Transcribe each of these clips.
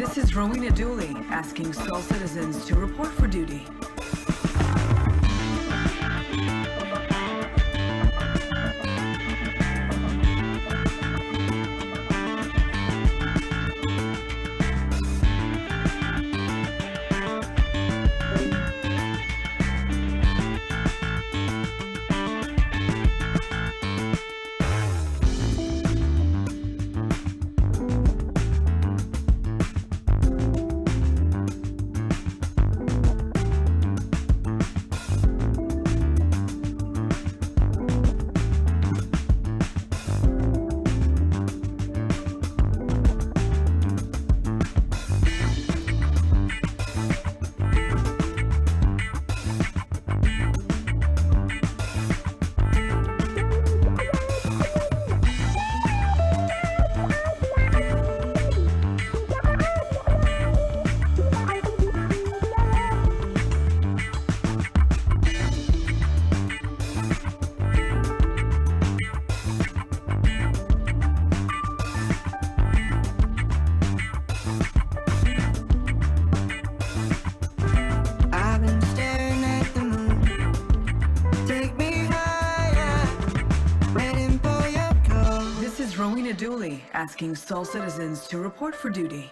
This is Rowena Dooley asking Skull citizens to report for duty. Dooley asking Sol citizens to report for duty.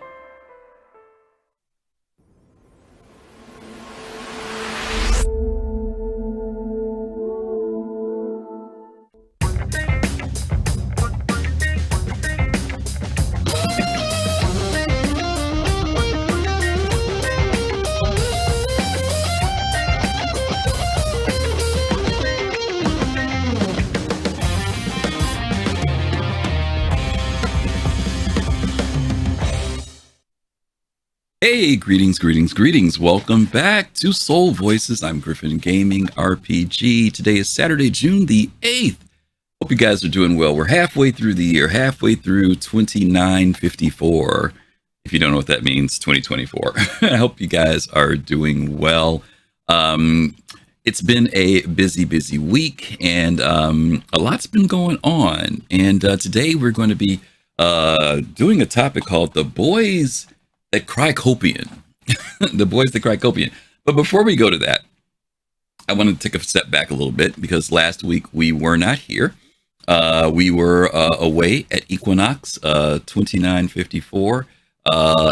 Hey, greetings. Welcome back to Soul Voices. I'm Griffin Gaming RPG. Today is Saturday, June the 8th. Hope you guys are doing well. We're halfway through the year, halfway through 2954. If you don't know what that means, 2024. I hope you guys are doing well. It's been a busy week, and a lot's been going on. And today we're going to be doing a topic called The Boys That Cry Kopion. The Boys That Cry Kopion. But before we go to that, I want to take a step back a little bit because last week we were not here. We were away at Equinox 2954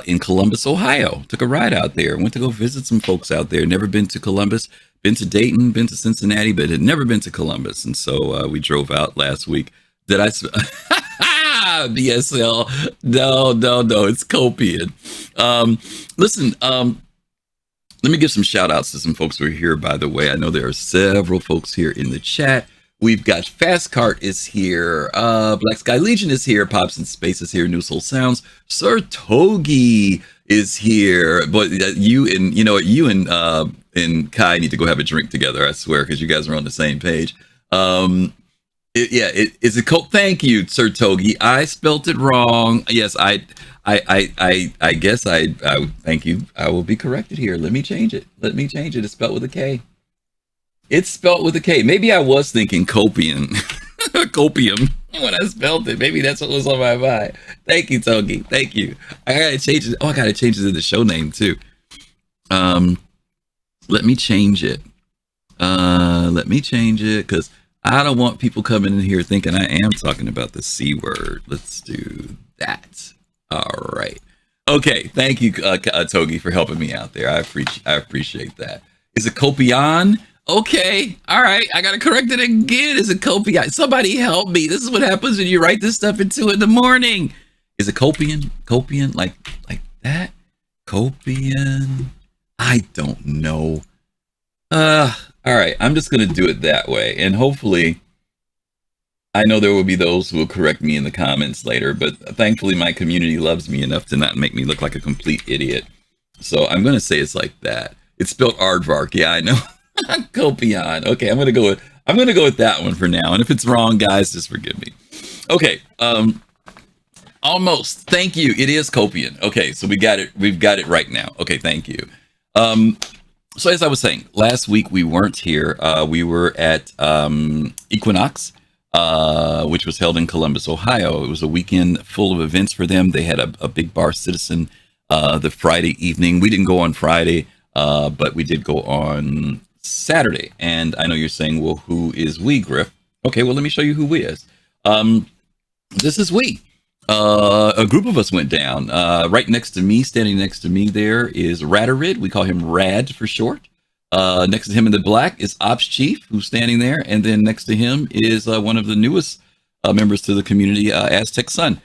in Columbus, Ohio. Took a ride out there. Went to go visit some folks out there. Never been to Columbus. Been to Dayton, been to Cincinnati, but had never been to Columbus. And so we drove out last week. Did I... BSL. No, it's Kopion. Listen, let me give some shout outs to some folks who are here, by the way. I know there are several folks here in the chat. We've got Fast Cart is here. Black Sky Legion is here. Pops in Space is here. New Soul Sounds. Sir Togi is here. But you and Kai need to go have a drink together, I swear, because you guys are on the same page. Is it Cope? Thank you, Sir Togi. I spelt it wrong. Yes, I guess I thank you. I will be corrected here. Let me change it. It's spelled with a K. It's spelled with a K. Maybe I was thinking Kopion. Copium when I spelled it. Maybe that's what was on my mind. Thank you, Togi. Thank you. I gotta change it. Oh, I gotta change it to the show name too. Let me change it. Because I don't want people coming in here thinking I am talking about the C word. Let's do that. All right. Okay. Thank you, Togi, for helping me out there. I appreciate that. Is it Kopion? Okay. All right. I got to correct it again. Is it Kopion? Somebody help me. This is what happens when you write this stuff at 2 a.m. Is it Kopion? Kopion? Like that? Kopion? I don't know. All right, I'm just going to do it that way. And hopefully, I know there will be those who will correct me in the comments later, but thankfully my community loves me enough to not make me look like a complete idiot. So I'm going to say it's like that. It's spelled aardvark. Yeah, I know. Kopion. Okay, I'm going to go with that one for now. And if it's wrong, guys, just forgive me. Okay, almost. Thank you. It is Kopion. Okay, so we got it. We've got it right now. Okay, thank you. So as I was saying, last week we weren't here. We were at Equinox, which was held in Columbus, Ohio. It was a weekend full of events for them. They had a big bar citizen the Friday evening. We didn't go on Friday, but we did go on Saturday. And I know you're saying, well, who is we, Griff? Okay, well, let me show you who we is. This is we. A group of us went down. Right next to me, standing next to me there is Radarid. We call him Rad for short. Next to him in the black is Ops Chief, who's standing there. And then next to him is one of the newest members to the community, Aztec Sun.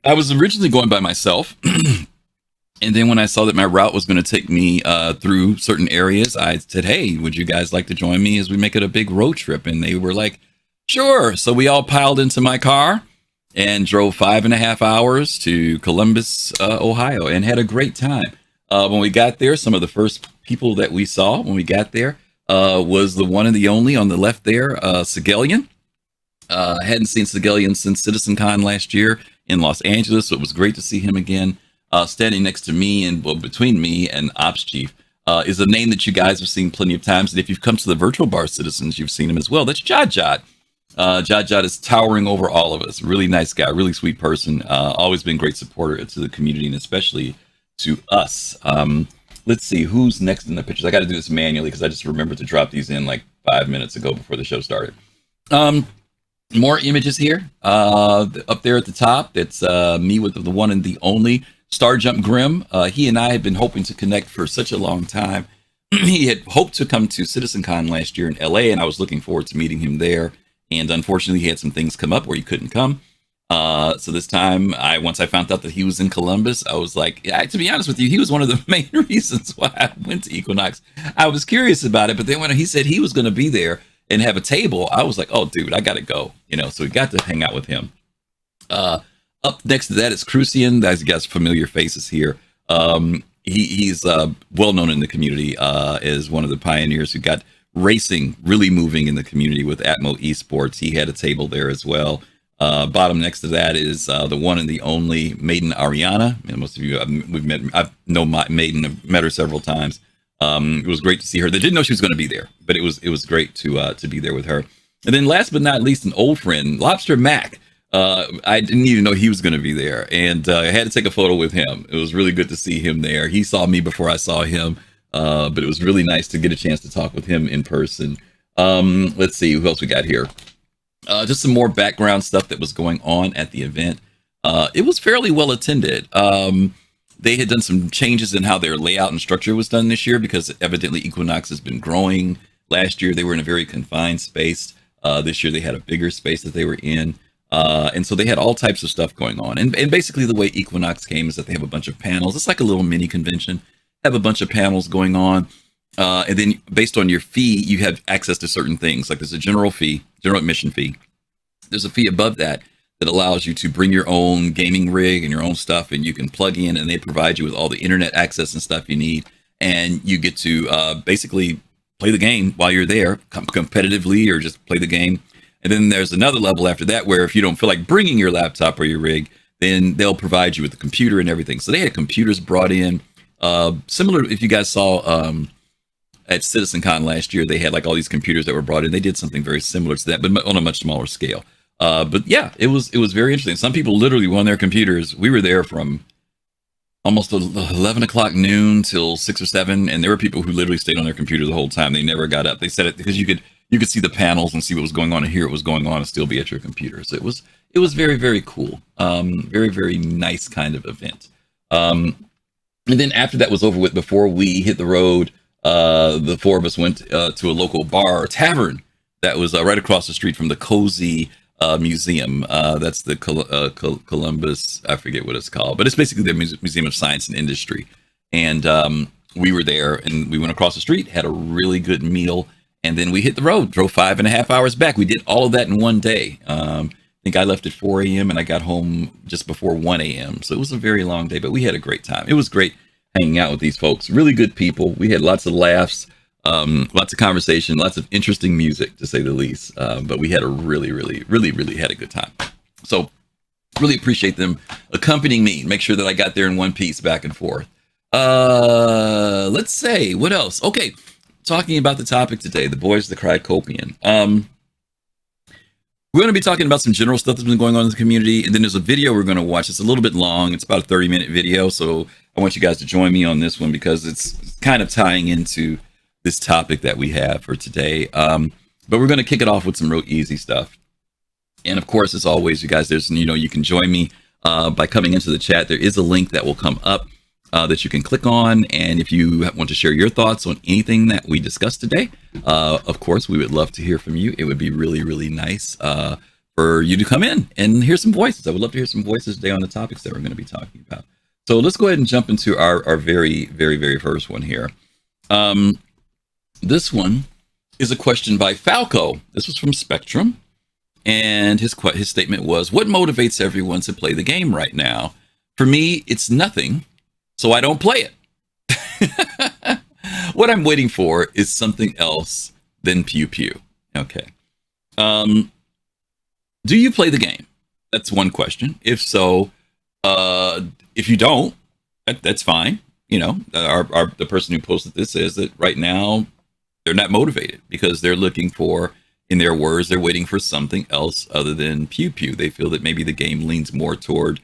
I was originally going by myself. And then when I saw that my route was going to take me through certain areas, I said, hey, would you guys like to join me as we make it a big road trip? And they were like, sure. So we all piled into my car and drove 5.5 hours to Columbus, Ohio, and had a great time. When we got there, some of the first people that we saw when we got there was the one and the only on the left there, Sigelian. Hadn't seen Sigelian since CitizenCon last year in Los Angeles, so it was great to see him again. Standing next to me and between me and Ops Chief is a name that you guys have seen plenty of times. And if you've come to the Virtual Bar Citizens, you've seen him as well. That's Jod Jod. Jod Jod is towering over all of us. Really nice guy, really sweet person. Always been great supporter to the community and especially to us. Let's see who's next in the pictures. I got to do this manually because I just remembered to drop these in like 5 minutes ago before the show started. More images here. Up there at the top, it's me with the one and the only Starjump Grim. He and I had been hoping to connect for such a long time. He had hoped to come to CitizenCon last year in LA, and I was looking forward to meeting him there. And unfortunately, he had some things come up where he couldn't come. So this time, once I found out that he was in Columbus, I was like, yeah, to be honest with you, he was one of the main reasons why I went to Equinox. I was curious about it, but then when he said he was going to be there and have a table, I was like, oh, dude, I got to go. So we got to hang out with him. Up next to that is Crucian. As you guys familiar faces here. He's well known in the community as one of the pioneers who got racing really moving in the community with Atmo Esports. He had a table there as well. Bottom next to that is the one and the only Maiden Ariana. And most of you we've met. I know Maiden. I've met her several times. It was great to see her. They didn't know she was going to be there, but it was great to be there with her. And then last but not least, an old friend, Lobster Mac. I didn't even know he was going to be there, and I had to take a photo with him. It was really good to see him there. He saw me before I saw him, but it was really nice to get a chance to talk with him in person. Let's see who else we got here. Just some more background stuff that was going on at the event. It was fairly well attended. They had done some changes in how their layout and structure was done this year because evidently Equinox has been growing. Last year they were in a very confined space. This year they had a bigger space that they were in. And so they had all types of stuff going on. And basically the way Equinox came is that they have a bunch of panels. It's like a little mini convention. Have a bunch of panels going on. And then based on your fee, you have access to certain things. Like there's a general admission fee. There's a fee above that allows you to bring your own gaming rig and your own stuff, and you can plug in and they provide you with all the internet access and stuff you need. And you get to basically play the game while you're there competitively or just play the game. And then there's another level after that where if you don't feel like bringing your laptop or your rig, then they'll provide you with the computer and everything. So they had computers brought in. Similar, if you guys saw at CitizenCon last year, they had like all these computers that were brought in. They did something very similar to that, but on a much smaller scale. But yeah, it was very interesting. Some people literally were on their computers. We were there from almost 11 o'clock noon till 6 or 7, and there were people who literally stayed on their computer the whole time. They never got up. They said it because you could see the panels and see what was going on and hear what was going on and still be at your computer. So it was very, very cool. Very, very nice kind of event. And then after that was over with, before we hit the road, the four of us went to a local bar or tavern that was right across the street from the Cozy Museum. That's the Columbus, I forget what it's called, but it's basically the Museum of Science and Industry. And we were there and we went across the street, had a really good meal. And then we hit the road, drove 5.5 hours back. We did all of that in one day. I think I left at 4 a.m. and I got home just before 1 a.m. So it was a very long day, but we had a great time. It was great hanging out with these folks. Really good people. We had lots of laughs, lots of conversation, lots of interesting music, to say the least. But we had a really, really, really, really had a good time. So really appreciate them accompanying me. Make sure that I got there in one piece back and forth. Let's say, what else? Okay. Talking about the topic today, the boys that cried Kopion. We're going to be talking about some general stuff that's been going on in the community, and then there's a video we're going to watch. It's a little bit long. It's about a 30-minute video, so I want you guys to join me on this one because it's kind of tying into this topic that we have for today. But we're going to kick it off with some real easy stuff. And of course, as always, you guys, you can join me by coming into the chat. There is a link that will come up that you can click on. And if you want to share your thoughts on anything that we discussed today, of course, we would love to hear from you. It would be really, really nice for you to come in and hear some voices. I would love to hear some voices today on the topics that we're going to be talking about. So let's go ahead and jump into our very, very, very first one here. This one is a question by Falco. This was from Spectrum. And his statement was, what motivates everyone to play the game right now? For me, it's nothing, so I don't play it. What I'm waiting for is something else than pew pew. Okay. Do you play the game? That's one question. If so, if you don't, that's fine. You know, the person who posted this says that right now they're not motivated because they're looking for, in their words, they're waiting for something else other than pew pew. They feel that maybe the game leans more toward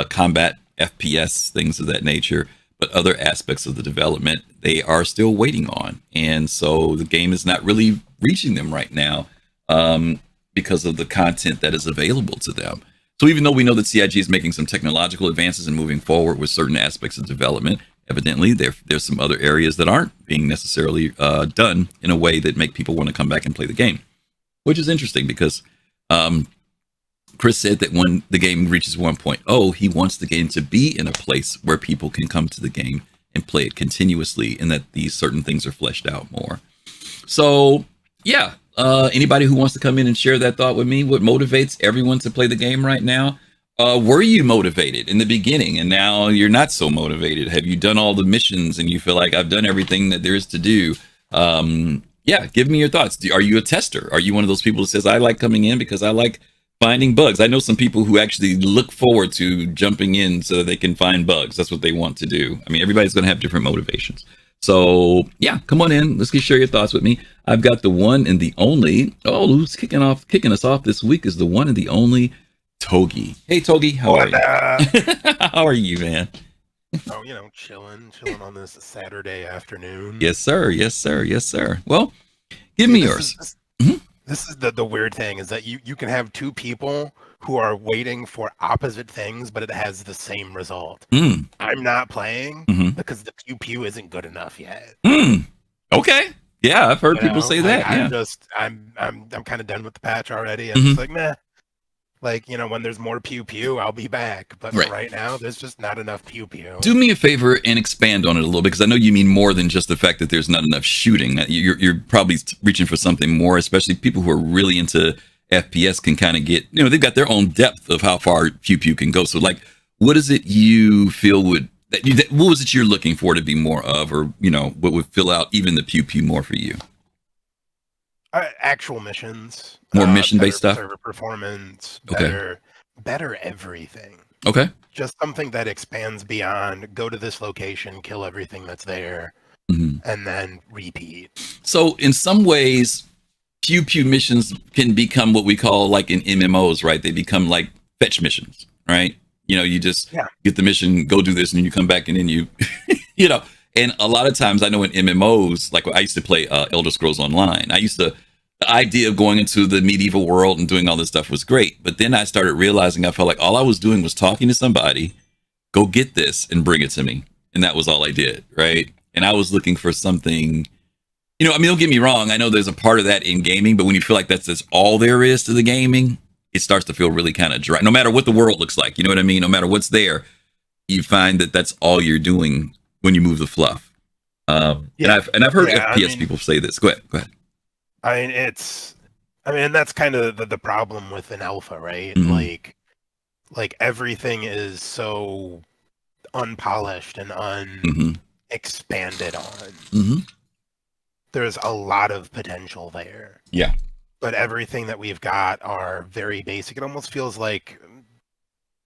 combat, FPS, things of that nature, but other aspects of the development they are still waiting on. And so the game is not really reaching them right now because of the content that is available to them. So even though we know that CIG is making some technological advances and moving forward with certain aspects of development, evidently there's some other areas that aren't being necessarily done in a way that make people want to come back and play the game, which is interesting because Chris said that when the game reaches 1.0, he wants the game to be in a place where people can come to the game and play it continuously, and that these certain things are fleshed out more. So, yeah, anybody who wants to come in and share that thought with me, what motivates everyone to play the game right now? Were you motivated in the beginning and now you're not so motivated? Have you done all the missions and you feel like I've done everything that there is to do? Yeah, give me your thoughts. Are you a tester? Are you one of those people that says, I like coming in because I like finding bugs? I know some people who actually look forward to jumping in so that they can find bugs. That's what they want to do. I mean, everybody's going to have different motivations. So yeah, come on in. Let's share your thoughts with me. I've got the one and the only. Oh, who's kicking us off this week is the one and the only Togi. Hey, Togi, how are you? How are you, man? Oh, chilling on this Saturday afternoon. Yes, sir. Yes, sir. Yes, sir. Well, give me yours. This is the weird thing is that you can have two people who are waiting for opposite things, but it has the same result. I'm not playing because the pew pew isn't good enough yet. Okay. Yeah, I've heard people say that. I'm kind of done with the patch already. I'm just like, meh. Like, when there's more pew pew, I'll be back. But right now, there's just not enough pew pew. Do me a favor and expand on it a little bit, because I know you mean more than just the fact that there's not enough shooting. You're probably reaching for something more, especially people who are really into FPS can kind of get, they've got their own depth of how far pew pew can go. So, like, what is it you feel what was it you're looking for to be more of, or, what would fill out even the pew pew more for you? Actual missions, more mission-based stuff, server performance, okay. better everything. Okay, just something that expands beyond go to this location, kill everything that's there, and then repeat. So, in some ways, pew pew missions can become what we call like in MMOs, right? They become like fetch missions, right? You just get the mission, go do this, and then you come back, and then you, And a lot of times, I know in MMOs, like I used to play Elder Scrolls Online. The idea of going into the medieval world and doing all this stuff was great. But then I started realizing I felt like all I was doing was talking to somebody, go get this and bring it to me. And that was all I did, right? And I was looking for something, don't get me wrong. I know there's a part of that in gaming, but when you feel like that's all there is to the gaming, it starts to feel really kind of dry. No matter what the world looks like, you know what I mean? No matter what's there, you find that that's all you're doing when you move the fluff. And I've heard FPS people say this. Go ahead. That's kind of the problem with an alpha, right? Like everything is so unpolished and unexpanded on. There's a lot of potential there. Yeah. But everything that we've got are very basic. It almost feels like,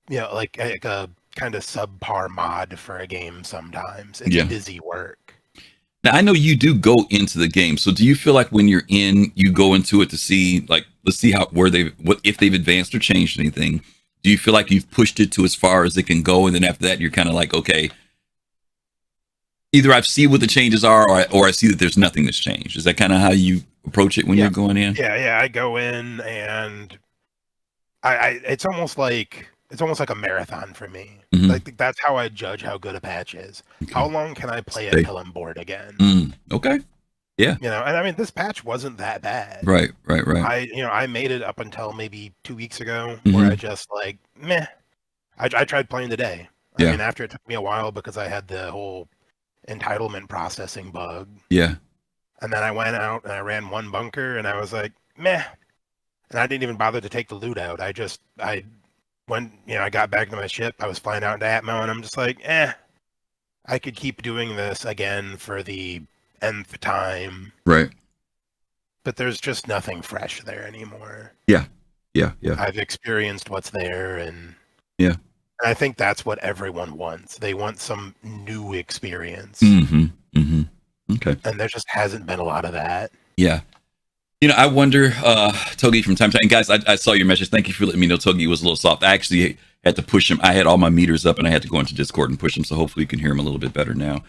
like a kind of subpar mod for a game sometimes. It's busy work. Now, I know you do go into the game. So do you feel like when you're in, you go into it to see like let's see if they've advanced or changed anything. Do you feel like you've pushed it to as far as it can go, and then after that you're kind of like, okay, either I see what the changes are, or I see that there's nothing that's changed? Is that kind of how you approach it when you're going in? Yeah. I go in and it's almost like a marathon for me. Mm-hmm. Like that's how I judge how good a patch is. Okay. How long can I play it until I'm bored again? Okay. Yeah. And I mean, this patch wasn't that bad. Right. I made it up until maybe 2 weeks ago where I just like, meh. I tried playing today. I mean, after it took me a while because I had the whole entitlement processing bug. Yeah. And then I went out and I ran one bunker and I was like, meh. And I didn't even bother to take the loot out. I went, I got back to my ship. I was flying out into Atmo and I'm just like, I could keep doing this again for the nth time. Right. But there's just nothing fresh there anymore. Yeah. I've experienced what's there, and I think that's what everyone wants. They want some new experience. Okay. And there just hasn't been a lot of that. Yeah. I wonder, Togi, from time to time, and guys, I saw your message. Thank you for letting me know Togi was a little soft. I actually had to push him. I had all my meters up and I had to go into Discord and push him. So hopefully you can hear him a little bit better now.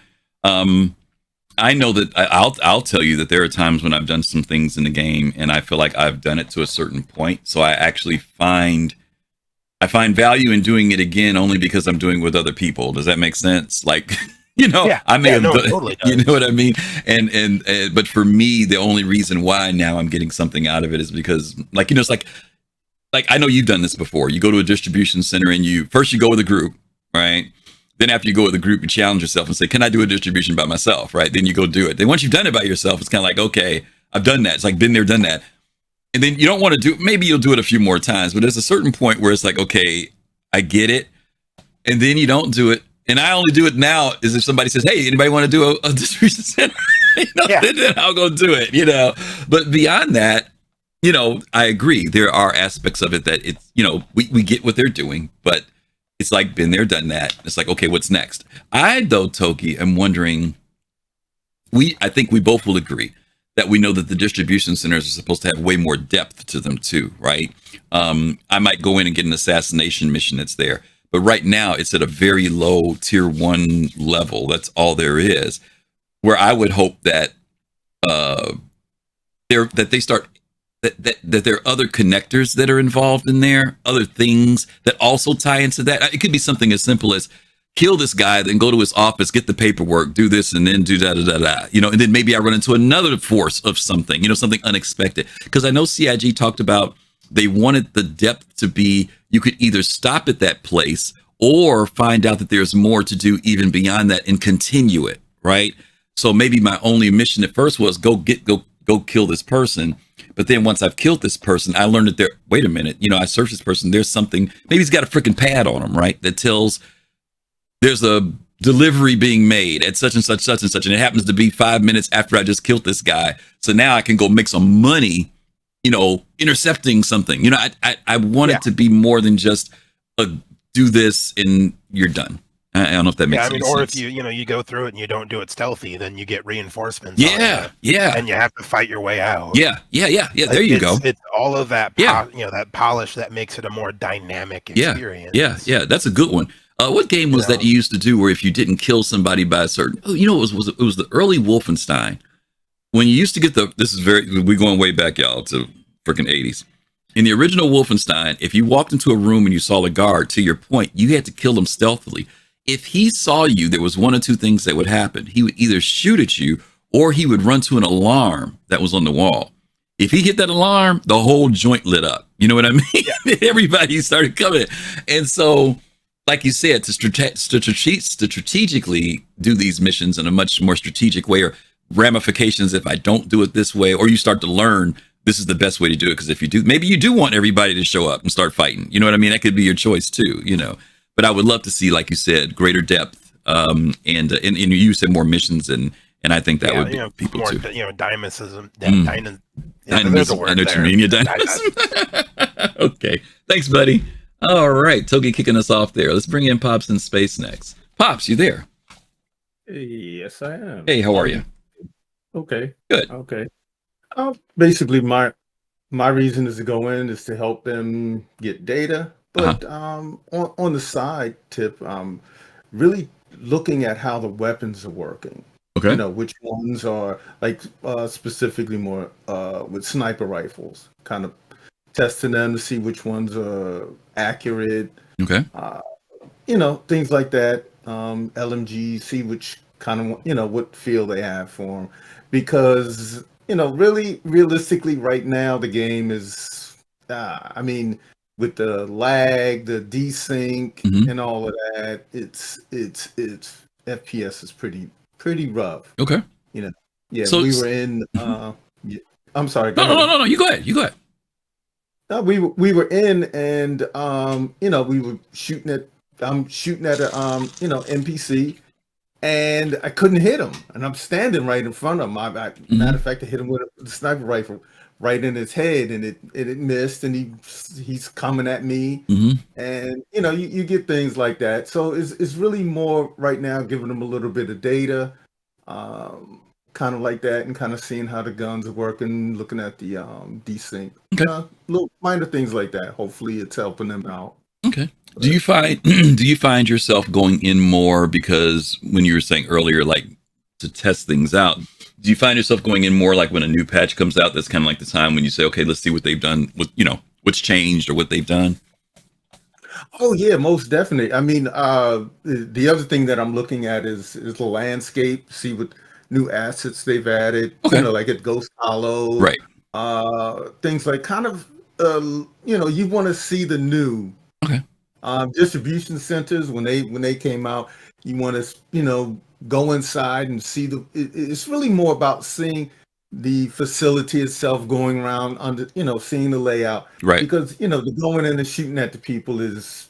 I know that I'll tell you that there are times when I've done some things in the game and I feel like I've done it to a certain point. So I actually find value in doing it again only because I'm doing it with other people. Does that make sense? Like, I may have done, totally does. You know what I mean? And but for me, the only reason why now I'm getting something out of it is because, like, it's like I know you've done this before. You go to a distribution center and you go with a group, right? Then after you go with a group, you challenge yourself and say, can I do a distribution by myself, right? Then you go do it. Then once you've done it by yourself, it's kind of like, okay, I've done that. It's like, been there, done that. And then you don't want to maybe you'll do it a few more times, but there's a certain point where it's like, okay, I get it. And then you don't do it. And I only do it now is if somebody says, hey, anybody want to do a distribution center? Then I'll go do it, But beyond that, I agree. There are aspects of it that it's, we get what they're doing, but it's like, been there, done that. It's like, okay, what's next? Toki, am wondering, I think we both will agree that we know that the distribution centers are supposed to have way more depth to them too, right? I might go in and get an assassination mission that's there, but right now it's at a very low tier 1 level. That's all there is. Where I would hope that they start that there are other connectors that are involved in there, other things that also tie into that. It could be something as simple as kill this guy, then go to his office, get the paperwork, do this, and then do da-da-da-da. And then maybe I run into another force of something, something unexpected. Because I know CIG talked about they wanted the depth to be, you could either stop at that place or find out that there's more to do even beyond that and continue it, right? So maybe my only mission at first was go kill this person. But then once I've killed this person, I learned that wait a minute, I searched this person, there's something, maybe he's got a freaking pad on him, right? That tells there's a delivery being made at such and such, and it happens to be 5 minutes after I just killed this guy. So now I can go make some money, intercepting something. I want it to be more than just do this and you're done. I don't know if that makes sense. Or if you go through it and you don't do it stealthy, then you get reinforcements. Yeah. And you have to fight your way out. Yeah. There you go. It's all of that, that polish that makes it a more dynamic experience. Yeah. That's a good one. What game was that you used to do where if you didn't kill somebody by a certain, it was the early Wolfenstein when you used to get we're going way back, y'all, to freaking 80s. In the original Wolfenstein, if you walked into a room and you saw a guard, to your point, you had to kill him stealthily. If he saw you, there was one or two things that would happen. He would either shoot at you or he would run to an alarm that was on the wall. If he hit that alarm, the whole joint lit up. You know what I mean? Yeah. Everybody started coming. And so, like you said, to strategically do these missions in a much more strategic way, or ramifications if I don't do it this way, or you start to learn this is the best way to do it. Because if you do, maybe you do want everybody to show up and start fighting. You know what I mean? That could be your choice too, But I would love to see, like you said, greater depth, and you said more missions, and I think that would be people more, too. Dynamism. Dynamism. I know what you mean. Dynamism. Okay, thanks, buddy. All right, Togi kicking us off there. Let's bring in Pops in space next. Pops, you there? Yes, I am. Hey, how are you? Okay. Good. Okay. Basically, my my reason is to go in is to help them get data. But on the side tip, really looking at how the weapons are working. Okay. You know, which ones are like specifically more with sniper rifles, kind of testing them to see which ones are accurate. Okay. You know, things like that. LMG, see which kind of, you know, what feel they have for them. Because, you know, really realistically right now, the game is, I mean, with the lag, the desync and all of that, it's FPS is pretty rough. Okay. You know, yeah, So we were in, I'm sorry. No, you go ahead. You go ahead. We were in and you know, we were shooting at I'm shooting at a you know, NPC and I couldn't hit him. And I'm standing right in front of him. Matter of fact, I hit him with the sniper rifle right in his head and it missed and he's coming at me. And you know, you get things like that. So it's really more right now giving them a little bit of data. Kind of like that and kind of seeing how the guns are working, looking at the desync. Okay. Little minor things like that. Hopefully it's helping them out. Okay. Do you find yourself going in more because when you were saying earlier, like to test things out, do you find yourself going in more like when a new patch comes out? That's kind of like the time when you say, okay, let's see what they've done, what, you know, what's changed or what they've done. Oh yeah, most definitely. I mean, the other thing that I'm looking at is the landscape, see what new assets they've added, Okay. you know, like at Ghost Hollow, Right. Things like kind of, you know, you want to see the new Okay. Distribution centers when they came out. You want to, you know, go inside and see it's really more about seeing the facility itself, going around under, you know, seeing the layout, Right. because you know the going in and shooting at the people is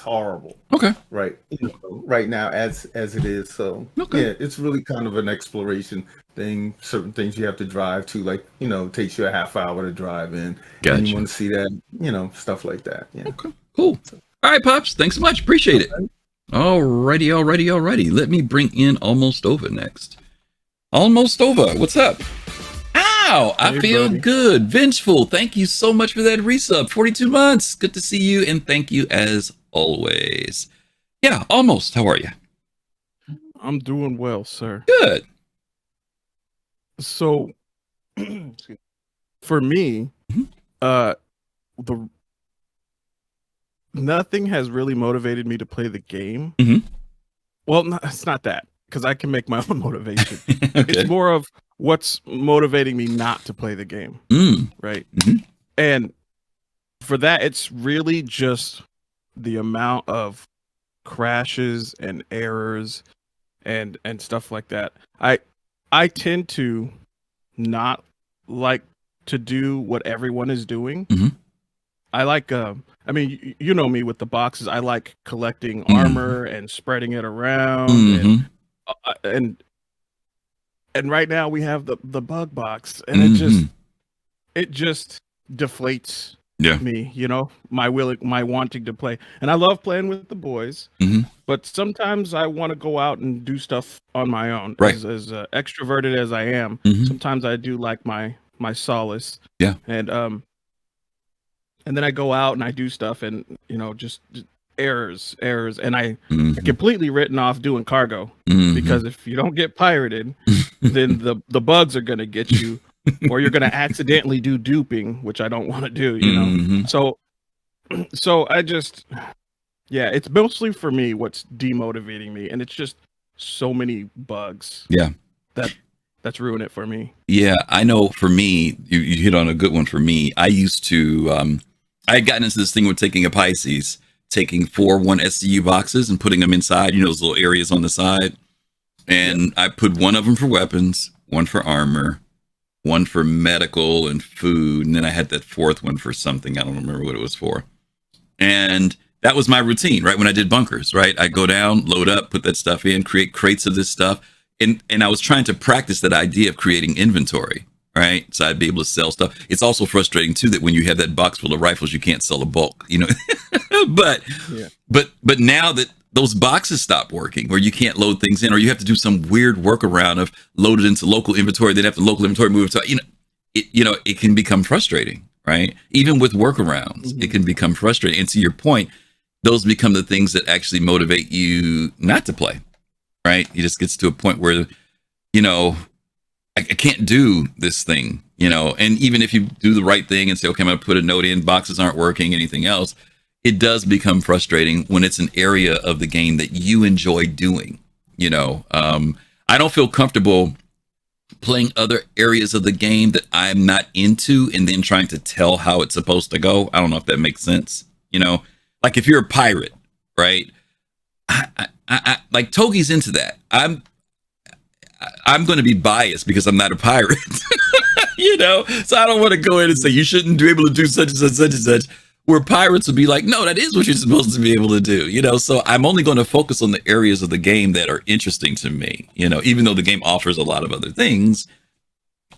horrible. Okay. Right. You know, right now as it is. So Okay. yeah, it's really kind of an exploration thing. Certain things you have to drive to, like, you know, it takes you a half hour to drive in. Gotcha. And you want to see that, you know, stuff like that. Yeah. Okay. Cool. All right, Pops. Thanks so much. Appreciate it. Alrighty. Let me bring in Almost Over next. Almost Over. What's up? Ow! I feel good. Vengeful. Thank you so much for that resub. 42 months. Good to see you, and thank you as always. Yeah, Almost. How are you? I'm doing well, sir. Good. So, for me, nothing has really motivated me to play the game. Well, it's not that, because I can make my own motivation. Okay. It's more of what's motivating me not to play the game, right? And for that, it's really just the amount of crashes and errors and stuff like that. I tend to not like to do what everyone is doing. I like, I mean, you know me with the boxes. I like collecting armor and spreading it around, and right now we have the bug box, and it just deflates me. You know, my wanting to play, and I love playing with the boys. But sometimes I want to go out and do stuff on my own. Right. As extroverted as I am, sometimes I do like my solace. Yeah. And then I go out and I do stuff, and you know, just errors, and I completely written off doing cargo, because if you don't get pirated, then the bugs are gonna get you, or you're gonna accidentally do duping, which I don't want to do, you know. So I just, yeah, it's mostly for me what's demotivating me, and it's just so many bugs. Yeah. That's ruined it for me. Yeah, I know. For me, you hit on a good one. For me, I used to, I had gotten into this thing with taking a Pisces, taking 4 1SCU boxes and putting them inside, you know, those little areas on the side. And I put one of them for weapons, one for armor, one for medical and food. And then I had that fourth one for something. I don't remember what it was for. And that was my routine, right? When I did bunkers, right? I go down, load up, put that stuff in, create crates of this stuff. And I was trying to practice that idea of creating inventory, right? So I'd be able to sell stuff. It's also frustrating too that when you have that box full of rifles, you can't sell a bulk, you know. But now that those boxes stop working, where you can't load things in, or you have to do some weird workaround of load it into local inventory, then after local inventory move it to, you know, it can become frustrating, right? Even with workarounds, it can become frustrating. And to your point, those become the things that actually motivate you not to play, right? It just gets to a point where, I can't do this thing, and even if you do the right thing and say, okay, I'm going to put a note in, boxes aren't working, anything else, it does become frustrating when it's an area of the game that you enjoy doing. I don't feel comfortable playing other areas of the game that I'm not into and then trying to tell how it's supposed to go. I don't know if that makes sense. Like if you're a pirate, right? I like Togi's into that. I'm going to be biased because I'm not a pirate, so I don't want to go in and say you shouldn't be able to do such and such, such and such, where pirates would be like, no, that is what you're supposed to be able to do, so I'm only going to focus on the areas of the game that are interesting to me, even though the game offers a lot of other things.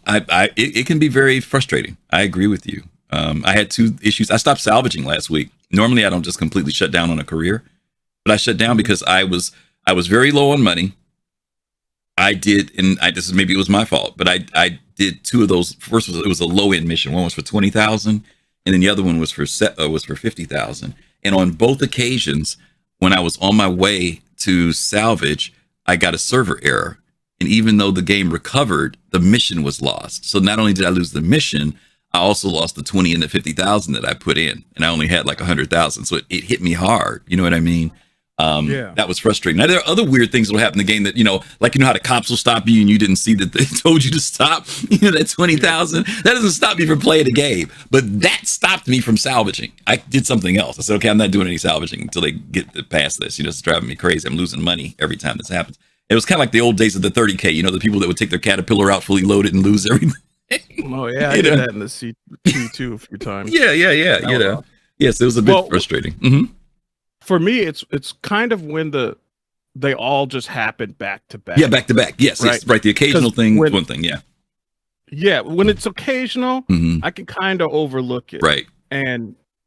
It can be very frustrating. I agree with you. I had 2 issues. I stopped salvaging last week. Normally I don't just completely shut down on a career, but I shut down because I was very low on money. Maybe it was my fault, but I did 2 of those. First it was a low end mission. One was for 20,000, and then the other one was for 50,000. And on both occasions, when I was on my way to salvage, I got a server error. And even though the game recovered, the mission was lost. So not only did I lose the mission, I also lost the 20 and the 50,000 that I put in, and I only had like 100,000. So it hit me hard. You know what I mean? That was frustrating. Now, there are other weird things that will happen in the game that, like, how the cops will stop you and you didn't see that they told you to stop, that 20,000. That doesn't stop me from playing the game, but that stopped me from salvaging. I did something else. I said, okay, I'm not doing any salvaging until they get past this. It's driving me crazy. I'm losing money every time this happens. It was kind of like the old days of the 30K, the people that would take their Caterpillar out fully loaded and lose everything. Oh, yeah, I did that in the C2 a few times. Yeah. Yes, it was a bit frustrating. Mm-hmm. For me, it's kind of when they all just happen back to back. Yeah, back to back. Yes, right. The occasional thing, one thing. Yeah. Yeah, when it's occasional, I can kind of overlook it. Right.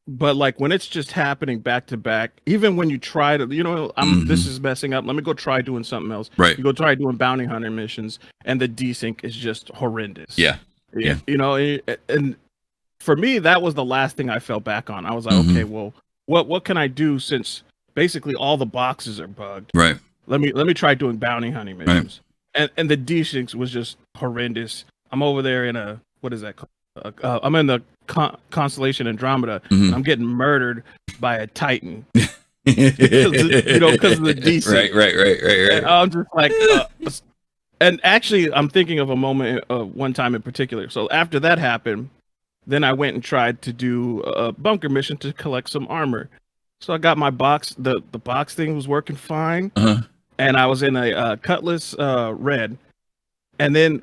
But like when it's just happening back to back, even when you try to, this is messing up. Let me go try doing something else. Right. You go try doing bounty hunter missions, and the desync is just horrendous. Yeah. And for me, that was the last thing I fell back on. I was like, okay, well, what can I do since basically all the boxes are bugged? Right. Let me try doing bounty hunting missions. Right. And the desyncs was just horrendous. I'm over there in what is that called? I'm in the constellation Andromeda. I'm getting murdered by a Titan. Because of the desync. Right. And I'm just like, and actually, I'm thinking of a moment, one time in particular. So after that happened, then I went and tried to do a bunker mission to collect some armor. So I got my box. The box thing was working fine, and I was in a Cutlass Red. And then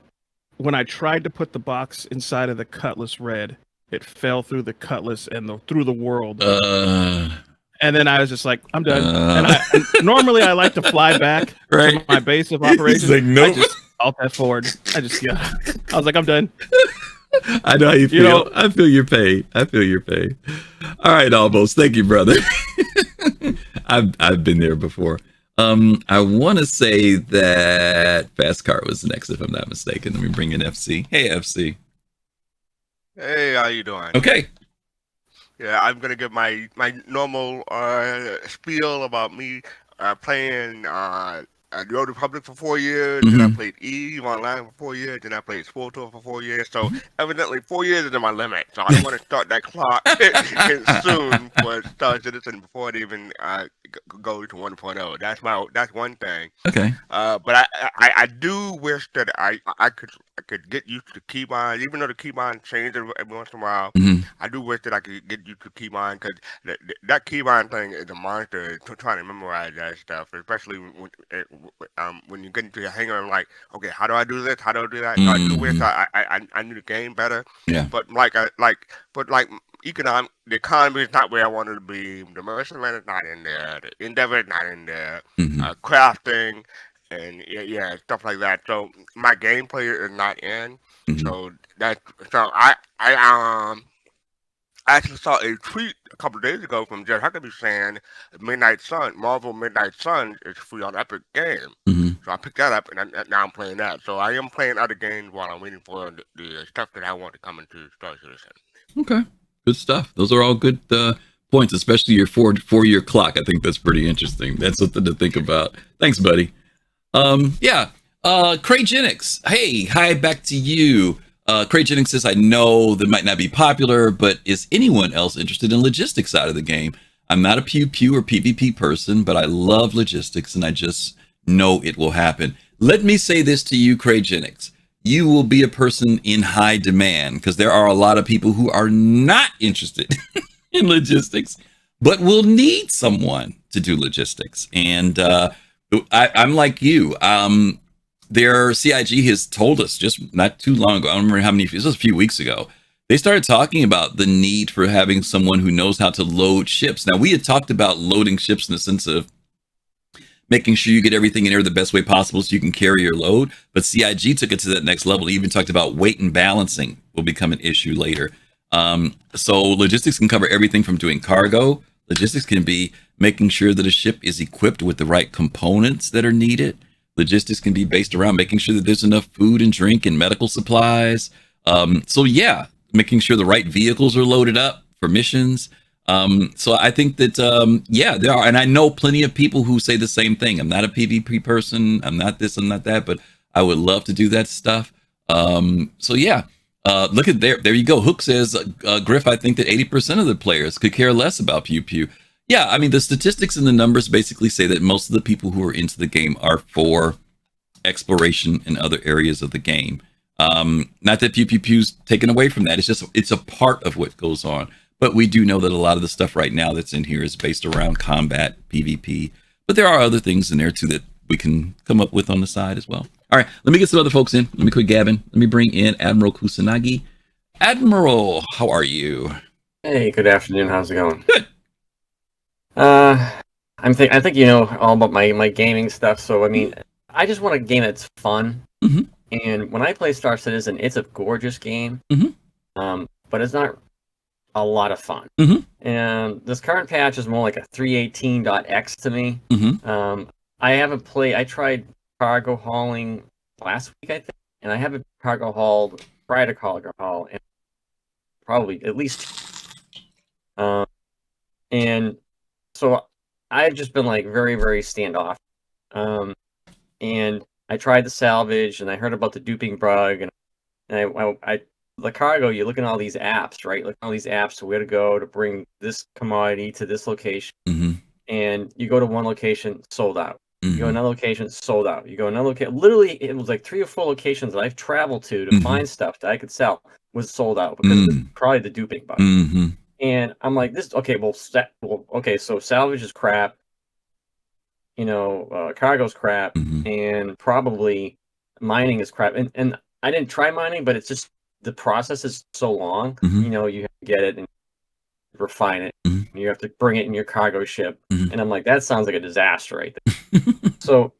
when I tried to put the box inside of the Cutlass Red, it fell through the Cutlass and through the world. And then I was just like, I'm done. And normally I like to fly back to my base of operations. Like, nope. I just alt that forward. I was like, I'm done. I know how you feel. I feel your pain. All right, Almost. Thank you, brother. I've been there before. I want to say that Fast Car was next, if I'm not mistaken. Let me bring in FC. Hey, FC. Hey, how you doing? Okay. Yeah, I'm gonna give my normal spiel about me playing The Old Republic for 4 years, then I played EVE Online for 4 years, then I played SWTOR for 4 years. So evidently 4 years is my limit. So I want to start that clock soon for Star Citizen before it even go to 1.0. That's one thing. Okay. But I do wish that I could get used to the keybinds, even though the keybinds change every once in a while. I do wish that I could get used to keybinds, because that keybind thing is a monster trying to memorize that stuff, especially when you get into your hangar and like, okay, how do I do this? How do I do that? So I do wish I knew the game better. Yeah. But the economy is not where I wanted to be. The mercenary is not in there. The endeavor is not in there. Crafting and stuff like that. So my gameplay is not in. So I actually saw a tweet a couple of days ago from Jeff Huckabee saying Marvel Midnight Sun is free on Epic Games. So I picked that up, and now I'm playing that. So I am playing other games while I'm waiting for the stuff that I want to come into Star Citizen. Okay, good stuff. Those are all good points, especially your four-year clock. I think that's pretty interesting. That's something to think about. Thanks, buddy. Craygenix. Hey, hi, back to you. Craygenix says, I know that might not be popular, but is anyone else interested in logistics side of the game? I'm not a pew or PvP person, but I love logistics, and I just know it will happen. Let me say this to you, Craygenix. You will be a person in high demand, because there are a lot of people who are not interested in logistics, but will need someone to do logistics. And I'm like you. Their CIG has told us just not too long ago, I don't remember how many, this was a few weeks ago, they started talking about the need for having someone who knows how to load ships. Now, we had talked about loading ships in the sense of making sure you get everything in there the best way possible so you can carry your load. But CIG took it to that next level. They even talked about weight and balancing will become an issue later. So logistics can cover everything from doing cargo. Logistics can be making sure that a ship is equipped with the right components that are needed. Logistics can be based around making sure that there's enough food and drink and medical supplies. Making sure the right vehicles are loaded up for missions. So I think that, there are. And I know plenty of people who say the same thing. I'm not a PvP person. I'm not this, I'm not that, but I would love to do that stuff. Look at there you go. Hook says, Griff, I think that 80% of the players could care less about pew pew. Yeah, I mean, the statistics and the numbers basically say that most of the people who are into the game are for exploration in other areas of the game. Not that pew pew pew's taken away from that. It's a part of what goes on. But we do know that a lot of the stuff right now that's in here is based around combat, PvP. But there are other things in there too that we can come up with on the side as well. All right, let me get some other folks in. Let me quit gabbing. Let me bring in Admiral Kusanagi. Admiral, how are you? Hey, good afternoon. How's it going? Good. I think you know all about my gaming stuff. So I mean, I just want a game that's fun. Mm-hmm. And when I play Star Citizen, it's a gorgeous game. Mm-hmm. But it's not a lot of fun. Mm-hmm. And this current patch is more like a 318.x to me. Mm-hmm. I tried cargo hauling last week, I think, and I haven't cargo hauled prior to cargo haul in probably at least. And so I've just been like very, very standoff. And I tried the salvage, and I heard about the duping bug, and I the cargo. You look at all these apps, right? Look at all these apps to where to go to bring this commodity to this location, and you go to one location, sold out. You go to another location, sold out. You go to another location. Literally, it was like 3 or 4 locations that I've traveled to find stuff that I could sell was sold out because of probably the duping bug. And I'm like, this okay. So salvage is crap. Cargo's crap, and probably mining is crap. And I didn't try mining, but it's just the process is so long. You have to get it and refine it. You have to bring it in your cargo ship. And I'm like, that sounds like a disaster right there. So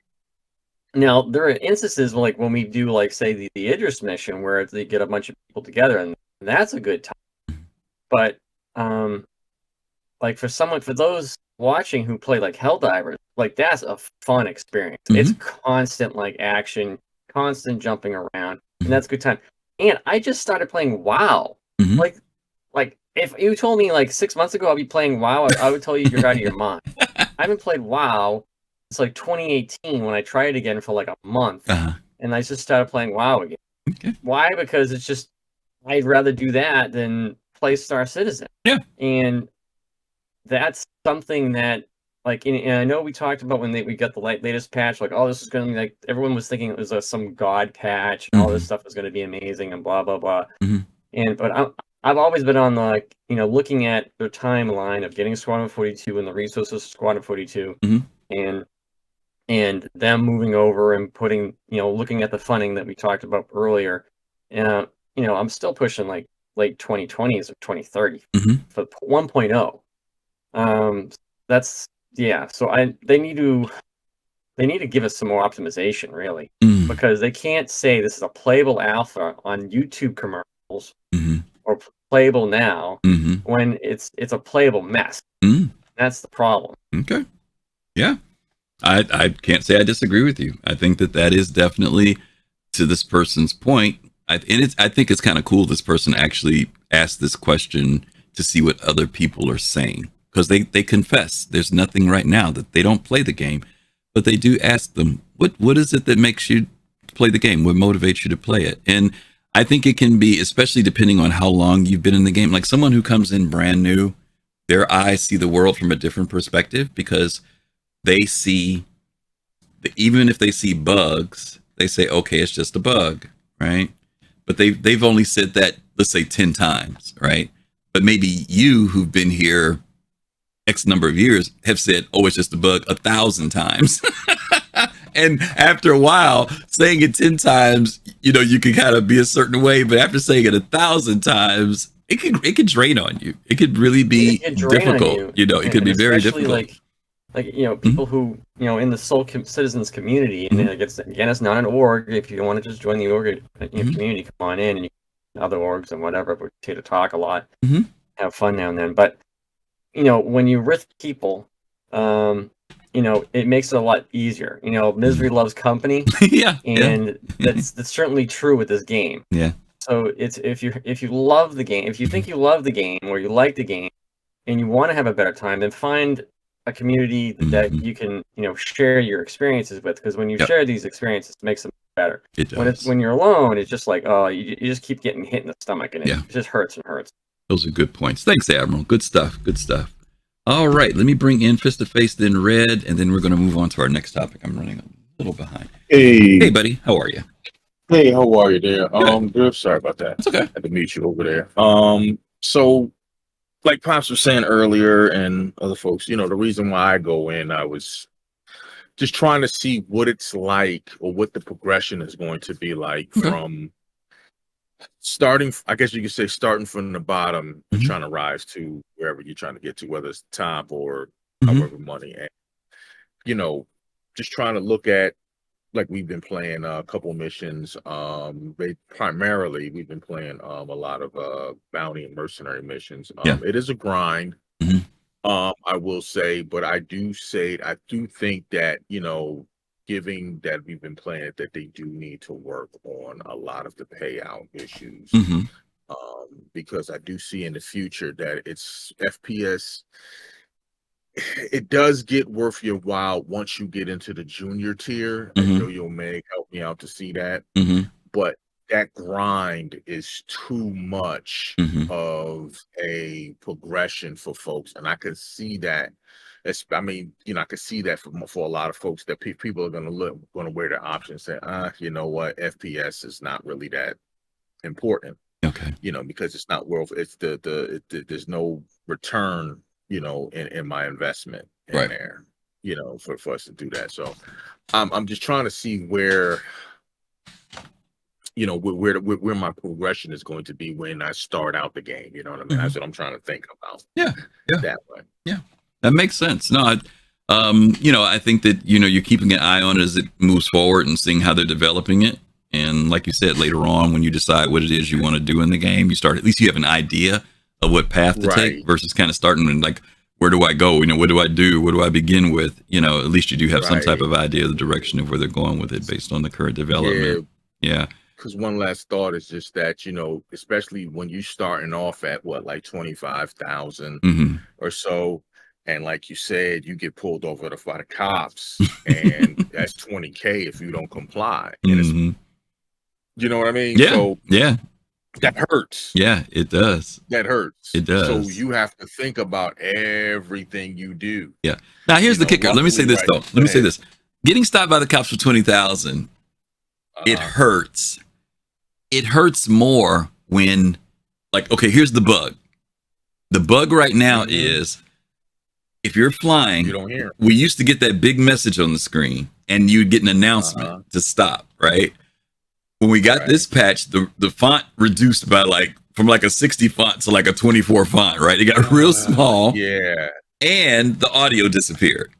now there are instances like when we do like say the Idris mission where they get a bunch of people together, and that's a good time. But like for those watching who play like Helldivers, like that's a fun experience. It's constant like action, constant jumping around, and that's a good time. And I just started playing WoW. Like if you told me like 6 months ago I'd be playing WoW, I would tell you you're out of your mind. I haven't played WoW since like 2018 when I tried it again for like a month, and I just started playing WoW again. Okay. Why? Because it's just I'd rather do that than play Star Citizen. Yeah. And that's something that, like, and I know we talked about when we got the latest patch, like, oh, this is going to be like, everyone was thinking it was some god patch, and all this stuff was going to be amazing, and blah, blah, blah. But I've always been on the, looking at the timeline of getting Squadron 42 and the resources of Squadron 42, and them moving over and putting, looking at the funding that we talked about earlier. And, I'm still pushing like late 2020s or 2030 for 1.0. So they need to give us some more optimization, really, because they can't say this is a playable alpha on YouTube commercials or playable now when it's a playable mess. That's the problem. Okay. Yeah. I can't say I disagree with you. I think that is definitely, to this person's point. I think it's kind of cool this person actually asked this question to see what other people are saying, because they confess there's nothing right now that they don't play the game, but they do ask them, what is it that makes you play the game? What motivates you to play it? And I think it can be, especially depending on how long you've been in the game, like someone who comes in brand new, their eyes see the world from a different perspective, because they see, even if they see bugs, they say, okay, it's just a bug, right? But they've only said that, let's say 10 times, right? But maybe you, who've been here X number of years, have said, oh, it's just a bug 1,000 times. And after a while, saying it 10 times, you can kind of be a certain way. But after saying it 1,000 times, it could drain on you. It could really be difficult. It could be very difficult. Like people who in the Soul Citizens community, and again, it's not an org. If you want to just join the org community, come on in, and you can other orgs and whatever. But we tend to talk a lot, have fun now and then. But when you risk people, it makes it a lot easier. Misery loves company. And that's certainly true with this game. Yeah. So it's if you love the game, if you think you love the game or you like the game, and you want to have a better time, then find a community that you can share your experiences with. Because when you share these experiences, it makes them better. It does. When you're alone, it's just like, oh, you just keep getting hit in the stomach, and it just hurts and hurts. Those are good points. Thanks, Admiral. Good stuff. All right, let me bring in Fist of Face, then Red, and then we're going to move on to our next topic. I'm running a little behind. Hey, buddy, how are you? Hey, how are you there? Good. Sorry about that. It's okay. I had to meet you over there. So, like Pops was saying earlier, and other folks, the reason why I go in, I was just trying to see what it's like, or what the progression is going to be like from starting. I guess you could say starting from the bottom and trying to rise to wherever you're trying to get to, whether it's top or however money, and just trying to look at, like, we've been playing a couple missions. Primarily we've been playing a lot of bounty and mercenary missions. It is a grind, I will say, but I do think that given that we've been playing it, that they do need to work on a lot of the payout issues, because I do see in the future that it's FPS. It does get worth your while once you get into the junior tier. I know you'll help me out to see that. But that grind is too much of a progression for folks, and I can see that. I can see that for a lot of folks, that people are going to wear their options and say, you know what, FPS is not really that important. Okay. Because it's not worth. It's there's no return, in my investment in there, for us to do that. So I'm just trying to see where, where my progression is going to be when I start out the game. You know what I mean? That's what I'm trying to think about. Yeah. That way. Yeah. That makes sense. No, I think that, you're keeping an eye on it as it moves forward and seeing how they're developing it. And like you said, later on, when you decide what it is you want to do in the game, at least you have an idea of what path to take, versus kind of starting and like, where do I go? What do I do? What do I begin with? At least you do have some type of idea of the direction of where they're going with it based on the current development. Yeah. Because one last thought is just that, especially when you're starting off at like 25,000 or so, and like you said, you get pulled over by the cops, and that's 20K if you don't comply. And you know what I mean? Yeah. So, that hurts. Yeah, it does. That hurts. It does. So you have to think about everything you do. Yeah. Now here's the kicker. Let me say this though. Let me say this. Getting stopped by the cops for 20,000, it hurts. It hurts more when, like, okay, here's the bug. The bug right now is, if you're flying, you don't hear. We used to get that big message on the screen, and you'd get an announcement to stop, right? When we got this patch, the font reduced by from a 60 font to a 24 font, right? It got real small. Yeah. And the audio disappeared,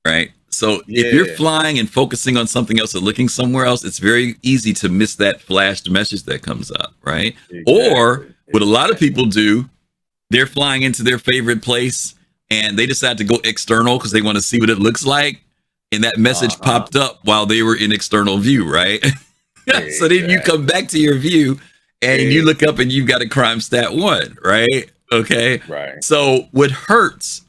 right? So if you're flying and focusing on something else or looking somewhere else, it's very easy to miss that flashed message that comes up, right? Or what a lot of people do, they're flying into their favorite place and they decide to go external because they want to see what it looks like. and that message popped up while they were in external view, right? So then you come back to your view and you look up and you've got a crime stat 1, right? Okay. Right. So what hurts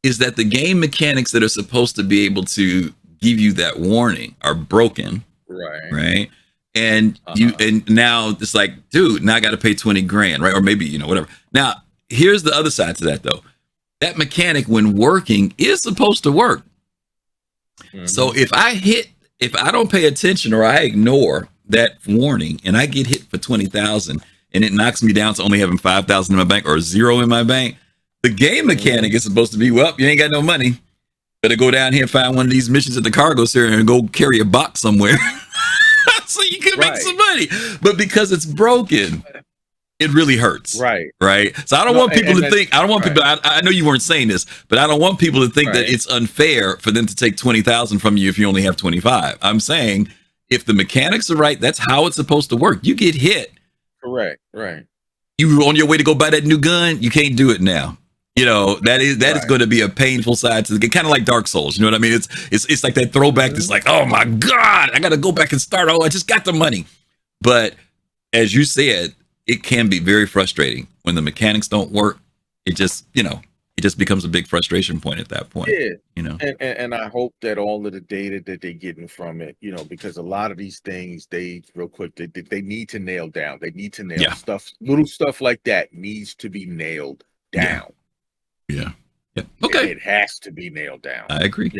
is that the game mechanics that are supposed to be able to give you that warning are broken. Right. Right. And and now it's like, dude, now I got to pay 20 grand, right? Or maybe, whatever. Now, here's the other side to that, though. That mechanic, when working, is supposed to work. So if I don't pay attention or I ignore that warning and I get hit for 20,000 and it knocks me down to only having 5,000 in my bank or 0 in my bank, the game mechanic is supposed to be, well, you ain't got no money. Better go down here and find one of these missions at the cargo center and go carry a box somewhere so you can make some money. But because it's broken, it really hurts. Right. Right. So I don't want people to think, I don't want people, I know you weren't saying this, but I don't want people to think that it's unfair for them to take 20,000 from you if you only have 25. I'm saying if the mechanics are right, that's how it's supposed to work. You get hit. Correct. Right. You were on your way to go buy that new gun. You can't do it now. That is going to be a painful side to the game, kind of like Dark Souls. You know what I mean? It's like that throwback. It's like, oh my God, I got to go back and start. Oh, I just got the money. But as you said, it can be very frustrating when the mechanics don't work. It just, it just becomes a big frustration point at that point. Yeah. And I hope that all of the data that they're getting from it, because a lot of these things, they need to nail down. They need to nail stuff, little stuff like that needs to be nailed down. Yeah. Okay. It has to be nailed down. I agree.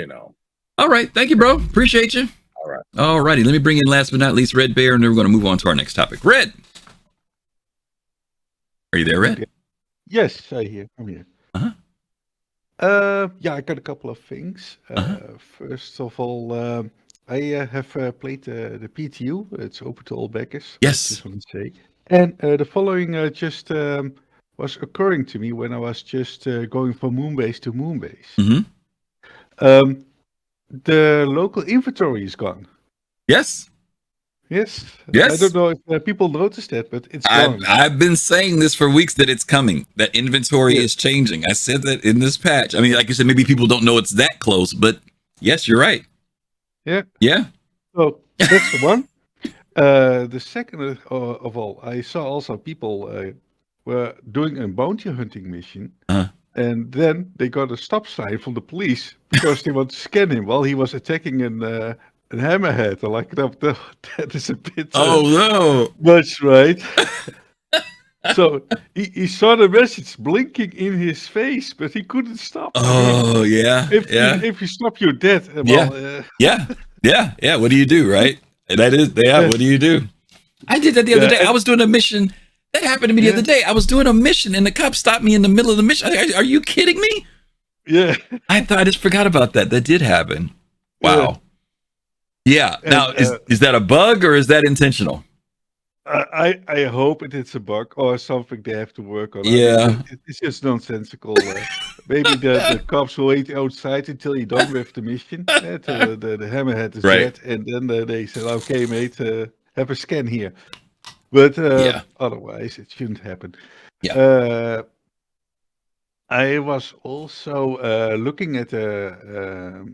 All right. Thank you, bro. Appreciate you. All right. All righty. Let me bring in last but not least Red Bear, and then we're going to move on to our next topic. Red. Are you there, Red? Yes, I'm here. I got a couple of things. First of all, I have played the PTU. It's open to all backers. Yes. I just want to say. And the following just was occurring to me when I was just going from Moonbase to Moonbase. The local inventory is gone. Yes. Yes. I don't know if people noticed that, but it's gone. I've been saying this for weeks that it's coming. That inventory is changing. I said that in this patch. I mean, like you said, maybe people don't know it's that close, but yes, you're right. Yeah. Yeah. So that's the one. The second of all, I saw also people were doing a bounty hunting mission, and then they got a stop sign from the police because they want to scan him while he was attacking an hammerhead. Like that is a bit. Much, right? So he saw the message blinking in his face, but he couldn't stop. Oh yeah. If you stop, you're dead. Yeah. What do you do, right? That is What do you do? I did that the other day. I was doing a mission. That happened to me the other day. I was doing a mission and the cop stopped me in the middle of the mission. Are you kidding me? Yeah. I just forgot about that. That did happen. Wow. Yeah. Now, is that a bug or is that intentional? I hope it's a bug or something they have to work on. Yeah. It's just nonsensical. Maybe the cops will wait outside until you're done with the mission. Till the hammerhead is dead. And then they said, okay, mate, have a scan here. But otherwise, it shouldn't happen. Yeah. I was also looking at the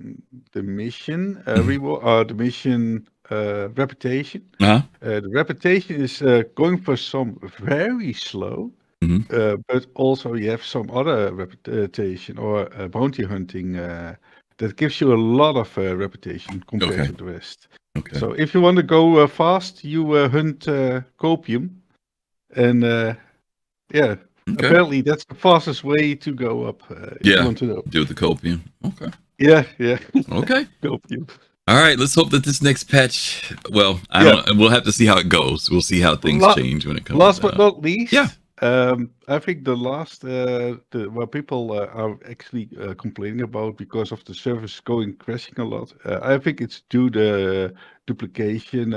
mission reward, or the mission reputation. The reputation is going for some very slow, but also you have some other reputation or bounty hunting that gives you a lot of reputation compared to the rest. Okay. So if you want to go fast, you hunt Kopion, and apparently that's the fastest way to go up. If you want to know. Do the Kopion. Okay. Yeah. Okay. Kopion. All right. Let's hope that this next patch. Well, we'll have to see how it goes. We'll see how things change when it comes. Last but not least. Yeah. I think the last what people are actually complaining about because of the servers crashing a lot. I think it's due to the duplication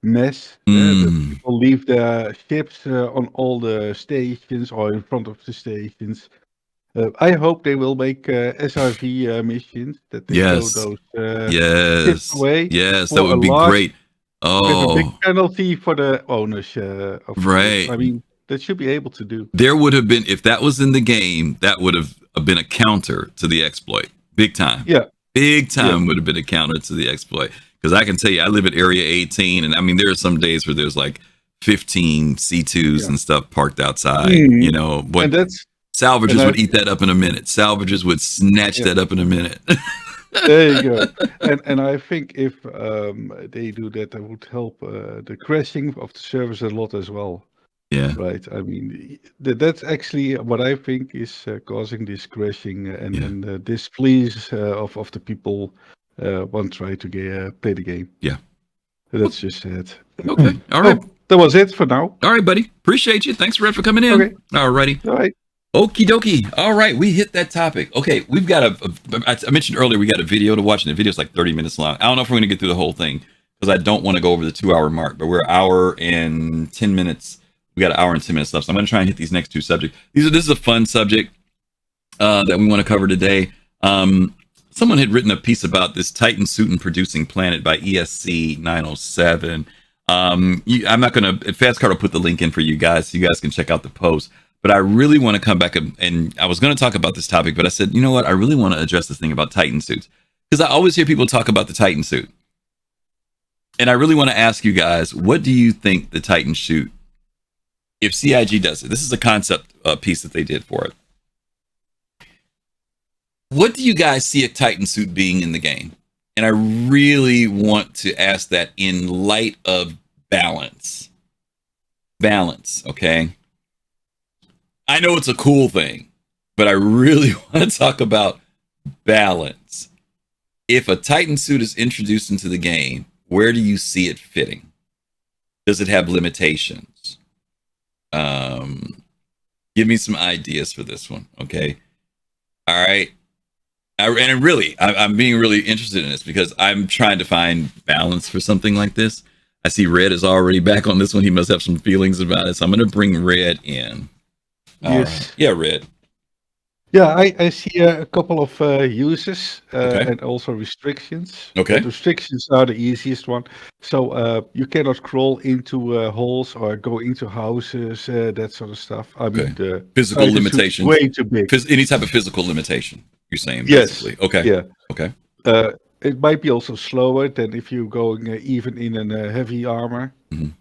mess. People leave their ships on all the stations or in front of the stations. I hope they will make SRV missions that they throw those ships away. Yes, that would be great. With a big penalty for the owners of the ships. I mean, that should be able to do. There would have been, if that was in the game, that would have been a counter to the exploit. Big time. Yeah. Big time would have been a counter to the exploit. Because I can tell you, I live at Area 18, and I mean, there are some days where there's like 15 C2s and stuff parked outside. You know, but salvagers would eat that up in a minute. Salvagers would snatch that up in a minute. There you go. And I think if they do that, that would help the crashing of the servers a lot as well. Yeah. Right. I mean, that's actually what I think is causing this crashing and displease of the people want to try to play the game. Yeah. That's just it. Okay. All right. That was it for now. All right, buddy. Appreciate you. Thanks, Red, for coming in. Okay. All righty. All right. Okie dokie. All right, we hit that topic. Okay, we've got I mentioned earlier we got a video to watch, and the video's like 30 minutes long. I don't know if we're going to get through the whole thing because I don't want to go over the 2-hour mark, but we're an hour and 10 minutes. We got an hour and 10 minutes left, so I'm going to try and hit these next two subjects. This is a fun subject that we want to cover today. Someone had written a piece about this Titan suit and producing planet by ESC 907. I'm not going to, Fastcard will put the link in for you guys so you guys can check out the post. But I really want to come back and I was going to talk about this topic, but I said, you know what? I really want to address this thing about Titan suits because I always hear people talk about the Titan suit. And I really want to ask you guys, what do you think the Titan suit, if CIG does it, this is a concept piece that they did for it. What do you guys see a Titan suit being in the game? And I really want to ask that in light of balance. Balance, okay? I know it's a cool thing, but I really want to talk about balance. If a Titan suit is introduced into the game, where do you see it fitting? Does it have limitations? Give me some ideas for this one, okay? All right. I'm being really interested in this because I'm trying to find balance for something like this. I see Red is already back on this one. He must have some feelings about it. So I'm going to bring Red in. Yes. Right. Yeah, Red. Yeah, I see a couple of uses and also restrictions. Okay. The restrictions are the easiest one. So you cannot crawl into holes or go into houses, that sort of stuff. I mean, the physical limitations. Way too big. Any type of physical limitation, you're saying, yes. basically. Okay. Yeah. Okay. It might be also slower than if you're going even in a heavy armor. Mm-hmm.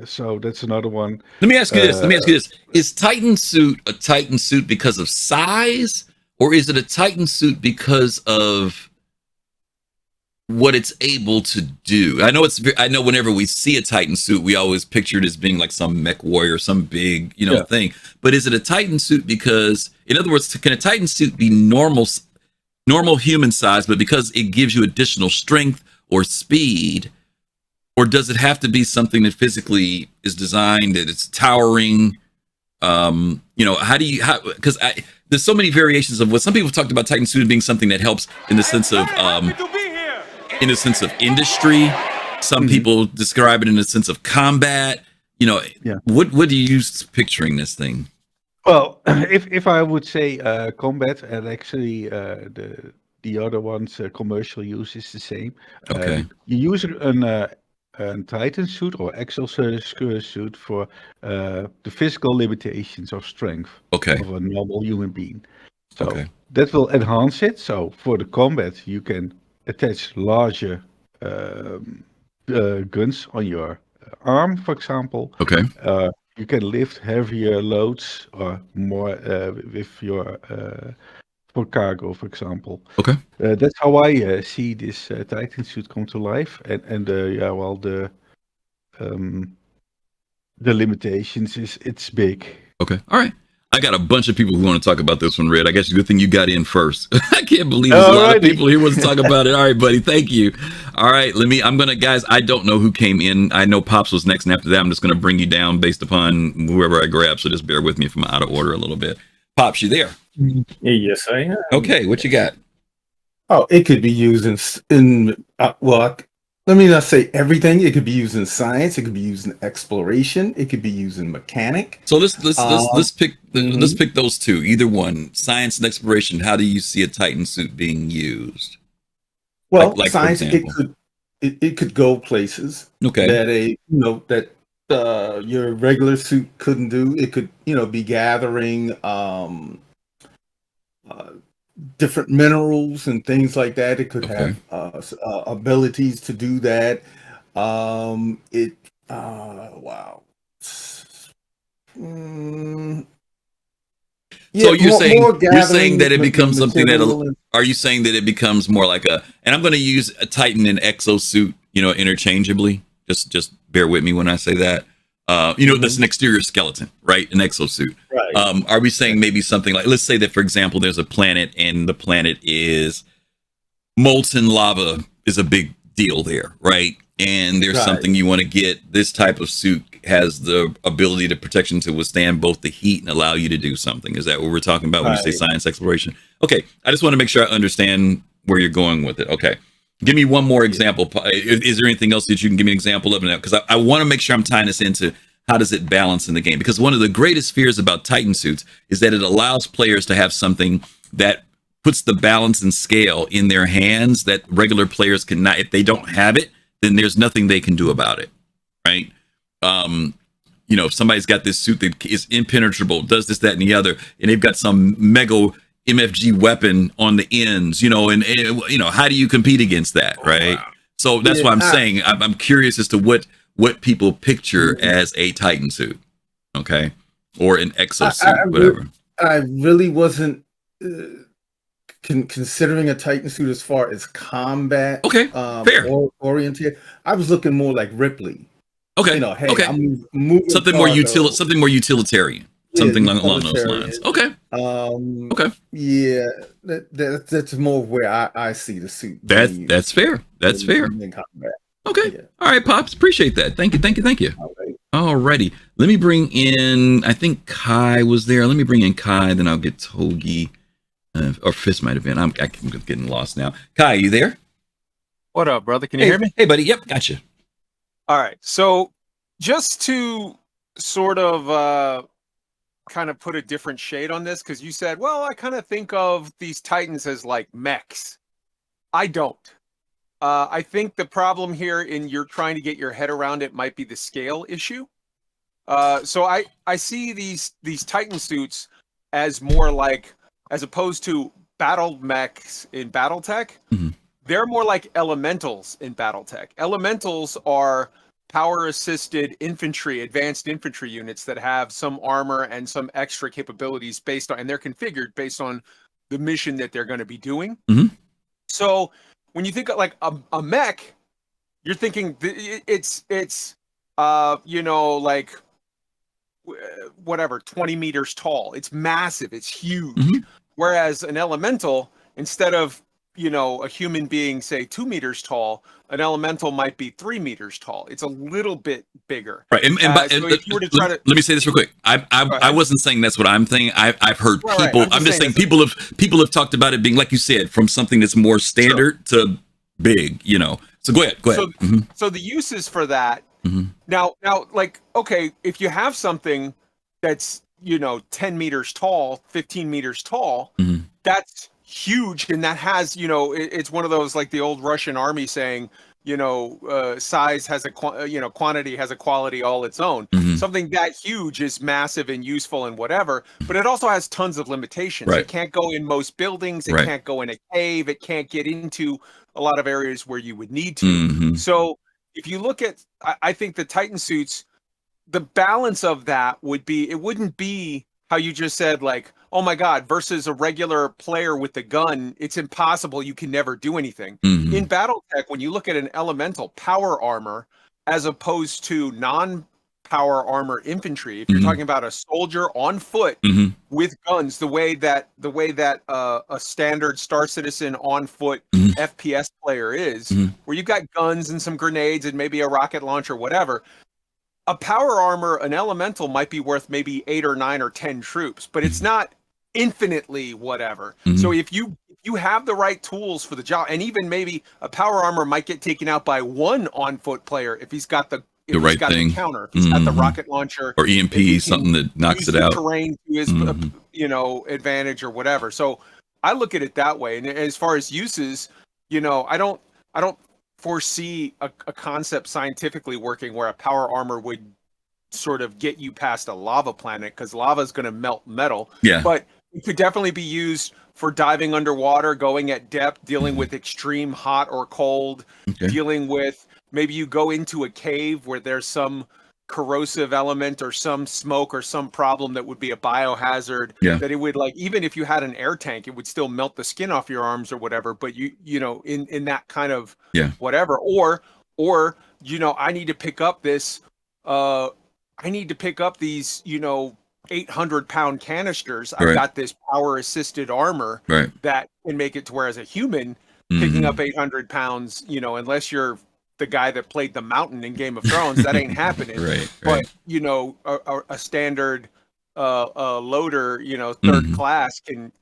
So that's another one. Let me ask you this. Is Titan suit a Titan suit because of size, or is it a Titan suit because of what it's able to do? I know whenever we see a Titan suit, we always picture it as being like some mech warrior, some big, thing. But is it a Titan suit because, in other words, can a Titan suit be normal human size, but because it gives you additional strength or speed? Or does it have to be something that physically is designed, that it's towering? Because there's so many variations of what some people have talked about Titan suit being something that helps in the sense of industry. Some people describe it in the sense of combat. What are you picturing this thing? Well, if I would say combat, and actually the other one's commercial use is the same. Okay. You use a Titan suit or exosuit for the physical limitations of strength of a normal human being. So that will enhance it. So for the combat, you can attach larger guns on your arm, for example. Okay. You can lift heavier loads or more with your for cargo, for example. Okay. That's how I see this Titan suit come to life, and the limitations it's big. Okay. All right. I got a bunch of people who want to talk about this one, Red. I guess it's a good thing you got in first. I can't believe there's a lot of people here who want to talk about it. All right, buddy. Thank you. All right. Guys, I don't know who came in. I know Pops was next, and after that, I'm just going to bring you down based upon whoever I grab. So just bear with me if I'm out of order a little bit. Pops, you there? Yes, I am. Okay. What you got? Oh, it could be used let me not say everything. It could be used in science. It could be used in exploration. It could be used in mechanic. So let's pick those two. Either one, science and exploration. How do you see a Titan suit being used? Well, like science, it could go places. Okay. That your regular suit couldn't do. It could be gathering different minerals and things like that. It could Okay. have abilities to do that. Wow. So you're saying that it gathering becomes something material that are you saying that it becomes more like and I'm going to use a Titan and exosuit, interchangeably. Just bear with me when I say that. That's an exterior skeleton, right? An exosuit. Right. Are we saying maybe something like, let's say that, for example, there's a planet and the planet is molten lava is a big deal there, right? And there's something you want to get. This type of suit has the ability to protection to withstand both the heat and allow you to do something. Is that what we're talking about when you say science exploration? Okay. I just want to make sure I understand where you're going with it. Okay. Give me one more example. Is there anything else that you can give me an example of? Because I want to make sure I'm tying this into how does it balance in the game? Because one of the greatest fears about Titan suits is that it allows players to have something that puts the balance and scale in their hands that regular players cannot. If they don't have it, then there's nothing they can do about it, right? If somebody's got this suit that is impenetrable, does this, that, and the other, and they've got some mega MFG weapon on the ends, and how do you compete against that, right? Wow. So that's why I'm saying I'm curious as to what people picture as a Titan suit, okay, or an exosuit, whatever. I really wasn't considering a Titan suit as far as combat. Okay, fair. Oriented. I was looking more like Ripley. Okay. Okay. I'm moving something more utilitarian. Something along those lines. Okay. Okay. Yeah, that's more where I see the suit. That's fair. That's fair. Okay. Yeah. All right, Pops. Appreciate that. Thank you. All righty. Let me bring in. I think Kai was there. Let me bring in Kai. Then I'll get Togi. Or Fist might have been. I'm getting lost now. Kai, you there? What up, brother? Can you hear me? Hey, buddy. Yep, gotcha. All right. So just to sort of kind of put a different shade on this, because you said, well, I kind of think of these Titans as like mechs. I don't. I think the problem here in you're trying to get your head around it might be the scale issue. So I see these Titan suits as more like, as opposed to battle mechs in BattleTech, they're more like elementals in BattleTech. Elementals are power-assisted infantry, advanced infantry units that have some armor and some extra capabilities based on, and they're configured based on the mission that they're going to be doing. So when you think of like a mech, you're thinking it's like whatever, 20 meters tall. It's massive. It's huge. Whereas an elemental, instead of a human being, say 2 meters tall, an elemental might be 3 meters tall. It's a little bit bigger. Right. And so if you were to try to, let me say this real quick. I wasn't saying that's what I'm thinking. I've heard people. I'm just saying people have talked about it being, like you said, from something that's more standard to big. So go ahead. So the uses for that now, like, okay, if you have something that's 10 meters tall, 15 meters tall, that's huge, and that has it's one of those, like the old Russian army saying, size has a quantity has a quality all its own. Something that huge is massive and useful and whatever, but it also has tons of limitations. It can't go in most buildings. It can't go in a cave. It can't get into a lot of areas where you would need to. So if you look at, I think the Titan suits, the balance of that would be, it wouldn't be how you just said, like, oh my God, versus a regular player with the gun, it's impossible. You can never do anything. In BattleTech, when you look at an elemental power armor, as opposed to non-power armor infantry, if you're talking about a soldier on foot with guns, the way that a standard Star Citizen on foot FPS player is, where you've got guns and some grenades and maybe a rocket launcher, whatever. A power armor, an elemental might be worth maybe 8 or 9 or 10 troops, but it's not infinitely whatever. So if you have the right tools for the job, and even maybe a power armor might get taken out by one on foot player if he's got the right thing, the counter, if he's got the rocket launcher or EMP, something that knocks it out, terrain to his advantage or whatever. So I look at it that way. And as far as uses, I don't foresee a concept scientifically working where a power armor would sort of get you past a lava planet, because lava is going to melt metal. But it could definitely be used for diving underwater, going at depth, dealing with extreme hot or cold, dealing with maybe you go into a cave where there's some corrosive element or some smoke or some problem that would be a biohazard, that it would, like, even if you had an air tank, it would still melt the skin off your arms or whatever, but you know, in that kind of whatever, or you know, I need to pick up this these, you know, 800-pound canisters. I've got this power assisted armor that can make it to where, as a human picking up 800 pounds, you know, unless you're the guy that played the mountain in Game of Thrones, that ain't happening. But you know, a standard loader, you know, third class can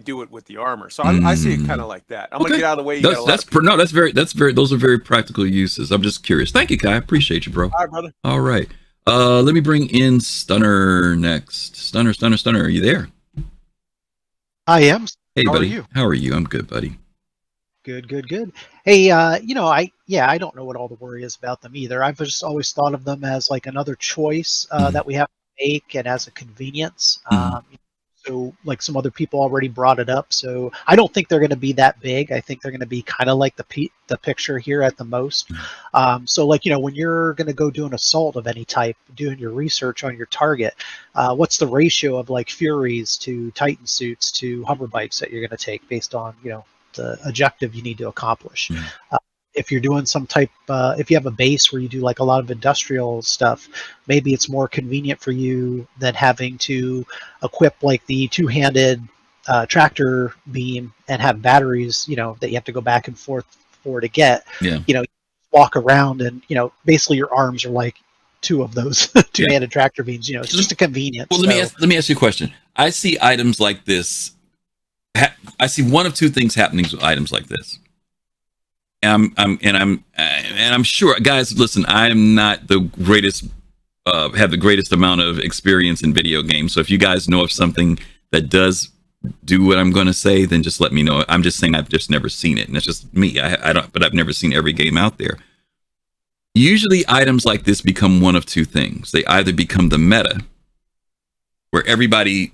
do it with the armor. So I see it kind of like that. I'm gonna get out of the way. That's very those are very practical uses. I'm just curious. Thank you, Kai. I appreciate you, bro. All right, brother. All right. Let me bring in Stunner next. Stunner, are you there? I am. Hey, How buddy. are you? How are you? I'm good, buddy. Good. Hey, you know, I don't know what all the worry is about them either. I've just always thought of them as like another choice that we have to make, and as a convenience. So, like, some other people already brought it up. So I don't think they're going to be that big. I think they're going to be kind of like the picture here at the most. So, like, you know, when you're going to go do an assault of any type, doing your research on your target, what's the ratio of like Furies to Titan suits to hover bikes that you're going to take based on, you know, the objective you need to accomplish? If you're doing some type, if you have a base where you do like a lot of industrial stuff, maybe it's more convenient for you than having to equip like the two-handed tractor beam and have batteries, you know, that you have to go back and forth for to get. You know, walk around and, you know, basically your arms are like two of those two-handed tractor beams. You know, it's just a convenience. Well, let me ask you a question. I see items like this. I see one of two things happening with items like this. I'm sure, guys, listen, I am not the greatest, have the greatest amount of experience in video games. So if you guys know of something that does do what I'm going to say, then just let me know. I'm just saying I've just never seen it. And it's just me. I don't, but I've never seen every game out there. Usually items like this become one of two things. They either become the meta, where everybody,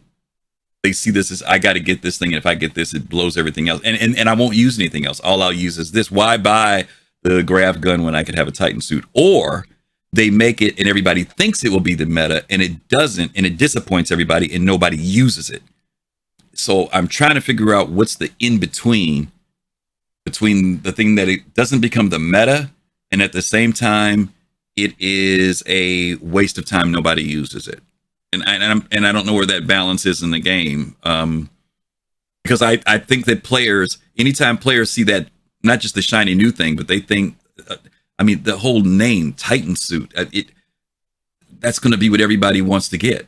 they see this as, I got to get this thing, and if I get this, it blows everything else, and I won't use anything else. All I'll use is this. Why buy the grav gun when I could have a Titan suit? Or they make it and everybody thinks it will be the meta, and it doesn't, and it disappoints everybody, and nobody uses it. So I'm trying to figure out what's the in between the thing that it doesn't become the meta, and at the same time it is a waste of time, nobody uses it. And I don't know where that balance is in the game, because I think that players, anytime players see that, not just the shiny new thing, but they think, I mean, the whole name Titan suit, that's going to be what everybody wants to get.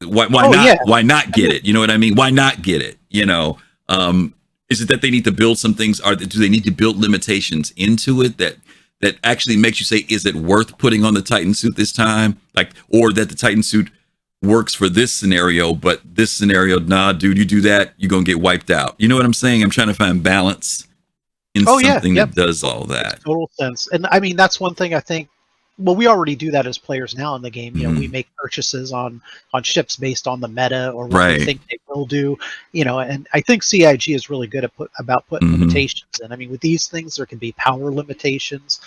Why not? Yeah. Why not get it? You know what I mean? Why not get it? You know, is it that they need to build some things? Do they need to build limitations into it that actually makes you say, is it worth putting on the Titan suit this time? Like, or that the Titan suit works for this scenario, but this scenario, nah, dude, you do that, you're gonna get wiped out. You know what I'm saying? I'm trying to find balance in something that does all that. Makes total sense. And I mean, that's one thing I think, well, we already do that as players now in the game. You know, we make purchases on ships based on the meta or what we think they will do. You know, and I think CIG is really good at about putting limitations in. I mean, with these things, there can be power limitations.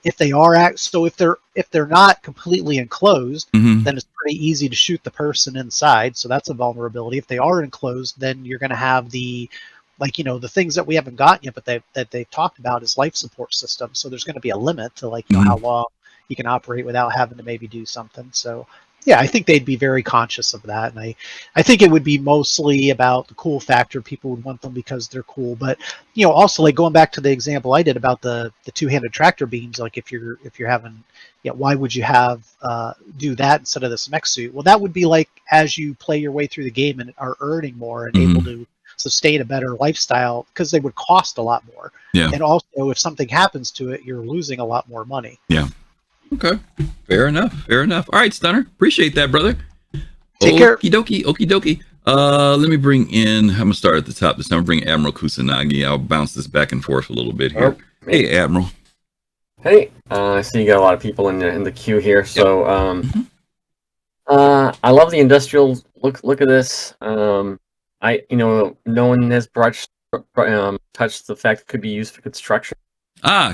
If they are if they're not completely enclosed, then it's pretty easy to shoot the person inside. So that's a vulnerability. If they are enclosed, then you're going to have the, like, you know, the things that we haven't gotten yet, but they've talked about is life support systems. So there's going to be a limit to, like, you know, how long you can operate without having to maybe do something. So yeah, I think they'd be very conscious of that. And I think it would be mostly about the cool factor. People would want them because they're cool. But, you know, also, like, going back to the example I did about the two-handed tractor beams, like, if you're having, yeah, why would you have do that instead of this mech suit? Well, that would be like, as you play your way through the game and are earning more and able to sustain a better lifestyle, because they would cost a lot more. Yeah. And also, if something happens to it, you're losing a lot more money. Yeah. Okay. Fair enough. All right, Stunner. Appreciate that, brother. Take care. Okie dokie. Let me bring in, I'm going to start at the top this time. I'll bring Admiral Kusanagi. I'll bounce this back and forth a little bit here. Hey, Admiral. Hey, I see you got a lot of people in the queue here. So, I love the industrial look of this. no one has touched the fact it could be used for construction.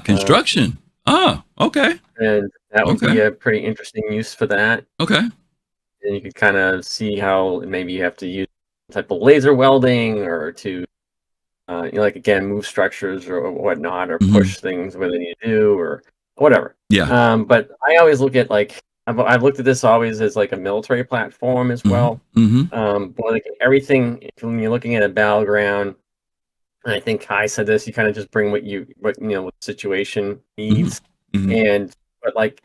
Construction. Okay. And that would be a pretty interesting use for that. Okay. And you could kind of see how maybe you have to use some type of laser welding or to, like, again, move structures or whatnot, or push things where they need to do or whatever. Yeah. But I always look at, like, I've looked at this always as like a military platform as well. But like everything, when you're looking at a battleground, and I think Kai said this, you kind of just bring what what the situation needs. But like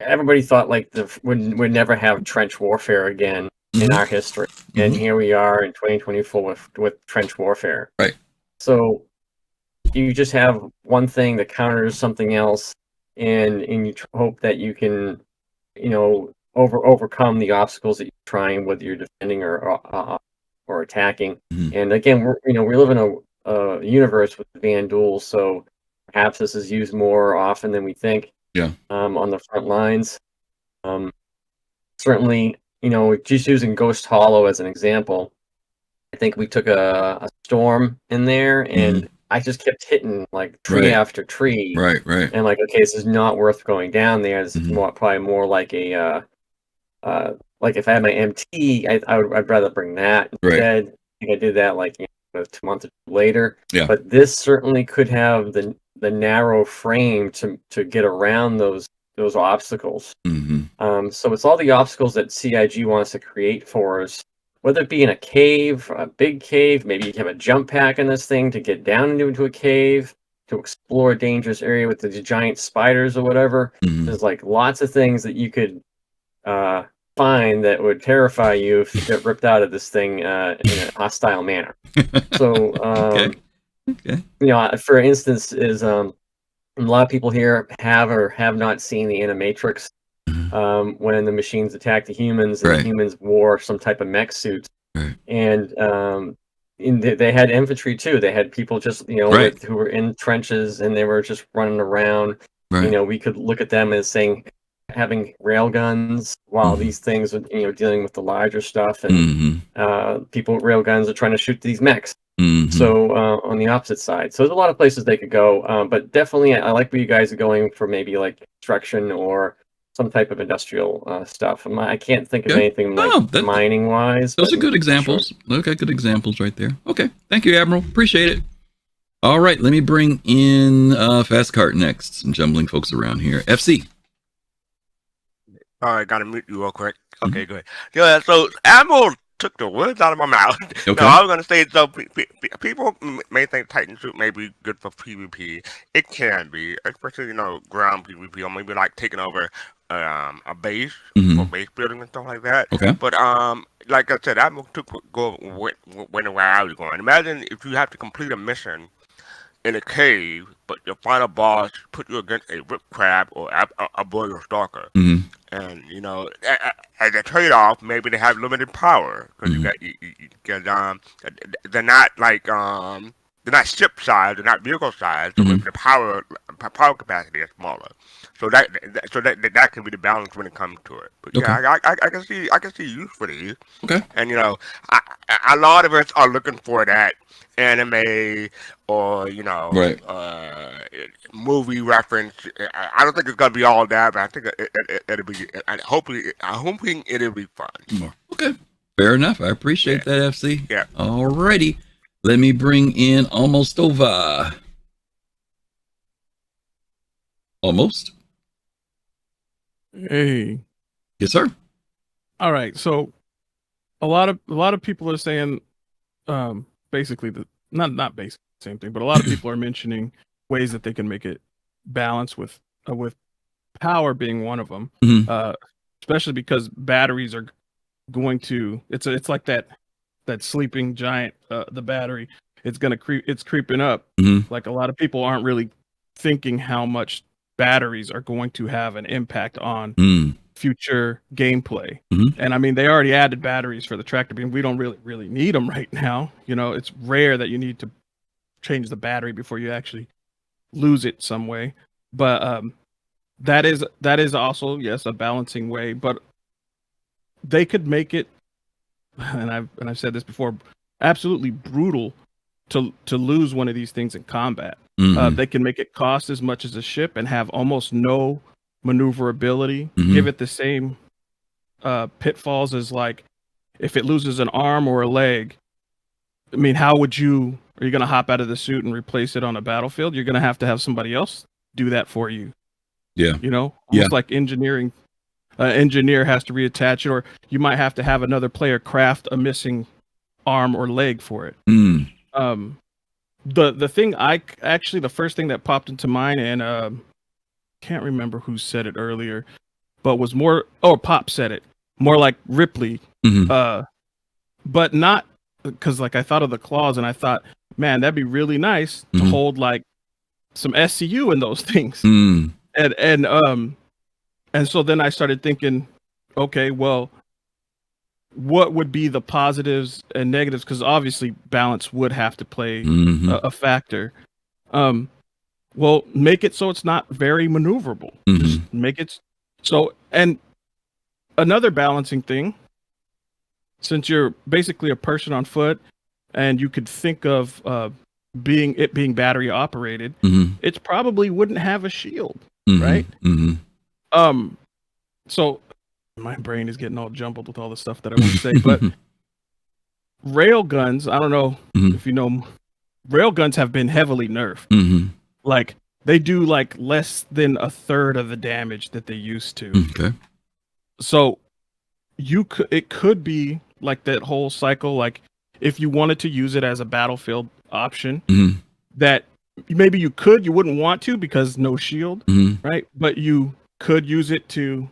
everybody thought like we'd never have trench warfare again in our history, and here we are in 2024 with trench warfare. Right. So you just have one thing that counters something else, and you hope that you can, overcome the obstacles that you're trying, whether you're defending or attacking. And again, we live in a universe with van duels, so perhaps this is used more often than we think. Yeah. On the front lines. Certainly, just using Ghost Hollow as an example, I think we took a storm in there, and I just kept hitting like tree after tree. Right. And like, okay, this is not worth going down there. This is probably more like a like if I had my MT, I'd rather bring that instead. I think I did that like 2 months later. Yeah. But this certainly could have the narrow frame to get around those obstacles. So it's all the obstacles that CIG wants to create for us, whether it be in a cave, a big cave, maybe you have a jump pack in this thing to get down into a cave, to explore a dangerous area with the giant spiders or whatever. There's like lots of things that you could find that would terrify you if you get ripped out of this thing in a hostile manner. So, for instance, is a lot of people here have or have not seen the Animatrix when the machines attacked the humans, and the humans wore some type of mech suits. And they had infantry too. They had people just who were in trenches, and they were just running around. We could look at them as saying having rail guns, while these things are dealing with the larger stuff, and people with rail guns are trying to shoot these mechs. So on the opposite side, so there's a lot of places they could go, but definitely I like where you guys are going for, maybe like construction or some type of industrial stuff. I can't think of anything like mining wise. Those are good examples. Sure. Okay, good examples right there. Okay, thank you, Admiral. Appreciate it. All right, let me bring in Fast Cart next. Some jumbling folks around here. FC. All right, gotta mute you real quick. Okay, go ahead. Yeah, so Admiral took the words out of my mouth. Okay. No, I was gonna say, so people may think Titan Suit may be good for PvP. It can be, especially ground PvP, or maybe like taking over a base or base building and stuff like that. Okay. But like I said, Admiral went where I was going. Imagine if you have to complete a mission in a cave, but your final boss put you against a rip crab or a boiler stalker. And as a trade-off, maybe they have limited power because they're not like they're not ship size, they're not vehicle size, so maybe the power capacity is smaller. So that can be the balance when it comes to it. But yeah, I can see use for these. Okay. And a lot of us are looking for that anime or movie reference. I don't think it's gonna be all that, but I think it'll be. I'm hoping it'll be fun. Okay, fair enough. I appreciate that, FC. Yeah. Alrighty, let me bring in Almost Over. Almost. Hey. Yes, sir. All right. So, a lot of people are saying, basically not basically the same thing, but a lot of people are mentioning ways that they can make it balance with power being one of them. Especially because batteries are going to. It's like that sleeping giant. The battery. It's creeping up. Like a lot of people aren't really thinking how much batteries are going to have an impact on future gameplay. And I mean, they already added batteries for the tractor beam. We don't really need them right now. It's rare that you need to change the battery before you actually lose it some way. But that is also, yes, a balancing way. But they could make it, and I've said this before, absolutely brutal to lose one of these things in combat. They can make it cost as much as a ship and have almost no maneuverability. Give it the same pitfalls as like if it loses an arm or a leg. I mean, are you going to hop out of the suit and replace it on a battlefield? You're going to have somebody else do that for you. Yeah. You know, almost like engineering. Engineer has to reattach it, or you might have to have another player craft a missing arm or leg for it. The thing the first thing that popped into mind, and can't remember who said it earlier, but was more, Pop said it, more like Ripley, but not, because like I thought of the claws and I thought, man, that'd be really nice to hold like some SCU in those things. And so then I started thinking, okay, well, what would be the positives and negatives? Because obviously balance would have to play a factor. Well, make it so it's not very maneuverable. Just make it so. And another balancing thing, since you're basically a person on foot and you could think of being battery operated, it probably wouldn't have a shield, right? So my brain is getting all jumbled with all the stuff that I want to say, but rail guns, I don't know if you know, rail guns have been heavily nerfed. Like they do like less than a third of the damage that they used to. Okay. So it could be like that whole cycle. Like if you wanted to use it as a battlefield option, that maybe you wouldn't want to because no shield, right? But you could use it to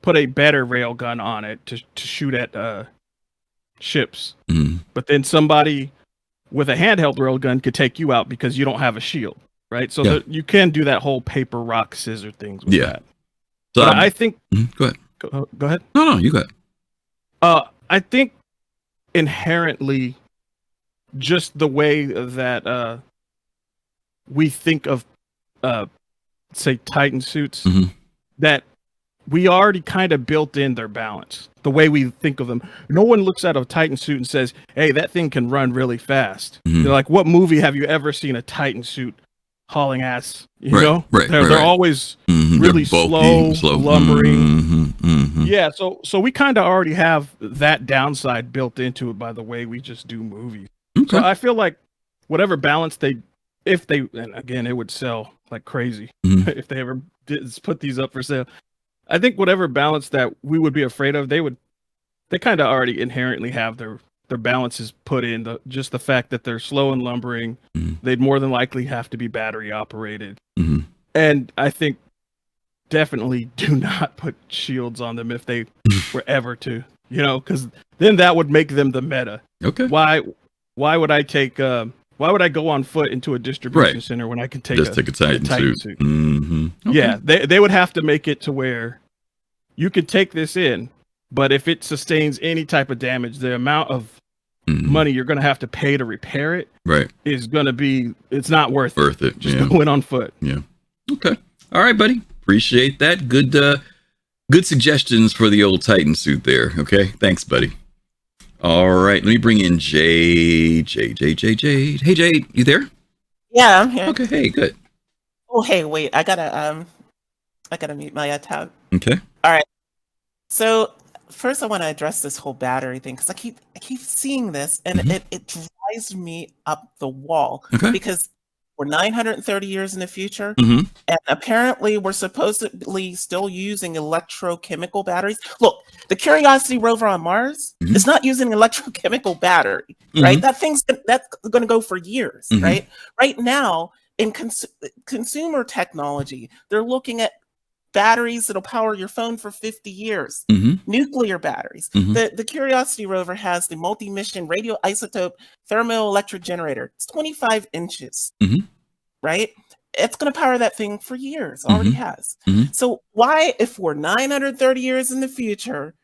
put a better rail gun on it to shoot at ships. But then somebody with a handheld rail gun could take you out because you don't have a shield, right? So you can do that whole paper, rock, scissor things with that. So I think... Go ahead. Go ahead. No, you go ahead. I think inherently just the way that we think of say Titan suits, that we already kind of built in their balance, the way we think of them. No one looks at a Titan suit and says, hey, that thing can run really fast. They're like, what movie have you ever seen a Titan suit hauling ass? You know? They're always really slow, lumbering. Yeah, so we kind of already have that downside built into it by the way we just do movies. So I feel like whatever balance and again, it would sell like crazy if they ever did put these up for sale. I think whatever balance that we would be afraid of, they kind of already inherently have their balances put in. Just the fact that they're slow and lumbering, they'd more than likely have to be battery operated. And I think definitely do not put shields on them if they were ever to, because then that would make them the meta. Okay. Why would I take why would I go on foot into a distribution center when I can take a Titan suit? Okay. Yeah, they would have to make it to where you could take this in, but if it sustains any type of damage, the amount of money you're going to have to pay to repair it is going to be, it's not worth it. Just going on foot. Yeah. Okay. All right, buddy. Appreciate that. Good suggestions for the old Titan suit there. Okay. Thanks, buddy. All right, let me bring in Jade. Hey, Jade, you there? Yeah, I'm here. Okay, hey, good. Oh, hey, wait, I gotta mute my tab. Okay. All right. So first, I want to address this whole battery thing because I keep seeing this, and it drives me up the wall because we're 930 years in the future, and apparently we're supposedly still using electrochemical batteries. Look, the Curiosity rover on Mars is not using an electrochemical battery, right? That's going to go for years, right? Right now, in consumer technology, they're looking at batteries that'll power your phone for 50 years, nuclear batteries. The Curiosity rover has the multi-mission radioisotope thermoelectric generator. It's 25 inches, right? It's going to power that thing for years, already has. So why, if we're 930 years in the future,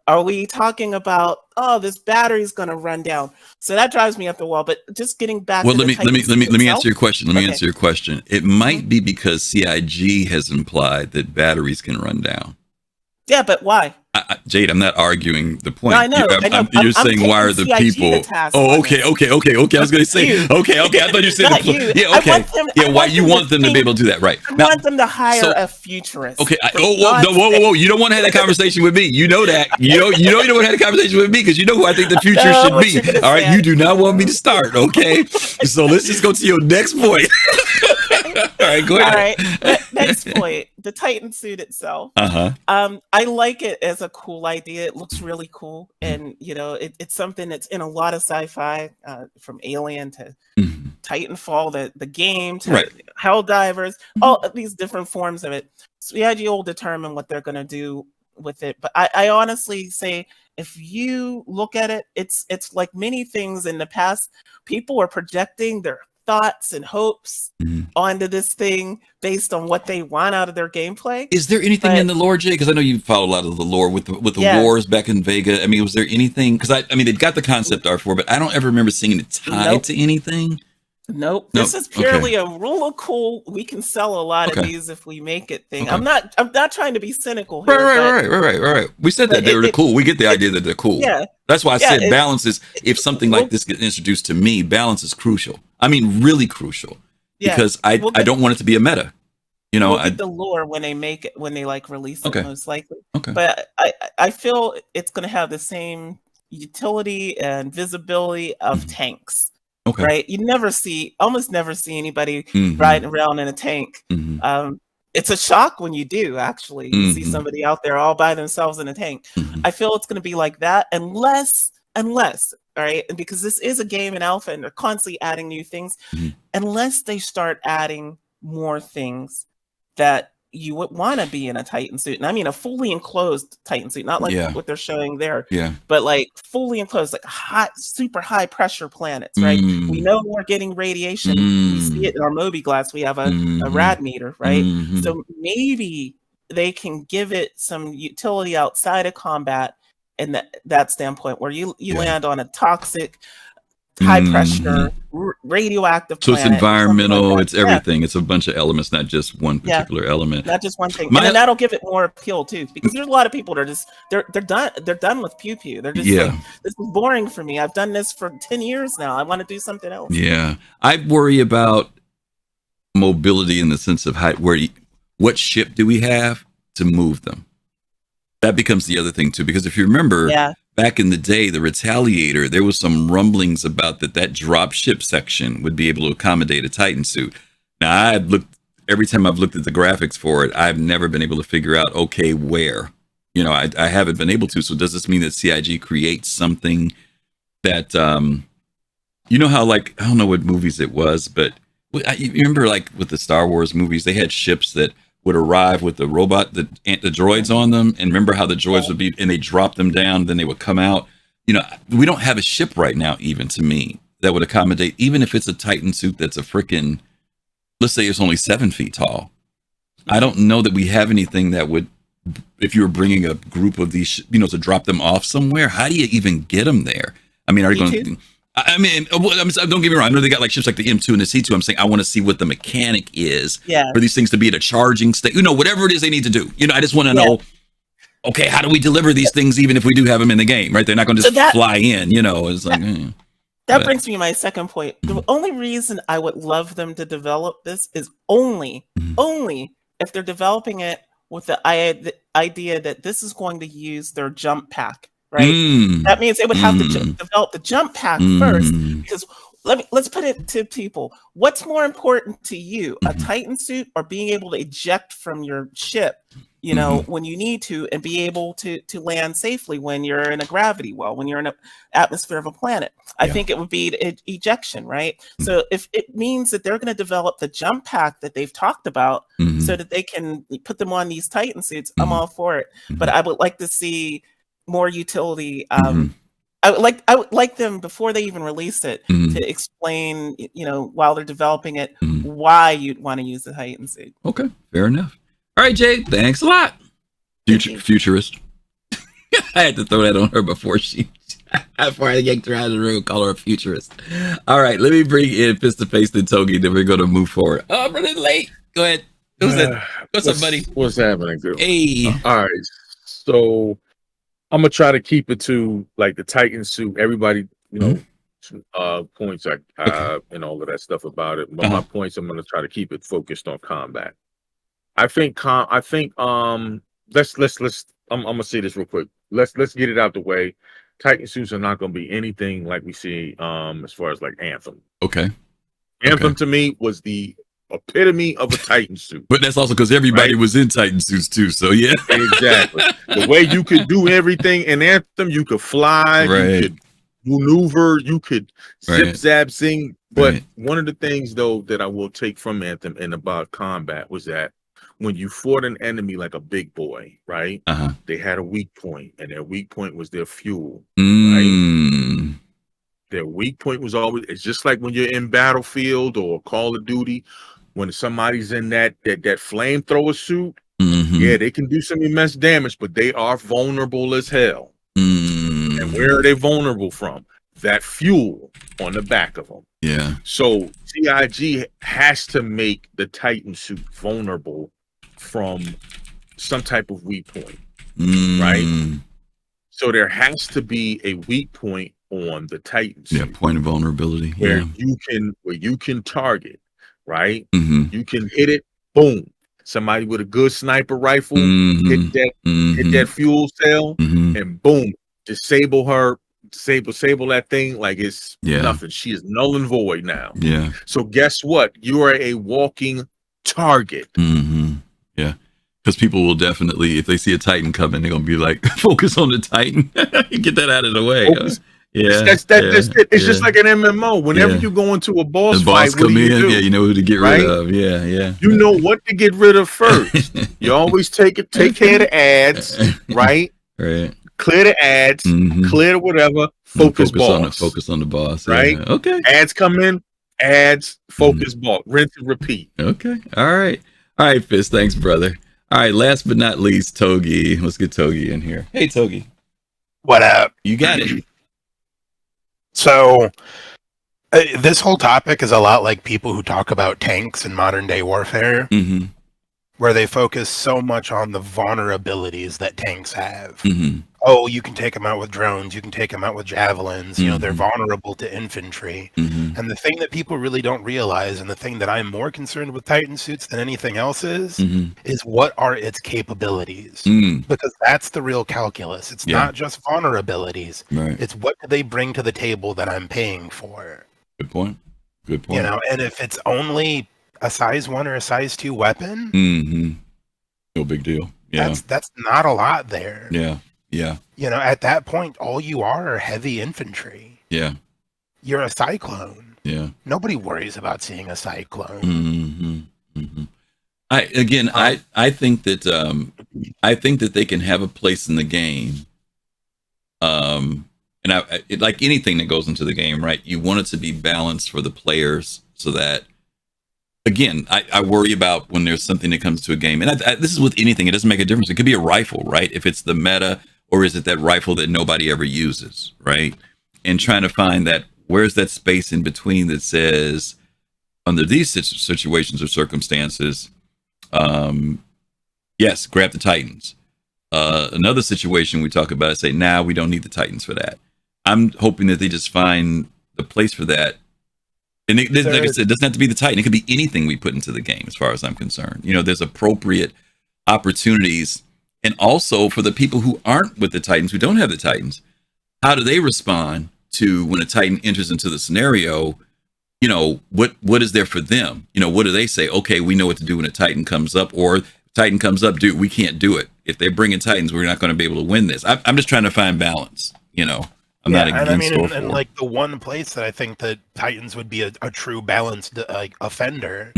are we talking about, this battery is going to run down? So that drives me up the wall. But just getting back. Well, let me answer your question. Let me answer your question. It might be because CIG has implied that batteries can run down. Yeah, but why? Jade, I'm not arguing the point. No, I know. You're saying why are the people? Oh, okay. I was going to say, okay. I thought you said yeah, okay. Why you want them to be able to do that, right? I want them to hire a futurist. Okay. Whoa. You don't want to have that conversation with me. You know that. You don't want to have a conversation with me because you know who I think the future should be. All right. You do not want me to start. Okay. So let's just go to your next point. All right, go ahead. All right, next point: the Titan suit itself. I like it as a cool idea. It looks really cool, and it's something that's in a lot of sci-fi, from Alien to Titanfall, the game to Helldivers, all of these different forms of it. CIG will determine what they're going to do with it, but I honestly say, if you look at it, it's like many things in the past. People are projecting their thoughts and hopes onto this thing based on what they want out of their gameplay. Is there anything in the lore, Jay? Because I know you follow a lot of the lore with the wars back in Vega. I mean, was there anything? Because I mean, they've got the concept art for, but I don't ever remember seeing it tied to anything. Nope. This is purely a rule of cool. We can sell a lot of these if we make it thing. I'm not trying to be cynical here. Right. We said that they were cool. We get the idea that they're cool. Yeah. That's why I said balance is, if something like this gets introduced to me, balance is crucial. I mean, really crucial. Because I don't want it to be a meta. We'll get the lore when they make it, when they release it, most likely. But I feel it's going to have the same utility and visibility of tanks. Right? You almost never see anybody riding around in a tank. It's a shock when you do, actually. You see somebody out there all by themselves in a tank. I feel it's going to be like that unless, all right, and because this is a game in alpha and they're constantly adding new things, unless they start adding more things that you would want to be in a Titan suit. And I mean a fully enclosed Titan suit, not like what they're showing there, but like fully enclosed, like super high pressure planets, right? We know we're getting radiation. We see it in our Moby glass. We have a rad meter, right? So maybe they can give it some utility outside of combat in that standpoint, where you land on a toxic, high pressure, radioactive planet. So it's environmental, it's everything. It's a bunch of elements, not just one particular element. Not just one thing. And then that'll give it more appeal too, because there's a lot of people that are just they're done with pew pew. They're just like, this is boring for me. I've done this for 10 years now. I want to do something else. Yeah. I worry about mobility in the sense of what ship do we have to move them? That becomes the other thing too, because if you remember back in the day, the Retaliator, there was some rumblings about that drop ship section would be able to accommodate a Titan suit. Now every time I've looked at the graphics for it, I've never been able to figure out, okay, where, I haven't been able to. So does this mean that CIG creates something that, how, I don't know what movies it was, but you remember with the Star Wars movies, they had ships that would arrive with the robot, the droids on them, and remember how the droids would be, and they drop them down, then they would come out. We don't have a ship right now, even to me, that would accommodate, even if it's a Titan suit that's a freaking, let's say it's only 7 feet tall. I don't know that we have anything that would, if you were bringing a group of these, to drop them off somewhere, how do you even get them there? I mean, are you going to? Don't get me wrong. I know they got ships like the M2 and the C2. I'm saying I want to see what the mechanic is for these things to be at a charging state. Whatever it is they need to do. I just want to know, okay, how do we deliver these things even if we do have them in the game, right? They're not going to just fly in, It's like... That brings me to my second point. The only reason I would love them to develop this is only if they're developing it with the idea that this is going to use their jump pack. Right. That means they would have to develop the jump pack first, because let's put it to people. What's more important to you, a Titan suit or being able to eject from your ship, when you need to, and be able to land safely when you're in a gravity well, when you're in an atmosphere of a planet? I think it would be ejection, right? So if it means that they're going to develop the jump pack that they've talked about so that they can put them on these Titan suits, I'm all for it. But I would like to see more utility. I would like them, before they even release it, to explain, while they're developing it, why you'd want to use the Titan suit. Okay, fair enough. All right, Jade, thanks a lot. Futurist. I had to throw that on her before I yanked her out of the room, call her a futurist. All right, let me bring in Fist to Face and Togi, then we're going to move forward. Oh, I'm running late. Go ahead. What's up, buddy? What's happening, girl? Hey. All right. So I'm gonna try to keep it to like the Titan suit. Everybody, points and all of that stuff about it. But my points, I'm gonna try to keep it focused on combat. I think let's I'm gonna say this real quick. Let's get it out the way. Titan suits are not gonna be anything like we see as far as like Anthem. Okay. Anthem to me was the epitome of a Titan suit. But that's also because everybody was in Titan suits too. So yeah. Exactly. The way you could do everything in Anthem, you could fly, you could maneuver, you could zip zap zing. But one of the things though that I will take from Anthem and about combat was that when you fought an enemy like a big boy, right? They had a weak point, and their weak point was their fuel. Right? Their weak point was always, it's just like when you're in Battlefield or Call of Duty, when somebody's in that flamethrower suit, yeah, they can do some immense damage, but they are vulnerable as hell. And where are they vulnerable from? That fuel on the back of them. Yeah. So CIG has to make the Titan suit vulnerable from some type of weak point, right? So there has to be a weak point on the Titan suit. Yeah, point of vulnerability. Where you can target, right? You can hit it, boom. Somebody with a good sniper rifle hit that fuel cell, and boom, disable her. Disable that thing like it's nothing. She is null and void now. Yeah. So guess what? You are a walking target. Yeah. Because people will definitely, if they see a Titan coming, they're gonna be like, focus on the Titan. Get that out of the way. That's it. It's just like an MMO. Whenever you go into a boss fight, come in, you know who to get rid of. Yeah. You know what to get rid of first. You always take care of the ads, right? Right. Clear the ads, clear whatever, focus on the boss. Right? Yeah. Okay. Ads come in, ads, focus boss. Rinse and repeat. Okay. All right, Fist. Thanks, brother. All right, last but not least, Togi. Let's get Togi in here. Hey, Togi. What up? You got it. So, this whole topic is a lot like people who talk about tanks in modern day warfare, where they focus so much on the vulnerabilities that tanks have. Oh, you can take them out with drones, you can take them out with javelins, you know, they're vulnerable to infantry. And the thing that people really don't realize, and the thing that I'm more concerned with Titan suits than anything else is what are its capabilities? Because that's the real calculus. It's not just vulnerabilities. It's what do they bring to the table that I'm paying for. Good point. You know, and if it's only a size 1 or a size 2 weapon, no big deal. Yeah. That's not a lot there. Yeah. You know, at that point, all you are heavy infantry. Yeah. You're a cyclone. Yeah. Nobody worries about seeing a cyclone. I think that they can have a place in the game. And like anything that goes into the game, right? You want it to be balanced for the players so that, again, I worry about when there's something that comes to a game, and this is with anything. It doesn't make a difference. It could be a rifle, right? If it's the meta, or is it that rifle that nobody ever uses, right? And trying to find that, where's that space in between that says, under these situations or circumstances, yes, grab the Titans. Another situation we talk about, I say, we don't need the Titans for that. I'm hoping that they just find the place for that. And like I said, it doesn't have to be the Titan. It could be anything we put into the game, as far as I'm concerned. You know, there's appropriate opportunities. And also for the people who aren't with the Titans, who don't have the Titans, how do they respond to when a Titan enters into the scenario? You know, what is there for them? You know, what do they say? Okay, we know what to do when a Titan comes up, or Titan comes up, dude, we can't do it. If they bring in Titans, we're not going to be able to win this. I'm just trying to find balance, you know. I'm not against and like the one place that I think that Titans would be a true balanced offender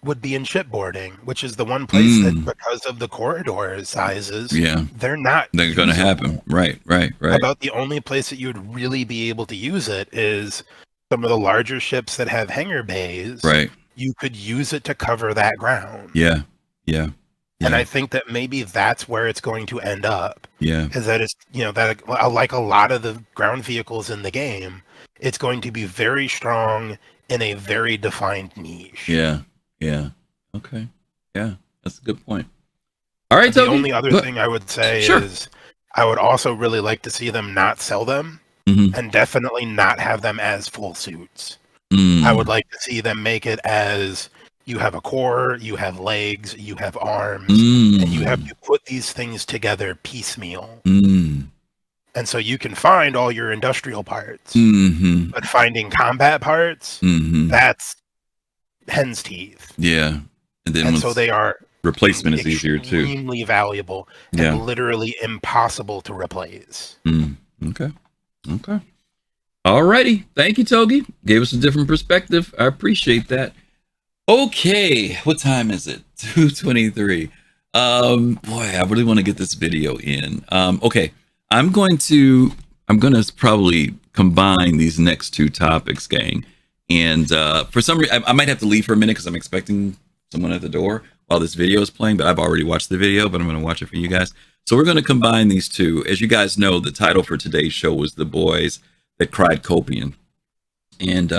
would be in shipboarding, which is the one place that, because of the corridor sizes, they're going to happen. Right. About the only place that you would really be able to use it is some of the larger ships that have hangar bays. Right. You could use it to cover that ground. Yeah. And I think that maybe that's where it's going to end up. Yeah. Is that it's, you know, that like a lot of the ground vehicles in the game, it's going to be very strong in a very defined niche. Yeah. Okay. Yeah. That's a good point. All right. The only other thing I would say is I would also really like to see them not sell them, and definitely not have them as full suits. I would like to see them make it as you have a core, you have legs, you have arms, and you have to put these things together piecemeal. And so you can find all your industrial parts, but finding combat parts, that's hen's teeth. Yeah. And so they are replacement is easier too. Extremely valuable and literally impossible to replace. Okay. Alrighty. Thank you, Togi. Gave us a different perspective. I appreciate that. Okay. What time is it? 2:23. Boy, I really want to get this video in. Okay. I'm going to probably combine these next two topics, gang. And for some reason, I might have to leave for a minute because I'm expecting someone at the door while this video is playing, but I've already watched the video, but I'm going to watch it for you guys. So we're going to combine these two. As you guys know, the title for today's show was The Boys That Cried Kopion. And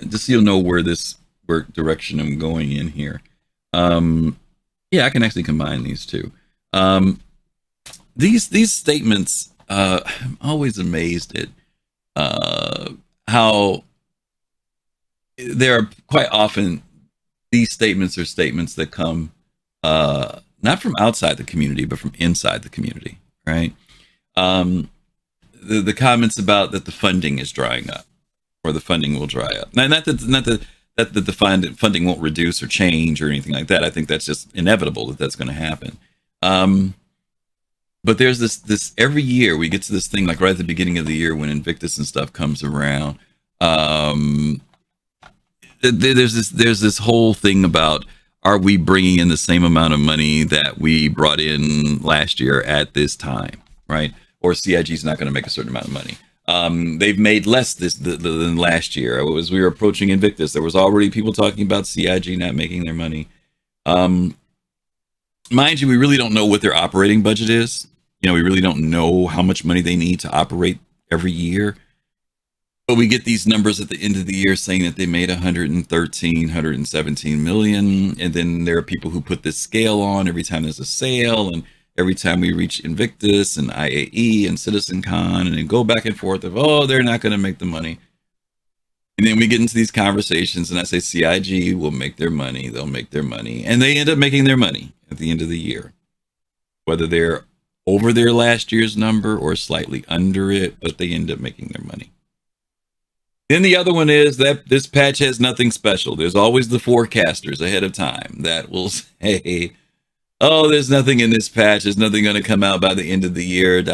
just so you'll know where direction I'm going in here. Yeah, I can actually combine these two. These statements, I'm always amazed at how there are quite often these statements are statements that come not from outside the community, but from inside the community, right? The comments about that the funding is drying up, or the funding will dry up. Now, not that the funding won't reduce or change or anything like that. I think that's just inevitable that that's going to happen. But there's this every year we get to this thing, like right at the beginning of the year when Invictus and stuff comes around. There's this whole thing about, are we bringing in the same amount of money that we brought in last year at this time, right? Or CIG is not going to make a certain amount of money. They've made less than last year. As we were approaching Invictus, there was already people talking about CIG not making their money. Mind you, we really don't know what their operating budget is. We really don't know how much money they need to operate every year. But we get these numbers at the end of the year saying that they made 117 million. And then there are people who put this scale on every time there's a sale, and every time we reach Invictus and IAE and CitizenCon, and then go back and forth of, oh, they're not going to make the money. And then we get into these conversations and I say, CIG will make their money. They'll make their money. And they end up making their money at the end of the year, whether they're over their last year's number or slightly under it, but they end up making their money. Then the other one is that this patch has nothing special. There's always the forecasters ahead of time that will say, oh, there's nothing in this patch. There's nothing going to come out by the end of the year, And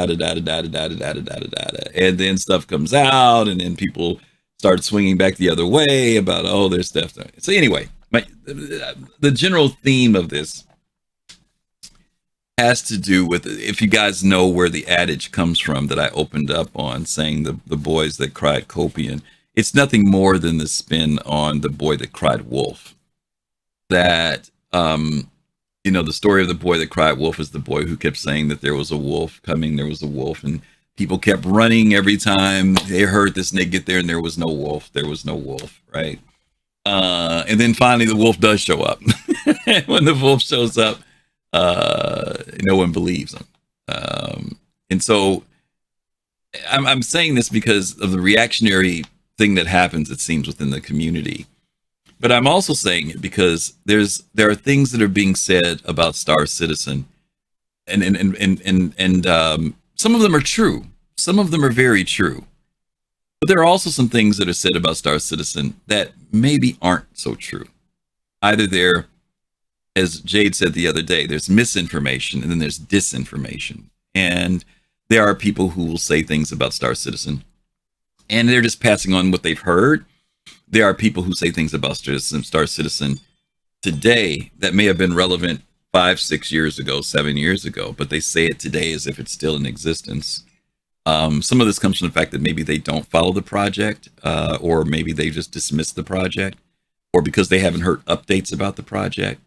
then stuff comes out, and then people start swinging back the other way about, oh, there's stuff. So anyway, the general theme of this has to do with, if you guys know where the adage comes from that I opened up on, saying the boys that cried Kopion, it's nothing more than the spin on the boy that cried wolf. That, the story of the boy that cried wolf is the boy who kept saying that there was a wolf coming, there was a wolf, and people kept running every time they heard this, and they get there and there was no wolf, right? And then finally the wolf does show up. When the wolf shows up, no one believes him. And so I'm saying this because of the reactionary thing that happens, it seems, within the community. But I'm also saying it because there are things that are being said about Star Citizen, and some of them are true. Some of them are very true. But there are also some things that are said about Star Citizen that maybe aren't so true. Either they're, as Jade said the other day, there's misinformation and then there's disinformation. And there are people who will say things about Star Citizen and they're just passing on what they've heard. There are people who say things about Star Citizen today that may have been relevant 5, 6 years ago, 7 years ago, but they say it today as if it's still in existence. Some of this comes from the fact that maybe they don't follow the project, or maybe they just dismiss the project, or because they haven't heard updates about the project.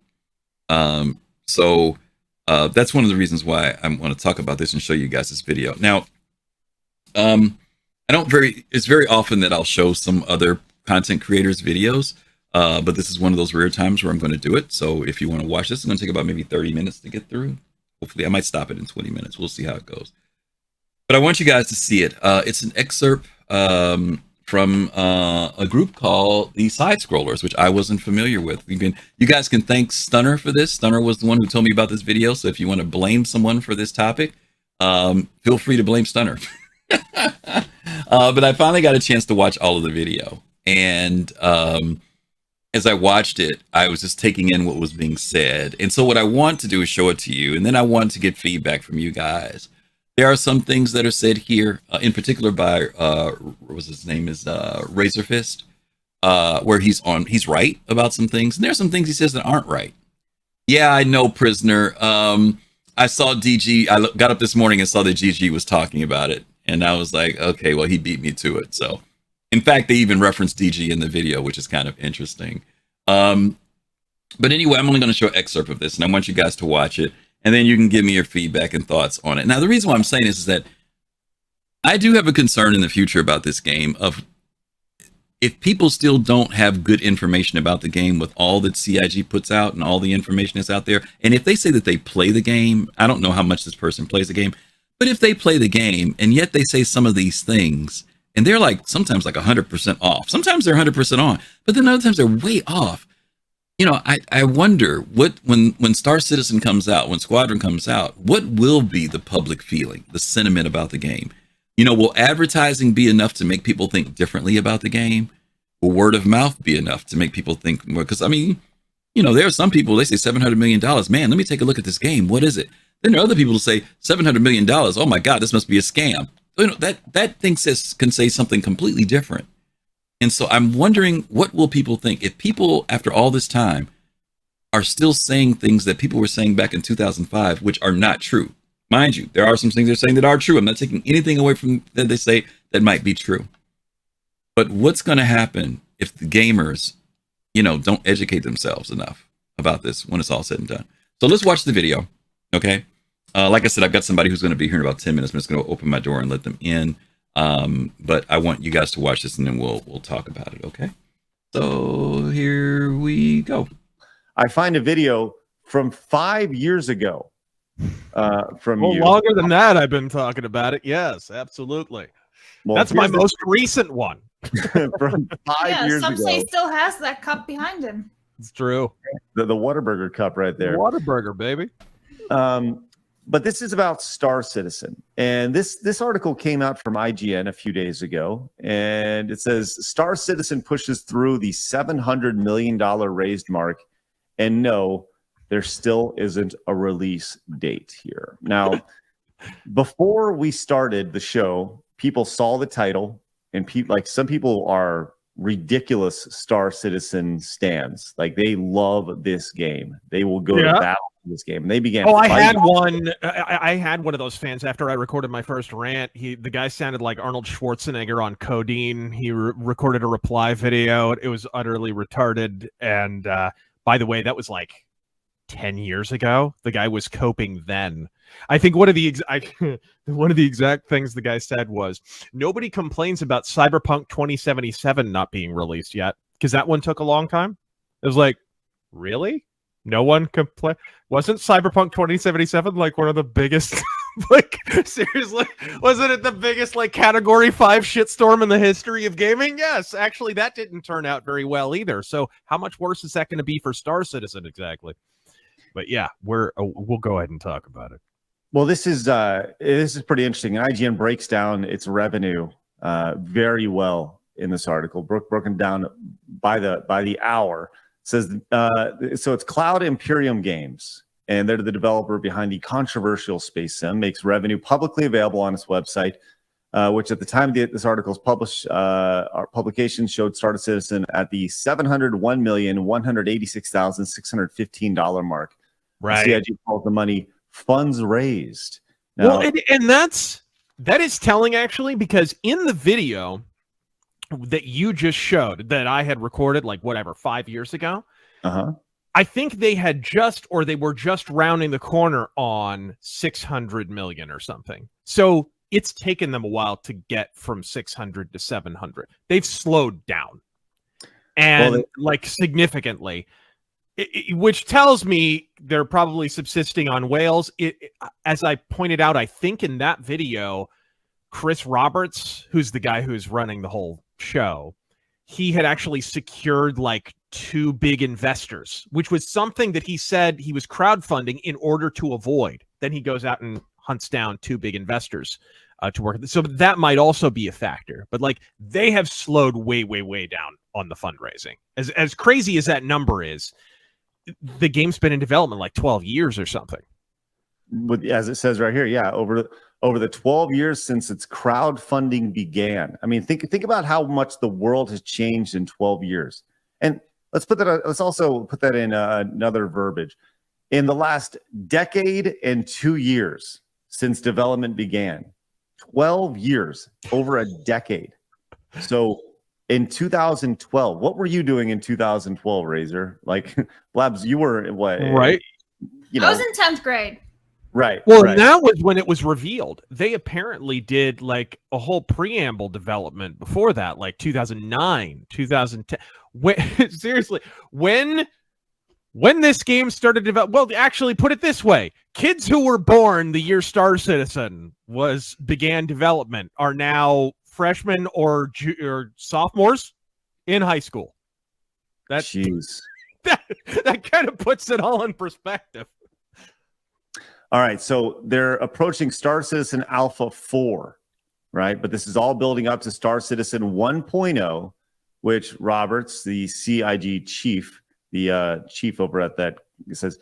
So that's one of the reasons why I want to talk about this and show you guys this video. Now, it's very often that I'll show some other content creators' videos, but this is one of those rare times where I'm going to do it. So if you want to watch this, it's going to take about maybe 30 minutes to get through. Hopefully, I might stop it in 20 minutes. We'll see how it goes. But I want you guys to see it. It's an excerpt from a group called the Side Scrollers, which I wasn't familiar with. You guys can thank Stunner for this. Stunner was the one who told me about this video. So if you want to blame someone for this topic, feel free to blame Stunner. But I finally got a chance to watch all of the video. And as I watched it, I was just taking in what was being said. And so what I want to do is show it to you. And then I want to get feedback from you guys. There are some things that are said here, in particular by what was his name is Razor Fist, where he's right about some things, and there's some things he says that aren't right. Yeah, I know, Prisoner. I saw DG. I got up this morning and saw that GG was talking about it, and I was like, okay, well, he beat me to it. So, in fact, they even referenced DG in the video, which is kind of interesting. But anyway, I'm only going to show an excerpt of this, and I want you guys to watch it. And then you can give me your feedback and thoughts on it. Now, the reason why I'm saying this is that I do have a concern in the future about this game of if people still don't have good information about the game with all that CIG puts out and all the information that's out there. And if they say that they play the game, I don't know how much this person plays the game, but if they play the game and yet they say some of these things and they're like sometimes like 100% off, sometimes they're 100% on, but then other times they're way off. You know, I wonder what when Star Citizen comes out, when Squadron comes out, what will be the public feeling, the sentiment about the game? You know, will advertising be enough to make people think differently about the game? Will word of mouth be enough to make people think more? Because I mean, you know, there are some people, they say $700 million. Man, let me take a look at this game. What is it? Then there are other people who say $700 million. Oh my God, this must be a scam. You know, that thing can say something completely different. And so I'm wondering, what will people think if people, after all this time, are still saying things that people were saying back in 2005, which are not true? Mind you, there are some things they're saying that are true. I'm not taking anything away from that they say that might be true. But what's going to happen if the gamers, you know, don't educate themselves enough about this when it's all said and done? So let's watch the video, okay? Like I said, I've got somebody who's going to be here in about 10 minutes. I'm just going to open my door and let them in. But I want you guys to watch this and then we'll talk about it, okay? So here we go. I find a video from 5 years ago from you. Longer than that, I've been talking about it. Yes, absolutely. Well, that's my most recent one. From 5 years some ago. say still has that cup behind him. It's true. The Whataburger cup right there. Whataburger, baby. But this is about Star Citizen. And this article came out from IGN a few days ago. And it says, Star Citizen pushes through the $700 million raised mark. And no, there still isn't a release date here. Now, before we started the show, people saw the title. And some people are ridiculous Star Citizen stans. Like, they love this game. They will go to battle for this game. And they began. I had one. I had one of those fans after I recorded my first rant. The guy sounded like Arnold Schwarzenegger on codeine. He recorded a reply video. It was utterly retarded. And by the way, that was like 10 years ago. The guy was coping then. I think one of the exact things the guy said was, nobody complains about Cyberpunk 2077 not being released yet because that one took a long time. It was like, really? No one complained? Wasn't Cyberpunk 2077 like one of the biggest? Like, seriously, wasn't it the biggest like Category 5 shitstorm in the history of gaming? Yes, actually, that didn't turn out very well either. So, how much worse is that going to be for Star Citizen exactly? But yeah, we'll go ahead and talk about it. Well, this is pretty interesting. And IGN breaks down its revenue very well in this article, broken down by the hour. It says so it's Cloud Imperium Games, and they're the developer behind the controversial Space Sim. Makes revenue publicly available on its website, which at the time this article's published, our publication showed Star Citizen at the $701,186,615 mark. Right. CIG calls the money funds raised. Now, well, and that is telling actually, because in the video that you just showed that I had recorded like 5 years ago, I think they were just rounding the corner on 600 million or something. So it's taken them a while to get from 600 to 700. They've slowed down, and significantly. Which tells me they're probably subsisting on whales. As I pointed out, I think in that video, Chris Roberts, who's the guy who's running the whole show, he had actually secured like 2 big investors, which was something that he said he was crowdfunding in order to avoid. Then he goes out and hunts down 2 big investors to work. So that might also be a factor. But like they have slowed way, way, way down on the fundraising. As crazy as that number is, the game's been in development like 12 years or something. As it says right here, yeah, over the 12 years since its crowdfunding began. I mean, think about how much the world has changed in 12 years. And let's also put that in another verbiage. In the last decade and 2 years since development began, 12 years, over a decade. So in 2012, what were you doing in 2012, Razor? Like, Blabs, you were what? Right. I was in 10th grade. Right. Well, right. and that was when it was revealed. They apparently did like a whole preamble development before that, like 2009, 2010. Seriously, when this game started develop, well, actually, put it this way: kids who were born the year Star Citizen began development are now freshmen or sophomores in high school. Jeez. That kind of puts it all in perspective. All right, so they're approaching Star Citizen Alpha 4, right? But this is all building up to Star Citizen 1.0, which Roberts, the CIG chief, the chief over at that, says,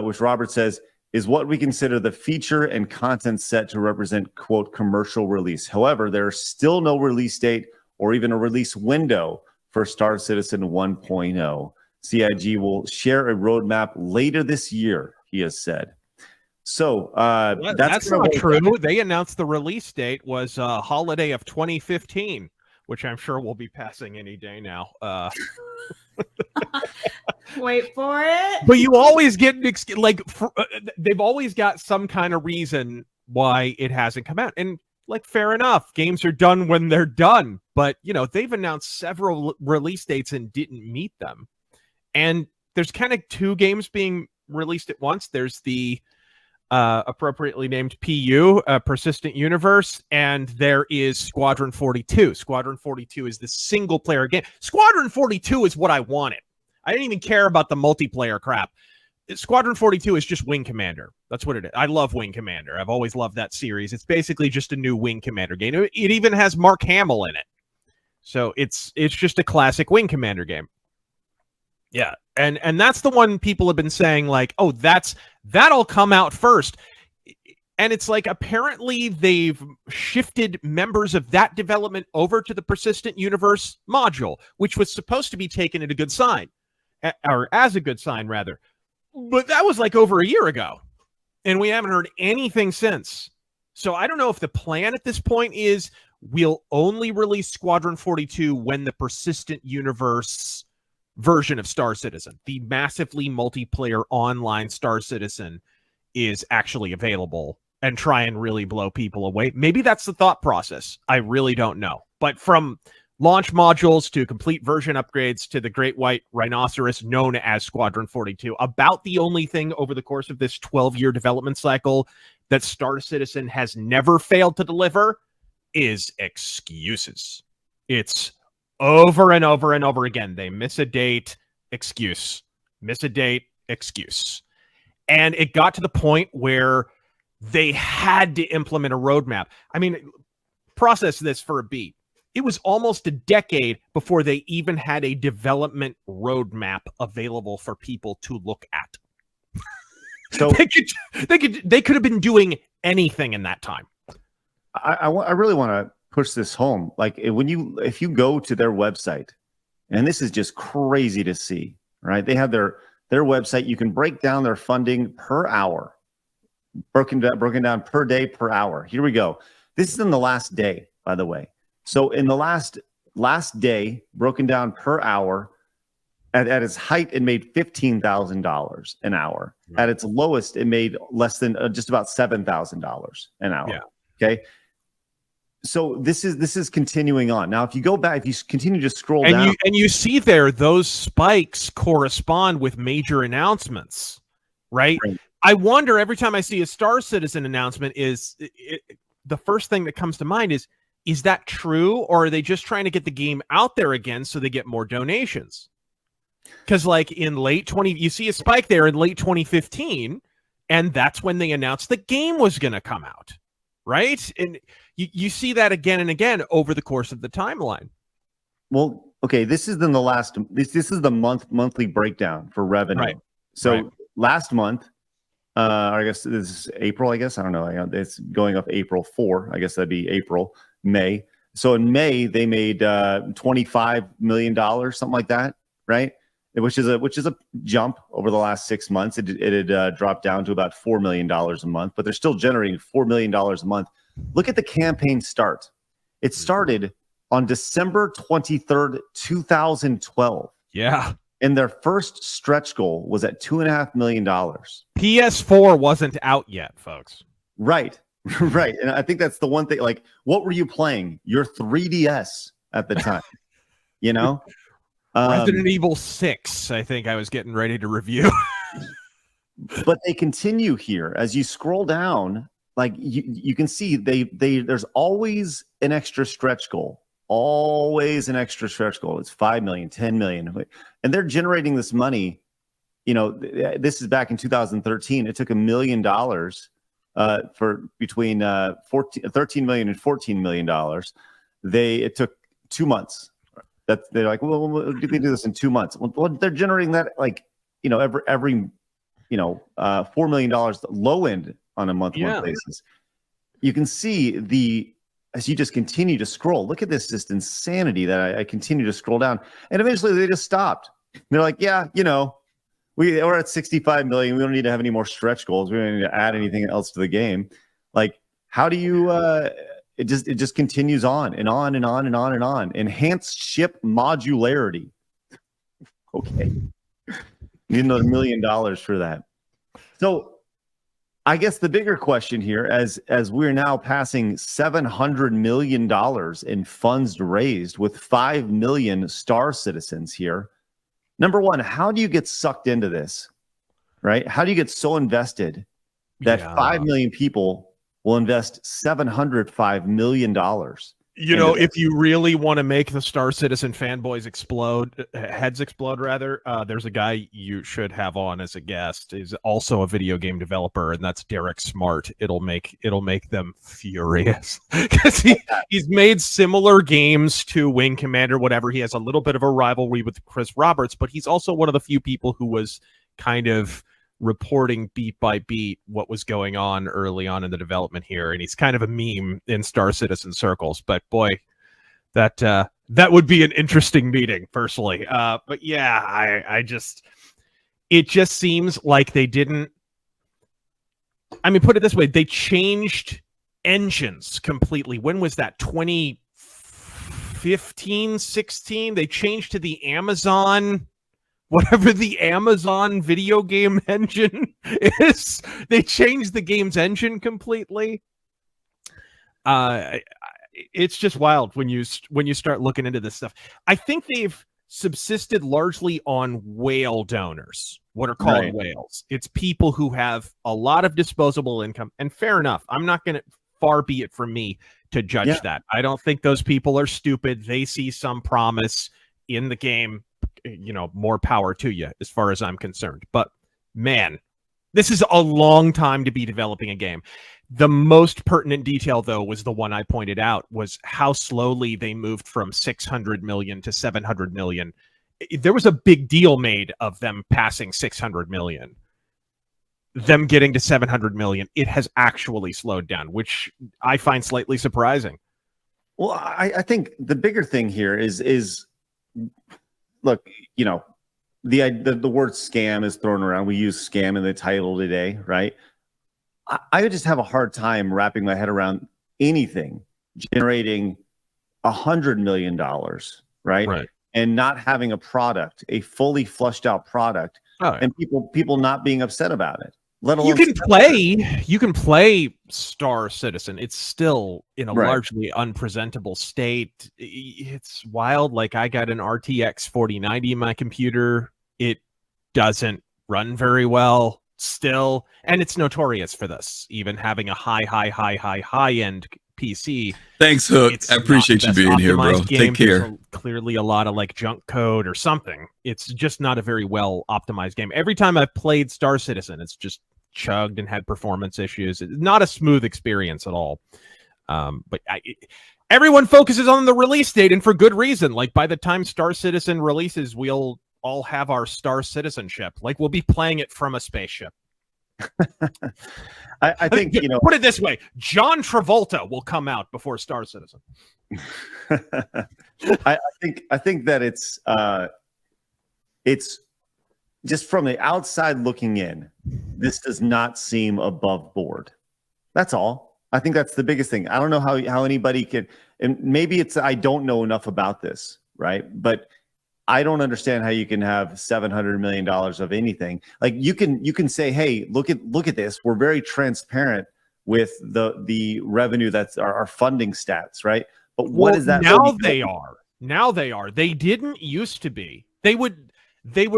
which Roberts says is what we consider the feature and content set to represent, quote, commercial release. However, there's still no release date or even a release window for Star Citizen 1.0. CIG will share a roadmap later this year, he has said. So that's not true. They announced the release date was holiday of 2015, which I'm sure we'll be passing any day now. Wait for it. But you always get they've always got some kind of reason why it hasn't come out, and like fair enough, games are done when they're done. But you know they've announced several release dates and didn't meet them, and there's kind of 2 games being released at once. There's the appropriately named PU, Persistent Universe, and there is Squadron 42. Squadron 42 is the single player game. Squadron 42 is what I wanted. I didn't even care about the multiplayer crap. Squadron 42 is just Wing Commander. That's what it is. I love Wing Commander. I've always loved that series. It's basically just a new Wing Commander game. It even has Mark Hamill in it. So it's just a classic Wing Commander game. Yeah, and that's the one people have been saying like, oh, that'll come out first. And it's like apparently they've shifted members of that development over to the Persistent Universe module, which was supposed to be taken at a good sign, or as a good sign rather. But that was like over a year ago, and we haven't heard anything since. So I don't know if the plan at this point is we'll only release Squadron 42 when the Persistent Universe version of Star Citizen, the massively multiplayer online Star Citizen, is actually available, and try and really blow people away. Maybe that's the thought process. I really don't know. But from launch modules to complete version upgrades to the Great White Rhinoceros known as Squadron 42, about the only thing over the course of this 12-year development cycle that Star Citizen has never failed to deliver is excuses. It's over and over and over again. They miss a date, excuse. Miss a date, excuse. And it got to the point where they had to implement a roadmap. I mean, process this for a beat. It was almost a decade before they even had a development roadmap available for people to look at. So they could have been doing anything in that time. I really want to push this home. Like if you go to their website, and this is just crazy to see, right? They have their website. You can break down their funding per hour, broken down per day, per hour. Here we go. This is in the last day, by the way. So in the last day, broken down per hour, at its height, it made $15,000 an hour. Right. At its lowest, it made less than just about $7,000 an hour. Yeah. Okay. So this is continuing on. Now, if you go back, if you continue to scroll down, and you see there, those spikes correspond with major announcements, right? I wonder every time I see a Star Citizen announcement, the first thing that comes to mind is that true, or are they just trying to get the game out there again so they get more donations? Because like in you see a spike there in late 2015, and that's when they announced the game was going to come out, right? And you see that again and again over the course of the timeline. Well, okay, this is the monthly breakdown for revenue. Right. So last month, I guess this is April. I guess I don't know. It's going up April 4. I guess that'd be April, May. So in May they made $25 million, something like that, right? Which is a jump over the last 6 months. It had dropped down to about $4 million a month, but they're still generating $4 million a month. Look at the campaign start. It started on December 23rd, 2012. Yeah. And their first stretch goal was at $2.5 million. PS4 wasn't out yet, folks. Right. Right. And I think that's the one thing. Like, what were you playing? Your 3DS at the time, you know? Resident Evil 6, I think I was getting ready to review. But they continue here. As you scroll down, like you can see there's always an extra stretch goal. Always an extra stretch goal. It's 5 million, 10 million. And they're generating this money. You know, this is back in 2013. It took $1 million for between 13 million and $14 million. It took 2 months. That they're like, well, we can do this in 2 months. Well, they're generating that, like, you know, every $4 million low end on a monthly basis. You can see as you just continue to scroll. Look at this just insanity that I continue to scroll down, and eventually they just stopped. They're like, yeah, you know, we're at 65 million. We don't need to have any more stretch goals. We don't need to add anything else to the game. Like, how do you? It just continues on and on and on and on and on. Enhanced ship modularity. Okay. Need another $1 million for that. So I guess the bigger question here, as we're now passing $700 million in funds raised with 5 million Star Citizens here. Number one, how do you get sucked into this? Right? How do you get so invested that 5 million people will invest $705 million? You know, if you really want to make the Star Citizen fanboys heads explode, rather, there's a guy you should have on as a guest. He's also a video game developer, and that's Derek Smart. It'll make them furious because he's made similar games to Wing Commander, whatever. He has a little bit of a rivalry with Chris Roberts, but he's also one of the few people who was kind of reporting beat by beat what was going on early on in the development here, and he's kind of a meme in Star Citizen circles. But boy, that would be an interesting meeting, personally. But yeah, it just seems like they didn't. I mean, put it this way: they changed engines completely. When was that? 2015, 16? They changed to the Amazon. Whatever the Amazon video game engine is, they changed the game's engine completely. It's just wild when you start looking into this stuff. I think they've subsisted largely on whale donors, what are called whales. It's people who have a lot of disposable income, and fair enough. I'm not going to, far be it from me to judge that. I don't think those people are stupid. They see some promise in the game. You know, more power to you as far as I'm concerned. But man, this is a long time to be developing a game. The most pertinent detail, though, was the one I pointed out, was how slowly they moved from 600 million to 700 million. There was a big deal made of them passing 600 million. Them getting to 700 million, it has actually slowed down, which I find slightly surprising. Well, I think the bigger thing here is look, you know, the word scam is thrown around. We use scam in the title today, right? I would just have a hard time wrapping my head around anything generating $100 million, right? And not having a product, a fully flushed out product, and people not being upset about it. Let alone you can play Star Citizen. It's still in a largely unpresentable state. It's wild. Like, I got an RTX 4090 in my computer. It doesn't run very well. still, and it's notorious for this, even having a high end PC. Thanks, Hook. It's I appreciate you not the best being here, bro. optimized game. Take care. There's clearly a lot of like junk code or something. It's just not a very well optimized game. Every time I've played Star Citizen, it's just chugged and had performance issues. It's not a smooth experience at all. But everyone focuses on the release date, and for good reason. Like, by the time Star Citizen releases, we'll all have our Star Citizenship. Like, we'll be playing it from a spaceship. I think, you know, put it this way: John Travolta will come out before Star Citizen. I think that it's just from the outside looking in, this does not seem above board. That's all. I think that's the biggest thing. I don't know how anybody can, and maybe it's I don't know enough about this, right? But I don't understand how you can have $700 million of anything. Like, you can say, hey, look at this. We're very transparent with the revenue that's our funding stats, right? But what is that? Now they are. Now they are. They didn't used to be. They would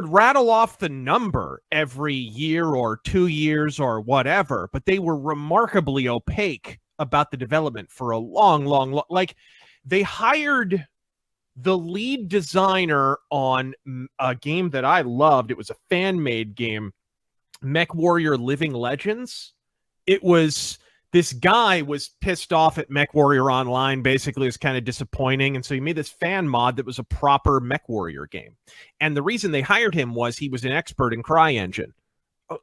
rattle off the number every year or 2 years or whatever, but they were remarkably opaque about the development for a long, like, they hired the lead designer on a game that I loved. It was a fan-made game, MechWarrior Living Legends. It was, this guy was pissed off at MechWarrior Online. Basically, it was kind of disappointing, and so he made this fan mod that was a proper MechWarrior game. And the reason they hired him was he was an expert in CryEngine.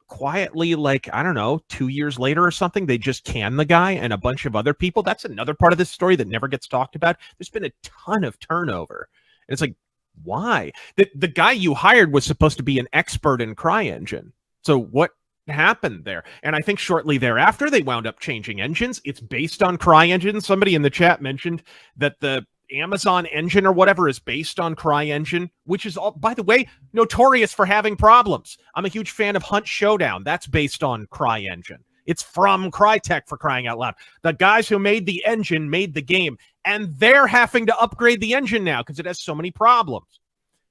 Quietly, like, I don't know, 2 years later or something, they just canned the guy and a bunch of other people. That's another part of this story that never gets talked about. There's been a ton of turnover. And it's like, why? The guy you hired was supposed to be an expert in CryEngine. So what happened there? And I think shortly thereafter, they wound up changing engines. It's based on CryEngine. Somebody in the chat mentioned that the Amazon engine or whatever is based on CryEngine, which is, all, by the way, notorious for having problems. I'm a huge fan of Hunt Showdown. That's based on CryEngine. It's from Crytek, for crying out loud. The guys who made the engine made the game, and they're having to upgrade the engine now because it has so many problems.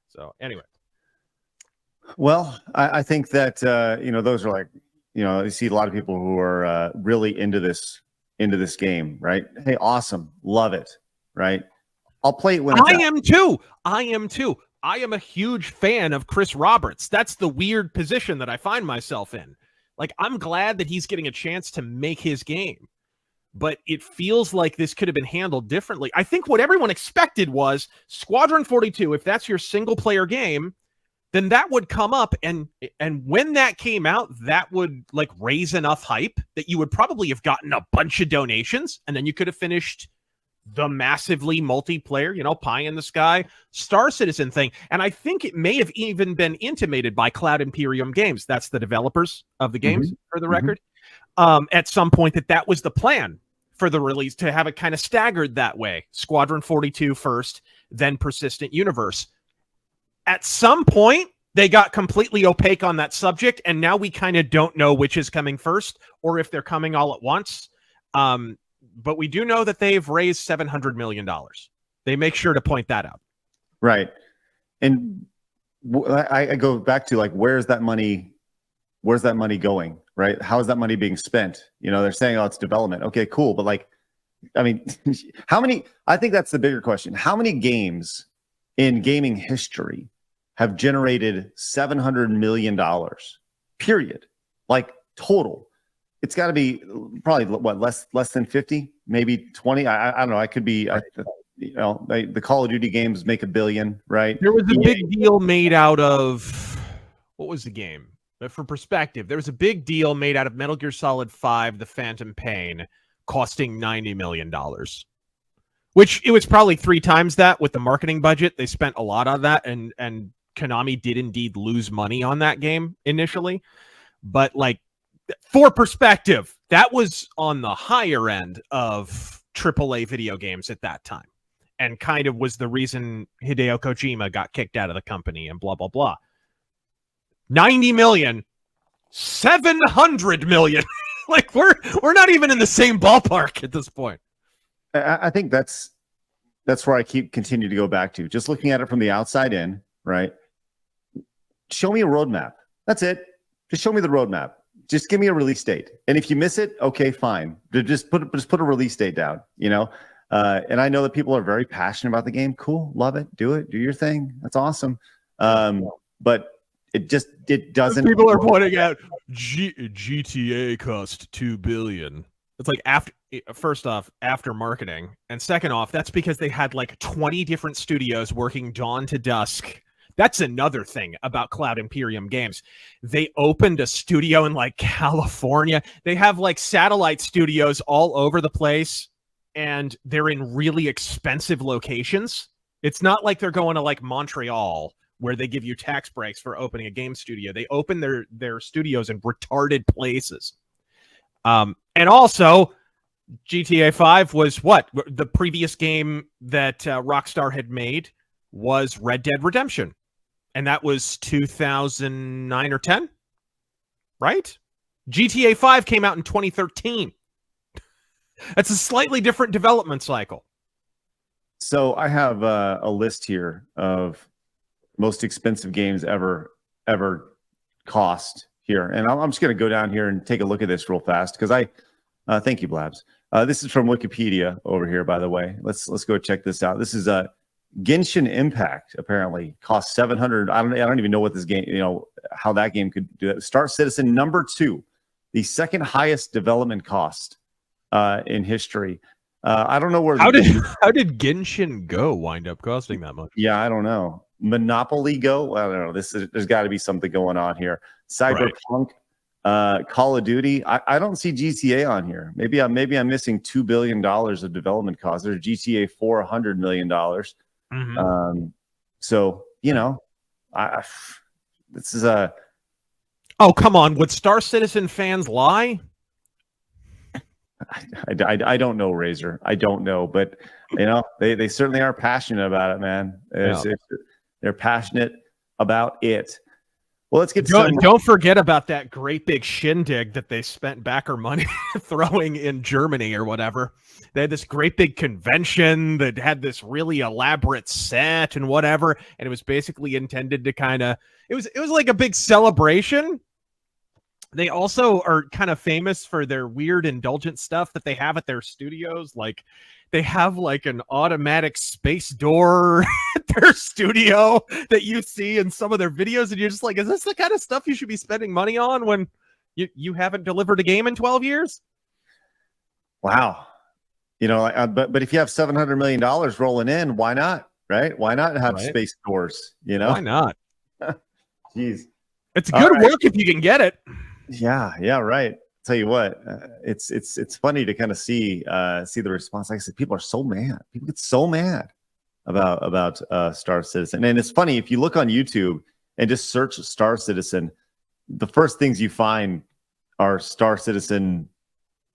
So anyway. Well, I think that those are like, you see a lot of people who are really into this game, right? Hey, awesome, love it, right? I'll play it when I am too. I am a huge fan of Chris Roberts. That's the weird position that I find myself in. Like, I'm glad that he's getting a chance to make his game, but it feels like this could have been handled differently. I think what everyone expected was Squadron 42. If that's your single player game, then that would come up, and when that came out, that would like raise enough hype that you would probably have gotten a bunch of donations, and then you could have finished the massively multiplayer, pie in the sky Star Citizen thing. And I think it may have even been intimated by Cloud Imperium Games. That's the developers of the games, for the record. At some point that was the plan for the release, to have it kind of staggered that way. Squadron 42 first, then Persistent Universe. At some point, they got completely opaque on that subject, and now we kind of don't know which is coming first or if they're coming all at once. But we do know that they've raised $700 million. They make sure to point that out. Right. And I go back to, like, where's that money going, right? How is that money being spent? They're saying, oh, it's development. Okay, cool. But, like, I mean, I think that's the bigger question. How many games in gaming history have generated $700 million, period? Like, total. It's got to be probably what, less than 50, maybe 20. I don't know. I could be, the Call of Duty games make $1 billion, right? There was a big deal made out of, what was the game? But for perspective, there was a big deal made out of Metal Gear Solid 5, The Phantom Pain, costing $90 million, which it was probably 3 times that with the marketing budget. They spent a lot on that, and Konami did indeed lose money on that game initially. But, like, for perspective, that was on the higher end of AAA video games at that time, and kind of was the reason Hideo Kojima got kicked out of the company and blah, blah, blah. 90 million, 700 million. Like, we're not even in the same ballpark at this point. I think that's where I continue to go back to. Just looking at it from the outside in, right? Show me a roadmap. That's it. Just show me the roadmap. Just give me a release date. And if you miss it, okay, fine. Just put a release date down, you know? And I know that people are very passionate about the game. Cool. Love it. Do it. Do your thing. That's awesome. But it doesn't. People are pointing out GTA cost $2 billion. It's like first off, after marketing, and second off, that's because they had like 20 different studios working dawn to dusk. That's another thing about Cloud Imperium Games. They opened a studio in like California. They have like satellite studios all over the place, and they're in really expensive locations. It's not like they're going to like Montreal where they give you tax breaks for opening a game studio. They open their studios in retarded places. And also, GTA 5 was what? The previous game that Rockstar had made was Red Dead Redemption. And that was 2009 or 10, right? GTA 5 came out in 2013. That's a slightly different development cycle. So I have a list here of most expensive games ever cost here. And I'm just going to go down here and take a look at this real fast because thank you, Blabs. This is from Wikipedia over here, by the way. Let's go check this out. This is Genshin Impact. Apparently, cost 700. I don't even know what this game. You know how that game could do that. Star Citizen #2, the second highest development cost in history. I don't know where. How did Genshin Go wind up costing that much? Yeah, I don't know. Monopoly Go. I don't know. There's got to be something going on here. Cyberpunk, Call of Duty. I don't see GTA on here. Maybe I'm missing $2 billion of development costs. There's GTA 4, $100 million. Mm-hmm. So you know, this is a. Oh come on! Would Star Citizen fans lie? I don't know, Razor. I don't know, but you know they certainly are passionate about it, man. They're passionate about it. Well, let's get don't forget about that great big shindig that they spent backer money throwing in Germany or whatever. They had this great big convention that had this really elaborate set and whatever, and it was basically intended to it was like a big celebration. They also are kind of famous for their weird indulgent stuff that they have at their studios. Like they have like an automatic space door at their studio that you see in some of their videos. And you're just like, is this the kind of stuff you should be spending money on when you haven't delivered a game in 12 years? Wow. You know, but if you have $700 million rolling in, why not? Right? Why not have space doors? You know, why not? Jeez. It's good work if you can get it. Yeah, right. Tell you what, it's funny to kind of see the response. Like I said, people are so mad. People get so mad about Star Citizen, and it's funny if you look on YouTube and just search Star Citizen, the first things you find are Star Citizen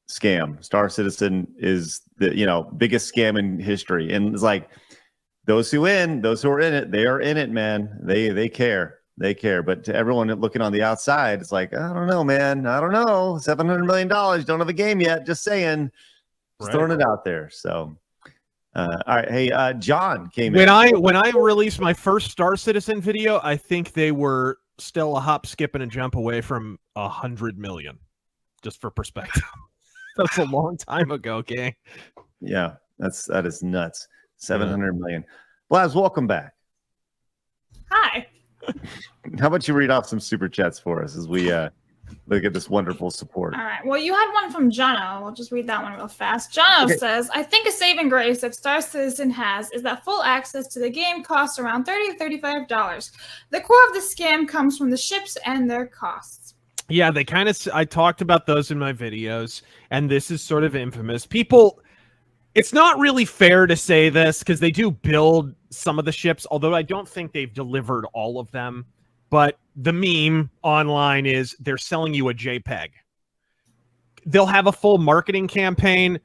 scam. Star Citizen is the biggest scam in history, and it's like those who are in it, they are in it, man. They care. They care, but to everyone looking on the outside, it's like, I don't know, man. I don't know. $700 million. Don't have a game yet. Just saying. Just throwing it out there. So, all right. Hey, John came in. When I released my first Star Citizen video, I think they were still a hop, skip, and a jump away from 100 million. Just for perspective. That's a long time ago, gang. Yeah, that is nuts. 700 million. Blaz, welcome back. Hi. How about you read off some super chats for us as we look at this wonderful support? All right. Well, you had one from Jono. We'll just read that one real fast. Jono says, I think a saving grace that Star Citizen has is that full access to the game costs around $30 to $35. The core of the scam comes from the ships and their costs. Yeah, I talked about those in my videos, and this is sort of infamous. People, it's not really fair to say this because they do build some of the ships, although I don't think they've delivered all of them. But the meme online is they're selling you a JPEG. They'll have a full marketing campaign.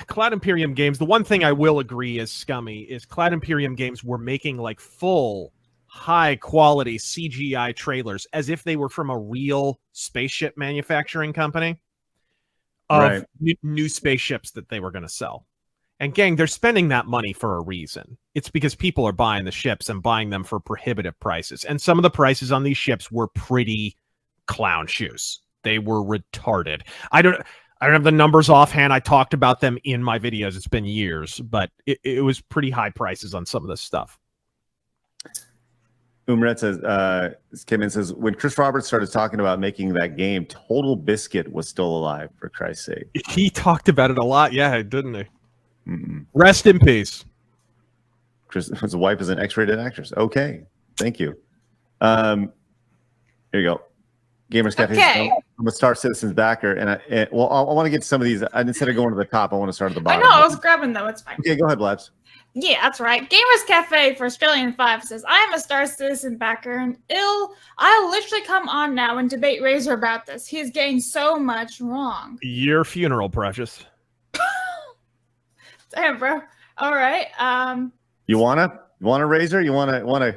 Cloud Imperium Games, the one thing I will agree is scummy is Cloud Imperium Games were making like full high quality CGI trailers as if they were from a real spaceship manufacturing company of new spaceships that they were going to sell. And gang, they're spending that money for a reason. It's because people are buying the ships and buying them for prohibitive prices. And some of the prices on these ships were pretty clown shoes. They were retarded. I don't have the numbers offhand. I talked about them in my videos. It's been years, but it was pretty high prices on some of this stuff. Umret says, Kim in says, when Chris Roberts started talking about making that game, Total Biscuit was still alive, for Christ's sake. He talked about it a lot, yeah, didn't he? Rest in peace. His wife is an X-rated actress. Okay, thank you. Here you go. Gamers Cafe. Okay. I'm a Star Citizen's backer, and I want to get to some of these. Instead of going to the top, I want to start at the I bottom. know, I was grabbing them. It's fine. Okay, go ahead, Blabs. Yeah, that's right. Gamers Cafe for Australian 5 says, I am a Star Citizen backer, and I'll literally come on now and debate Razor about this. He is getting so much wrong. Your funeral, precious. Damn, bro. All right. You wanna Razor? You wanna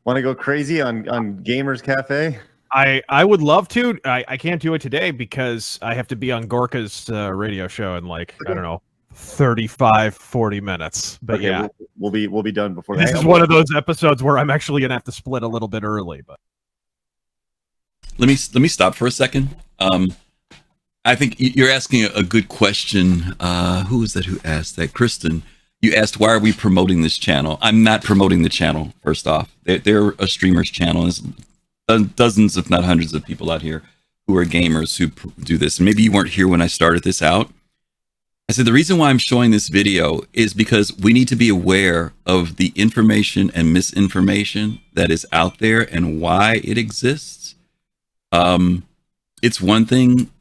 go crazy on Gamers Cafe? I would love to. I can't do it today because I have to be on Gorka's radio show in I don't know, 35-40 minutes. But okay, yeah, we'll be done before this that. is one of those episodes where I'm actually gonna have to split a little bit early. But let me stop for a second. I think you're asking a good question. Who was that who asked that? Kristen, you asked, why are we promoting this channel? I'm not promoting the channel, first off. They're a streamer's channel. There's dozens, if not hundreds of people out here who are gamers who do this. Maybe you weren't here when I started this out. I said, the reason why I'm showing this video is because we need to be aware of the information and misinformation that is out there and why it exists. It's one thing,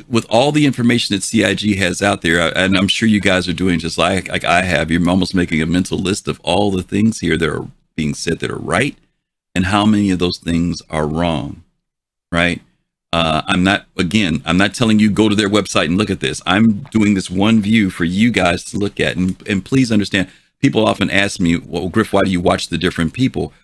with all the information that CIG has out there, and I'm sure you guys are doing just like I have, you're almost making a mental list of all the things here that are being said that are right and how many of those things are wrong, right? I'm not telling you go to their website and look at this. I'm doing this one view for you guys to look at. And please understand, people often ask me, well, Griff, why do you watch the different people?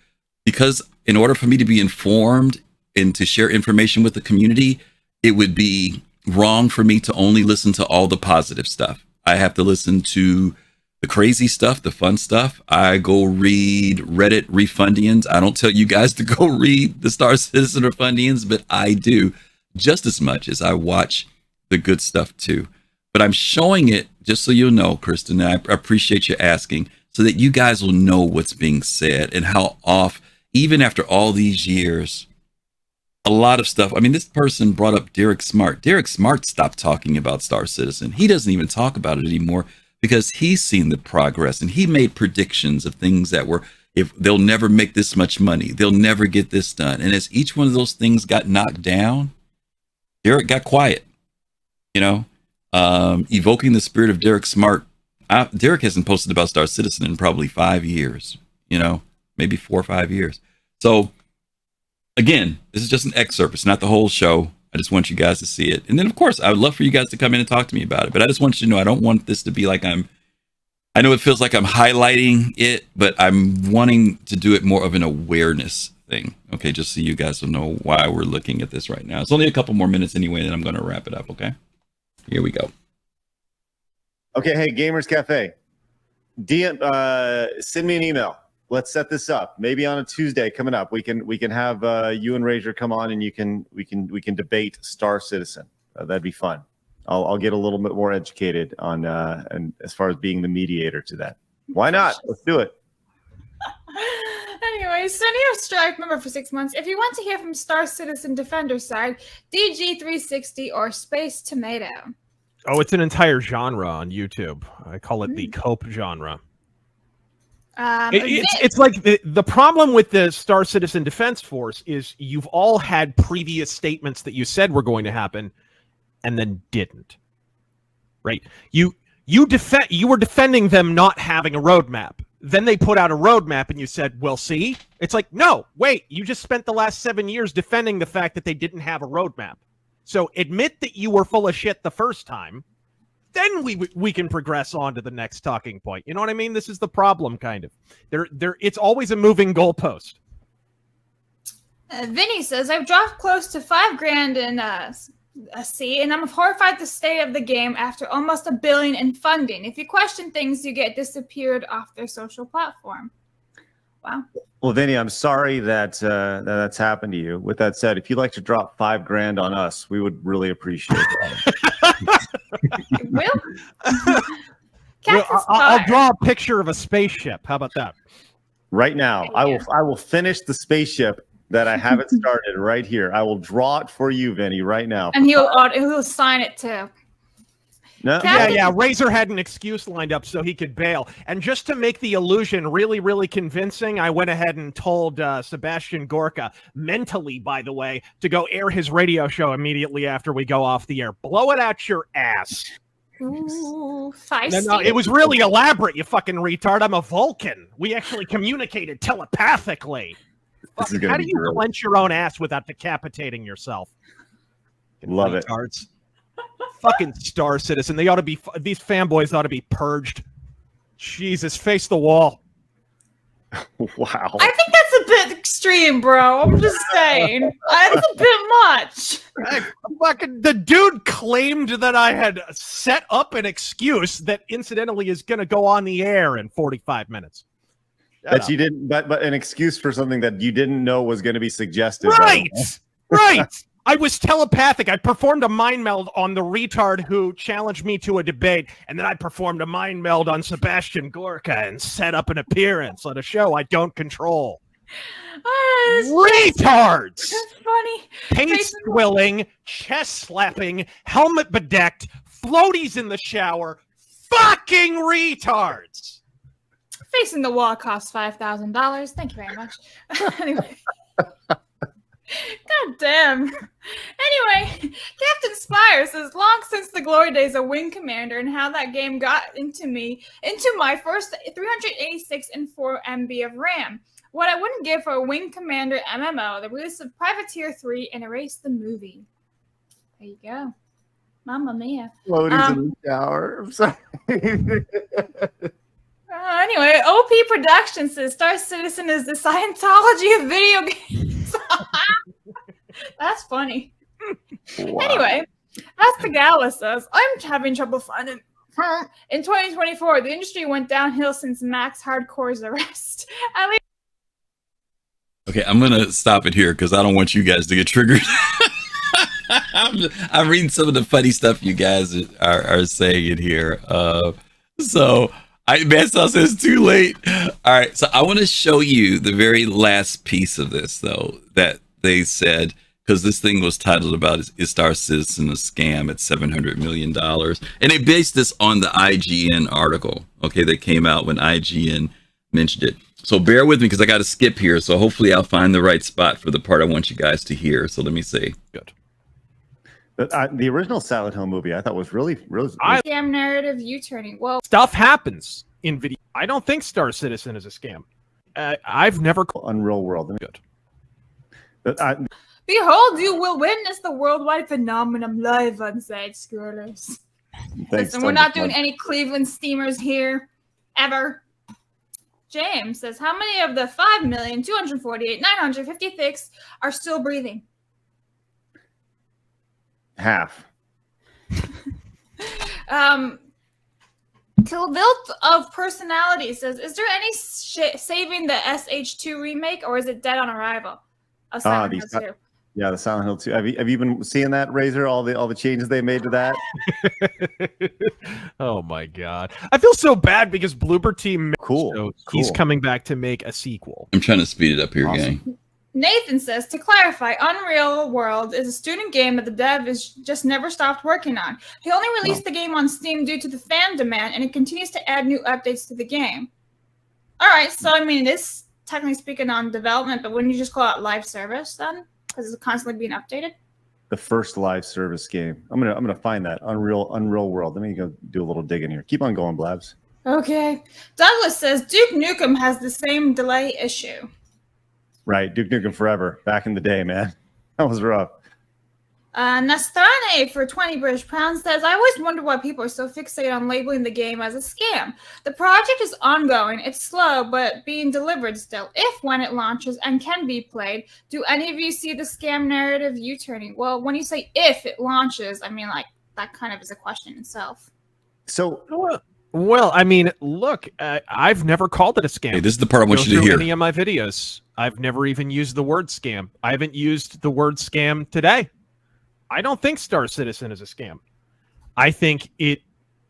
Because in order for me to be informed and to share information with the community, it would be wrong for me to only listen to all the positive stuff. I have to listen to the crazy stuff, the fun stuff. I go read Reddit Refundians. I don't tell you guys to go read the Star Citizen Refundians, but I do just as much as I watch the good stuff too. But I'm showing it just so you'll know, Kristen, and I appreciate you asking, so that you guys will know what's being said and how off, even after all these years, a lot of stuff. I mean, this person brought up Derek Smart. Derek Smart stopped talking about Star Citizen. He doesn't even talk about it anymore because he's seen the progress and he made predictions of things that were, if they'll never make this much money, they'll never get this done. And as each one of those things got knocked down, Derek got quiet, evoking the spirit of Derek Smart. Derek hasn't posted about Star Citizen in probably 5 years, maybe 4 or 5 years. So again, this is just an excerpt. It's not the whole show. I just want you guys to see it. And then, of course, I would love for you guys to come in and talk to me about it. But I just want you to know, I don't want this to be like I know it feels like I'm highlighting it, but I'm wanting to do it more of an awareness thing. Okay, just so you guys will know why we're looking at this right now. It's only a couple more minutes anyway, and then I'm going to wrap it up, okay? Here we go. Okay, hey, Gamers Cafe. Send me an email. Let's set this up. Maybe on a Tuesday coming up, we can have you and Razor come on, and we can debate Star Citizen. That'd be fun. I'll get a little bit more educated on and as far as being the mediator to that. Why not? Let's do it. Anyway, Sunny of Strike member for 6 months. If you want to hear from Star Citizen Defender side, DG360 or Space Tomato. Oh, it's an entire genre on YouTube. I call it the cope genre. It's like the problem with the Star Citizen Defense Force is you've all had previous statements that you said were going to happen and then didn't, right? You were defending them not having a roadmap. Then they put out a roadmap and you said, well, see? It's like, no, wait, you just spent the last 7 years defending the fact that they didn't have a roadmap. So admit that you were full of shit the first time. Then we can progress on to the next talking point. You know what I mean? This is the problem, kind of. It's always a moving goalpost. Vinny says, I've dropped close to $5,000 in a C, and I'm horrified at the state of the game after almost $1 billion in funding. If you question things, you get disappeared off their social platform. Wow. Well, Vinny, I'm sorry that that's happened to you. With that said, if you'd like to drop $5,000 on us, we would really appreciate that. I'll draw a picture of a spaceship. How about that? Right now, I will finish the spaceship that I haven't started right here. I will draw it for you, Vinny, right now. And he'll sign it too. No. Yeah. Razor had an excuse lined up so he could bail. And just to make the illusion really, really convincing, I went ahead and told Sebastian Gorka, mentally, by the way, to go air his radio show immediately after we go off the air. Blow it out your ass. Ooh, feisty. No, it was really elaborate, you fucking retard. I'm a Vulcan. We actually communicated telepathically. How do you clench your own ass without decapitating yourself? Love retards. Fucking Star Citizen. They ought to be. These fanboys ought to be purged. Jesus, face the wall. Wow. I think that's a bit extreme, bro. I'm just saying. That's a bit much. Fucking the dude claimed that I had set up an excuse that incidentally is going to go on the air in 45 minutes. That you didn't, but an excuse for something that you didn't know was going to be suggested. Right. I was telepathic. I performed a mind meld on the retard who challenged me to a debate, and then I performed a mind meld on Sebastian Gorka and set up an appearance on a show I don't control. Retards! That's funny. Paint swilling, chest slapping, helmet bedecked, floaties in the shower. Fucking retards! Facing the wall costs $5,000. Thank you very much. Anyway. God damn. Anyway, Captain Spire says, long since the glory days of Wing Commander and how that game got into my first 386 and 4 MB of RAM. What I wouldn't give for a Wing Commander MMO, the release of Privateer 3, and Erase the movie. There you go. Mamma mia. Floaties in the shower. I'm sorry. Anyway, OP Productions says Star Citizen is the Scientology of video games. That's funny. Wow. Anyway, as the Gala says, I'm having trouble finding. In 2024, the industry went downhill since Max Hardcore's arrest. At least. Okay, I'm gonna stop it here because I don't want you guys to get triggered. I'm reading some of the funny stuff you guys are saying in here. Mansell says too late. All right, so I want to show you the very last piece of this, though, that they said, because this thing was titled about is Star Citizen a scam at $700 million? And they based this on the IGN article, okay, that came out when IGN mentioned it. So bear with me because I got to skip here. So hopefully I'll find the right spot for the part I want you guys to hear. So let me see. Good. The original Silent Hill movie I thought was really Scam narrative U-turning. Well, stuff happens in video. I don't think Star Citizen is a scam. I've never Unreal World. Good. Behold, you will witness the worldwide phenomenon live on Side Scrollers. Listen, we're not doing any Cleveland Steamers here, ever. James says, how many of the 5,248,956 are still breathing? Half. Kilvilt of Personality says, is there any saving the SH2 remake, or is it dead on arrival? Silent Hill 2. Yeah, the Silent Hill 2. Have you been seeing that, Razor? All the changes they made to that? Oh my god. I feel so bad because Bloober Team cool. He's coming back to make a sequel. I'm trying to speed it up here, gang. Nathan says, to clarify, Unreal World is a student game that the dev is just never stopped working on. He only released the game on Steam due to the fan demand, and it continues to add new updates to the game. All right, so I mean, it is technically speaking on development, but wouldn't you just call it live service then? Because it's constantly being updated? The first live service game. I'm gonna find that Unreal World. Let me go do a little digging here. Keep on going, Blabs. Okay. Douglas says Duke Nukem has the same delay issue. Right, Duke Nukem Forever. Back in the day, man. That was rough. Nastrane for 20 British pounds says, I always wonder why people are so fixated on labeling the game as a scam. The project is ongoing. It's slow, but being delivered still. If when it launches and can be played, do any of you see the scam narrative U-turning? Well, when you say if it launches, I mean, like, that kind of is a question itself. So Well, I mean, look, I've never called it a scam. Hey, this is the part I want Go you to through hear. Any of my videos, I've never even used the word scam. I haven't used the word scam today. I don't think Star Citizen is a scam. I think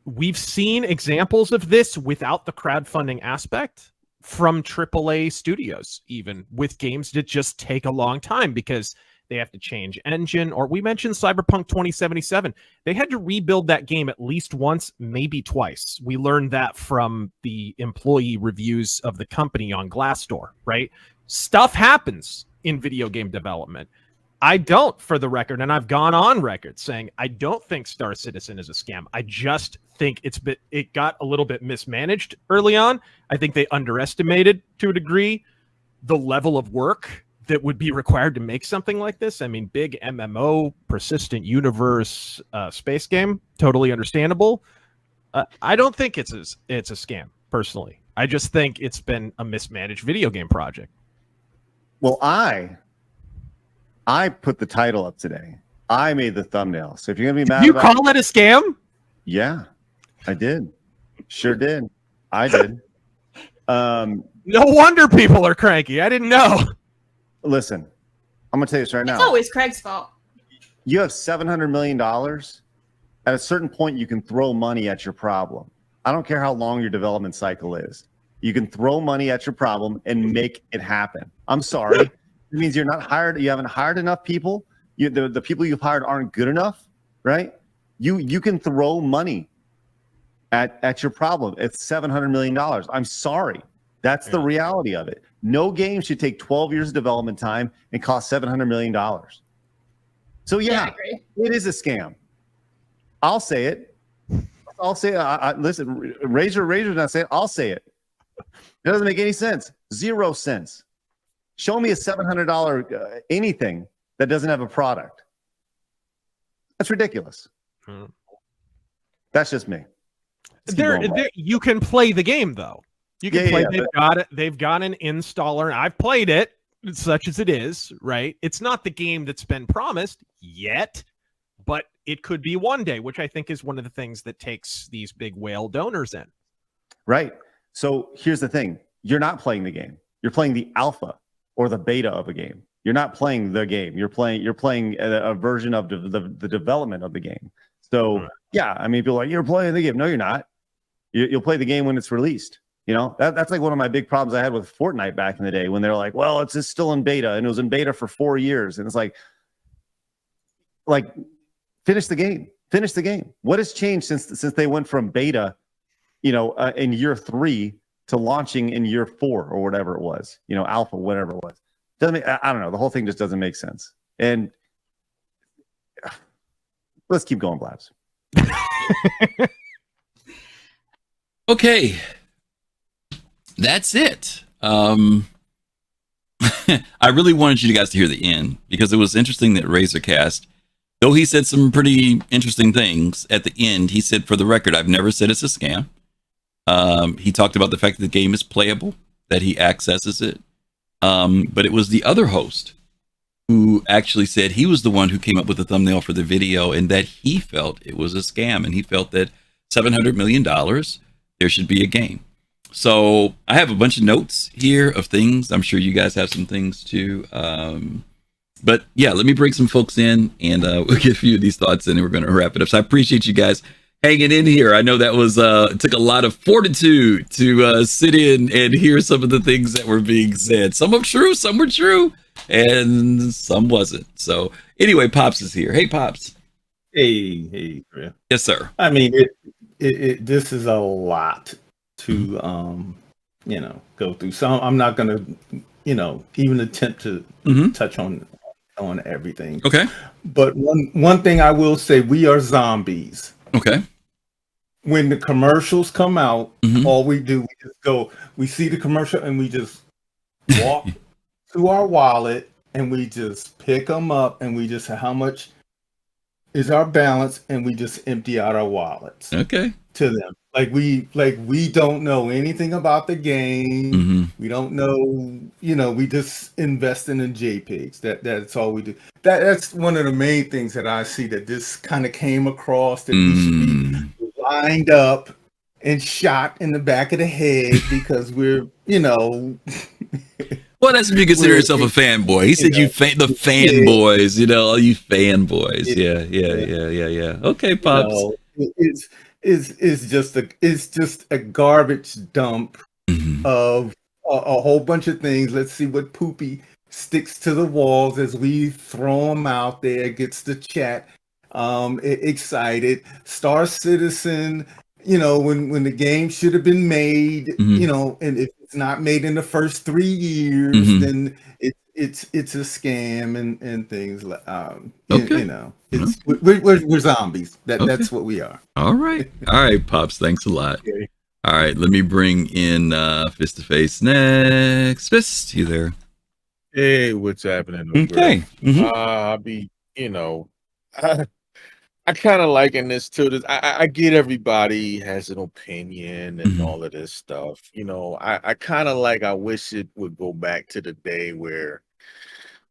we've seen examples of this without the crowdfunding aspect from AAA studios, even with games that just take a long time because they have to change engine. Or we mentioned Cyberpunk 2077. They had to rebuild that game at least once, maybe twice. We learned that from the employee reviews of the company on Glassdoor, right? Stuff happens in video game development. I don't, for the record, and I've gone on record saying I don't think Star Citizen is a scam. I just think it got a little bit mismanaged early on. I think they underestimated, to a degree, the level of work that would be required to make something like this. I mean, big MMO, persistent universe, space game, totally understandable. I don't think it's a scam, personally. I just think it's been a mismanaged video game project. Well, I put the title up today. I made the thumbnail. So if you're gonna be mad, you call it a scam? Yeah, I did. Sure did. I did. No wonder people are cranky. I didn't know. Listen, I'm gonna tell you this right now. It's always Craig's fault. You have $700 million. At a certain point, you can throw money at your problem. I don't care how long your development cycle is. You can throw money at your problem and make it happen. I'm sorry. It means you're not hired. You haven't hired enough people. The people you've hired aren't good enough, right? You can throw money at your problem. It's $700 million. I'm sorry. That's the reality of it. No game should take 12 years of development time and cost $700 million. So yeah, it is a scam. I'll say it. I'll say it. Listen, Razor's not saying it. I'll say it. It doesn't make any sense. 0 cents. Show me a $700 anything that doesn't have a product. That's ridiculous. That's just me. You can play the game though. You can play. They've got an installer. And I've played it, such as it is. Right. It's not the game that's been promised yet, but it could be one day, which I think is one of the things that takes these big whale donors in. Right. So here's the thing: you're not playing the game. You're playing the alpha or the beta of a game. You're not playing the game. You're playing a version of the development of the game. So yeah, I mean, people are like, you're playing the game. No, you're not. You'll play the game when it's released. You know, that's like one of my big problems I had with Fortnite back in the day when they're like, well, it's just still in beta, and it was in beta for 4 years, and it's like finish the game. Finish the game. What has changed since they went from beta, in year 3 to launching in year 4 or whatever it was, alpha, whatever it was. I don't know. The whole thing just doesn't make sense. And let's keep going, Blabs. Okay. That's it. I really wanted you guys to hear the end because it was interesting that Razorcast, though he said some pretty interesting things at the end, he said, for the record, I've never said it's a scam. He talked about the fact that the game is playable, that he accesses it. But it was the other host who actually said he was the one who came up with the thumbnail for the video and that he felt it was a scam and he felt that $700 million, there should be a game. So I have a bunch of notes here of things. I'm sure you guys have some things too. But yeah, let me bring some folks in and we'll get a few of these thoughts in and we're going to wrap it up. So I appreciate you guys hanging in here. I know that was it took a lot of fortitude to sit in and hear some of the things that were being said. Some are true, some were true, and some wasn't. So anyway, Pops is here. Hey, Pops. Hey, Chris. Yes, sir. I mean, it this is a lot to go through. So I'm not gonna even attempt to touch on everything. Okay. But one thing I will say, we are zombies. Okay. When the commercials come out, all we do, we see the commercial and we just walk to our wallet and we just pick them up and we just say, how much is our balance? And we just empty out our wallets. Okay. To them. We don't know anything about the game. We don't know, we just invest in JPEGs. That's all we do. That's one of the main things that I see that this kind of came across, that we should be lined up and shot in the back of the head because we're, Well, that's if you consider yourself a fanboy. He said the fanboys, all you fanboys. Yeah. Okay, Pops. It's just a garbage dump of a whole bunch of things. Let's see what Poopy sticks to the walls as we throw him out there, gets the chat excited. Star Citizen, when the game should have been made, and if it's not made in the first 3 years, then it's a scam and things like we're zombies. That's what we are. All right, Pops. Thanks a lot. Okay. All right, let me bring in Fist to Face next. Fist, you there? Hey, what's happening? Okay. I'll be, I kind of liken this to this. I get everybody has an opinion and all of this stuff. I kind of I wish it would go back to the day where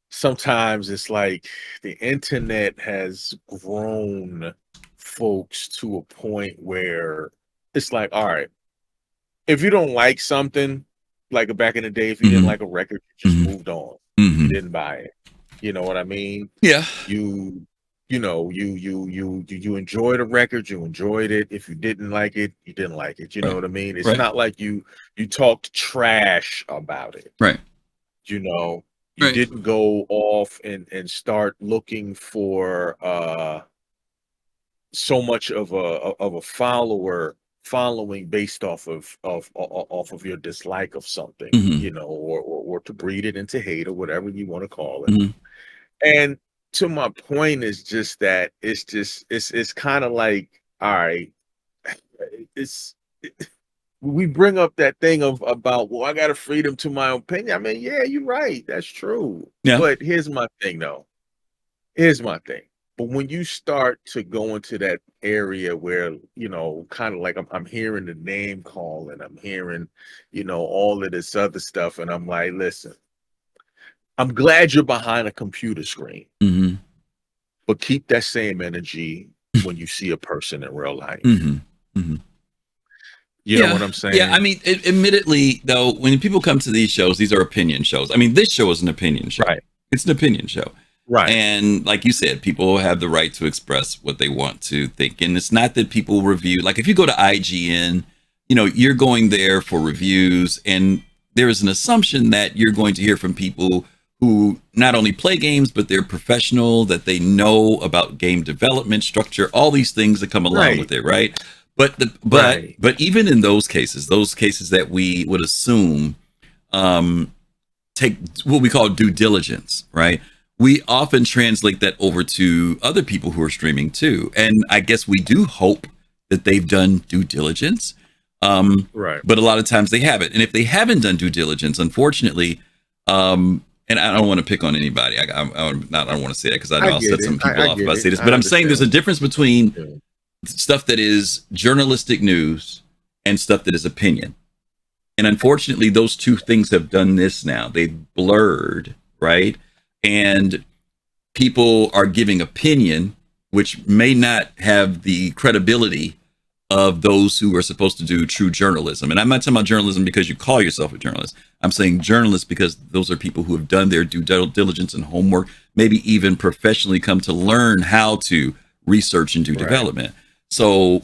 sometimes it's like the internet has grown folks to a point where it's like, all right, if you don't like something, like back in the day, if you didn't like a record, you just moved on. You didn't buy it. You know what I mean? Yeah. You enjoyed a record, you enjoyed it. If you didn't like it, you didn't like it. You know what I mean? It's not like you talked trash about it. Right. You didn't go off and start looking for so much of a following based off of your dislike of something, or to breed it into hate or whatever you want to call it. And to my point is just that it's kind of like, all right, we bring up that thing about, well, I got a freedom to my opinion. I mean, yeah, you're right. That's true. Yeah. But here's my thing though. But when you start to go into that area where, kind of like I'm hearing the name call and I'm hearing, all of this other stuff. And I'm like, listen, I'm glad you're behind a computer screen, but keep that same energy when you see a person in real life. You know what I'm saying? Yeah, I mean, admittedly, though, when people come to these shows, these are opinion shows. I mean, this show is an opinion show. Right. It's an opinion show. Right. And like you said, people have the right to express what they want to think. And it's not that people review. Like if you go to IGN, you're going there for reviews. And there is an assumption that you're going to hear from people who not only play games, but they're professional, that they know about game development structure, all these things that come along with it, right? But even in those cases that we would assume take what we call due diligence, right? We often translate that over to other people who are streaming too. And I guess we do hope that they've done due diligence. Right. But a lot of times they haven't. And if they haven't done due diligence, unfortunately, and I don't want to pick on anybody. I don't want to say that because I know I'll set some people off if I say this. But I'm saying there's a difference between stuff that is journalistic news and stuff that is opinion. And unfortunately, those two things have done this now. They've blurred, right? And people are giving opinion, which may not have the credibility of those who are supposed to do true journalism. And I'm not talking about journalism because you call yourself a journalist. I'm saying journalists because those are people who have done their due diligence and homework, maybe even professionally come to learn how to research and do development. So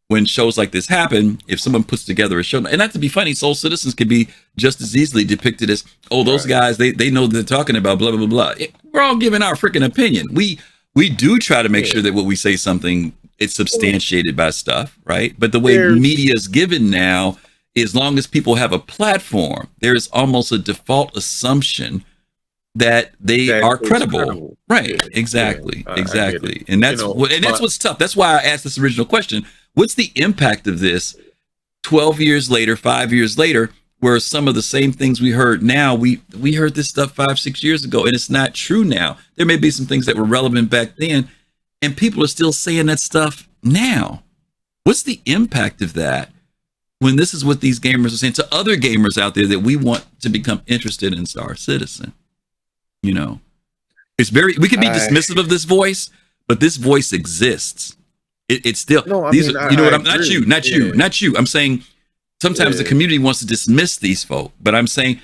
when shows like this happen, if someone puts together a show, and not to be funny, Soul Citizens can be just as easily depicted as, oh, those guys, they know what they're talking about, blah, blah, blah, blah. We're all giving our freaking opinion. We do try to make sure that what we say something, it's substantiated by stuff, right? But the way media is given now, as long as people have a platform, there's almost a default assumption that they are credible. Right. Yeah. Exactly. And that's what's tough. That's why I asked this original question. What's the impact of this 12 years later, 5 years later, where some of the same things we heard now, we heard this stuff 5-6 years ago, and it's not true now. There may be some things that were relevant back then, and people are still saying that stuff now. What's the impact of that when this is what these gamers are saying to other gamers out there that we want to become interested in Star Citizen? It's we can be dismissive of this voice, but this voice exists. It's still No, these. I You know what? I'm agree. not you. I'm saying sometimes the community wants to dismiss these folk, but I'm saying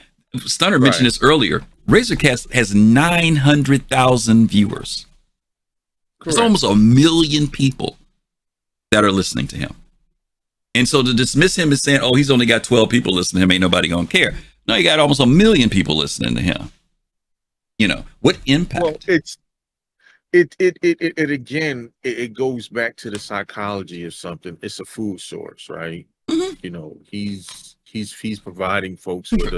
Stunner mentioned this earlier. Razorcast has 900,000 viewers. It's almost 1 million people that are listening to him. And so to dismiss him as saying, oh, he's only got 12 people listening to him, ain't nobody gonna care. No, you got almost 1 million people listening to him. You know, what impact? Well, it again, it goes back to the psychology of something. It's a food source, right? You know, he's providing folks with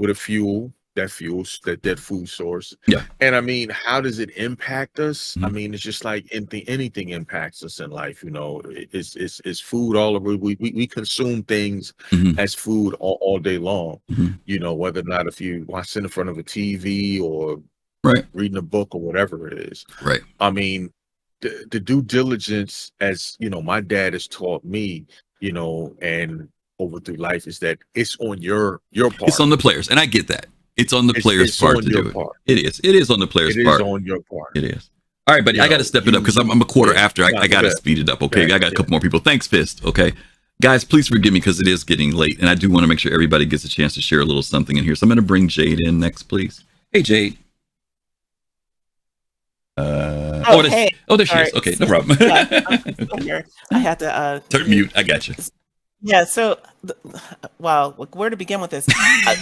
a fuel, that food source. Yeah. And I mean, how does it impact us? I mean, it's just like anything impacts us in life. You know, it's food all over. We consume things as food all day long. You know, whether or not if you watch in front of a TV or reading a book or whatever it is. Right. I mean, the due diligence, as you know, my dad has taught me, you know, and over through life, is that it's on your part. It's on the players, and I get that. It's on the players' part to do it. It is. It is on the players' part. It is on your part. It is. All right, buddy. I got to step it up because I'm a quarter after. I got to speed it up. Okay. I got a couple more people. Thanks, Fist. Okay. Guys, please forgive me because it is getting late, and I do want to make sure everybody gets a chance to share a little something in here. So I'm going to bring Jade in next, please. Hey, Jade. Hey. There she is. Okay, no problem. I had to turn mute. I got you. Yeah. So, where to begin with this?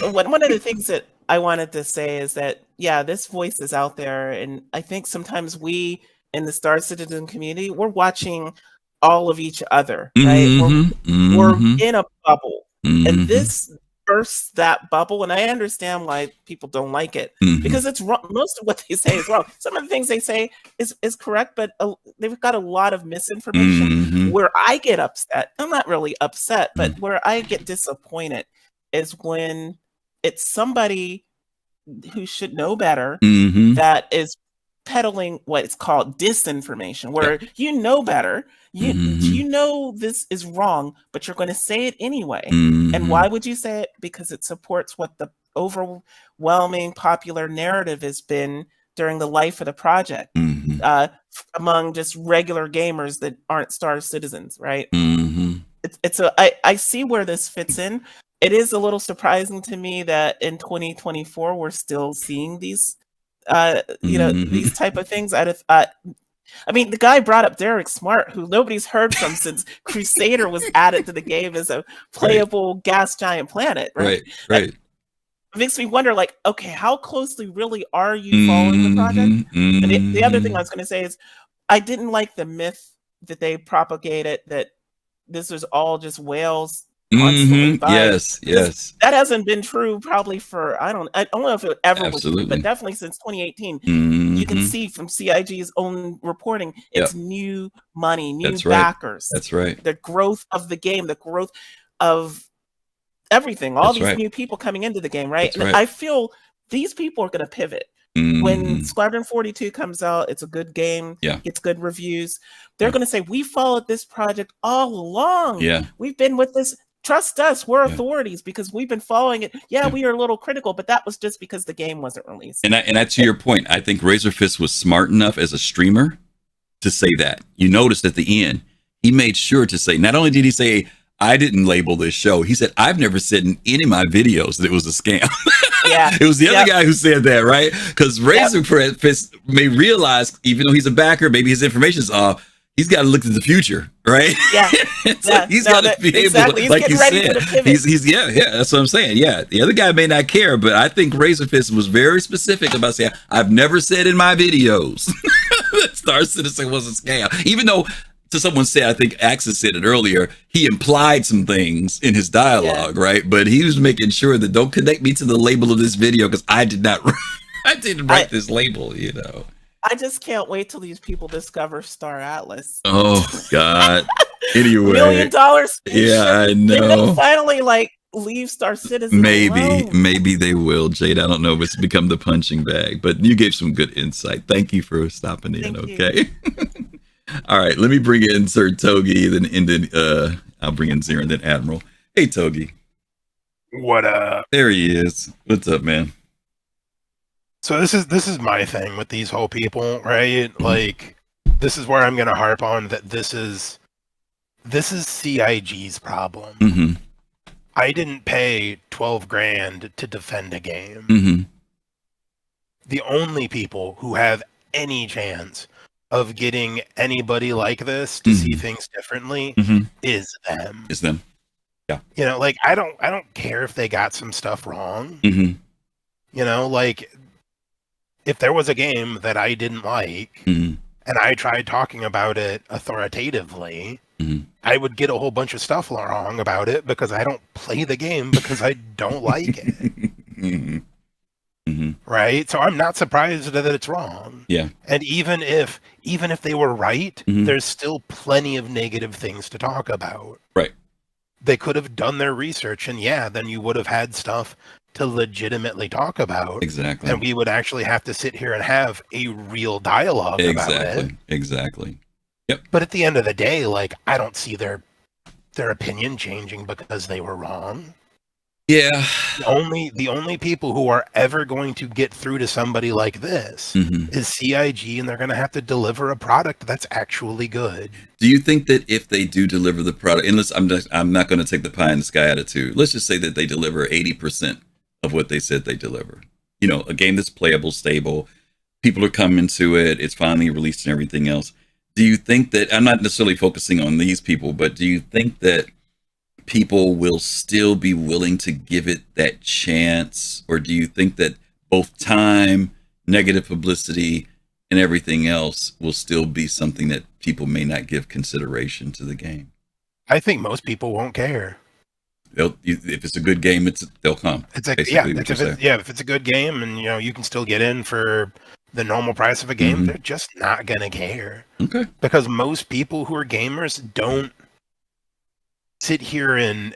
One of the things that I wanted to say is that this voice is out there, and I think sometimes we in the Star Citizen community we're watching all of each other, right? We're in a bubble, and this bursts that bubble, and I understand why people don't like it because it's wrong. Most of what they say is wrong. Some of the things they say is correct, but they've got a lot of misinformation. Where I get upset, I'm not really upset, but where I get disappointed is when it's somebody who should know better that is peddling what is called disinformation, where you know better, you know this is wrong, but you're going to say it anyway. And why would you say it? Because it supports what the overwhelming popular narrative has been during the life of the project, among just regular gamers that aren't Star Citizens, right? I see where this fits in. It is a little surprising to me that in 2024 we're still seeing these these type of things. I mean, the guy brought up Derek Smart, who nobody's heard from since Crusader was added to the game as a playable gas giant planet. Right. It makes me wonder, like, okay, how closely really are you following the project? And the other thing I was going to say is, I didn't like the myth that they propagated that this was all just whales. Yes. That hasn't been true probably for I don't know if it ever was true, but definitely since 2018. You can see from CIG's own reporting, it's new money, new backers. That's right. The growth of the game, the growth of everything, all these new people coming into the game, right? And I feel these people are going to pivot. When Squadron 42 comes out, it's a good game, gets good reviews. They're going to say, we followed this project all along. We've been with this. Trust us, we're authorities because we've been following it. We are a little critical, but that was just because the game wasn't released. And to your point, I think Razorfist was smart enough as a streamer to say that. You noticed at the end, he made sure to say, not only did he say, I didn't label this show, he said, I've never said in any of my videos that it was a scam. It was the other guy who said that, right? Because Razorfist may realize, even though he's a backer, maybe his information is off. He's got to look to the future, right? He's got to be able to, like you said, he's that's what I'm saying. The other guy may not care, but I think Razorfist was very specific about saying, I've never said in my videos that Star Citizen was a scam. Even though, to someone said, I think Axis said it earlier, he implied some things in his dialogue, right? But he was making sure that don't connect me to the label of this video because I did not, I didn't write this label, you know. I just can't wait till these people discover Star Atlas. Oh God! Anyway, $1 million. I know. They're gonna finally leave Star Citizen. Maybe they will, Jade. I don't know if it's become the punching bag, but you gave some good insight. Thank you for stopping in. Okay. All right, let me bring in Sir Togi, then I'll bring in Zero and then Admiral. Hey, Togi. What up? There he is. What's up, man? So this is my thing with these whole people, right? Like this is where I'm going to harp on that this is CIG's problem. Mm-hmm. I didn't pay 12 grand to defend a game. Mm-hmm. The only people who have any chance of getting anybody like this to see things differently is them. Is them. Yeah. You know, like I don't care if they got some stuff wrong. Mm-hmm. You know, like if there was a game that I didn't like and I tried talking about it authoritatively, I would get a whole bunch of stuff wrong about it because I don't play the game because I don't like it. Right? So I'm not surprised that it's wrong. Yeah. And even if they were right, there's still plenty of negative things to talk about. Right. They could have done their research, and then you would have had stuff to legitimately talk about. Exactly. And we would actually have to sit here and have a real dialogue about it. Exactly. Yep. But at the end of the day, like, I don't see their opinion changing because they were wrong. Yeah. The only people who are ever going to get through to somebody like this is CIG, and they're going to have to deliver a product that's actually good. Do you think that if they do deliver the product, and I'm not going to take the pie in the sky attitude, let's just say that they deliver 80% of what they said they deliver. You know, a game that's playable, stable, people are coming to it, it's finally released and everything else. Do you think that, I'm not necessarily focusing on these people, but do you think that people will still be willing to give it that chance? Or do you think that both time, negative publicity, and everything else will still be something that people may not give consideration to the game? I think most people won't care. If it's a good game, they'll come. If it's a good game, and you know you can still get in for the normal price of a game, they're just not gonna care. Okay. Because most people who are gamers don't sit here and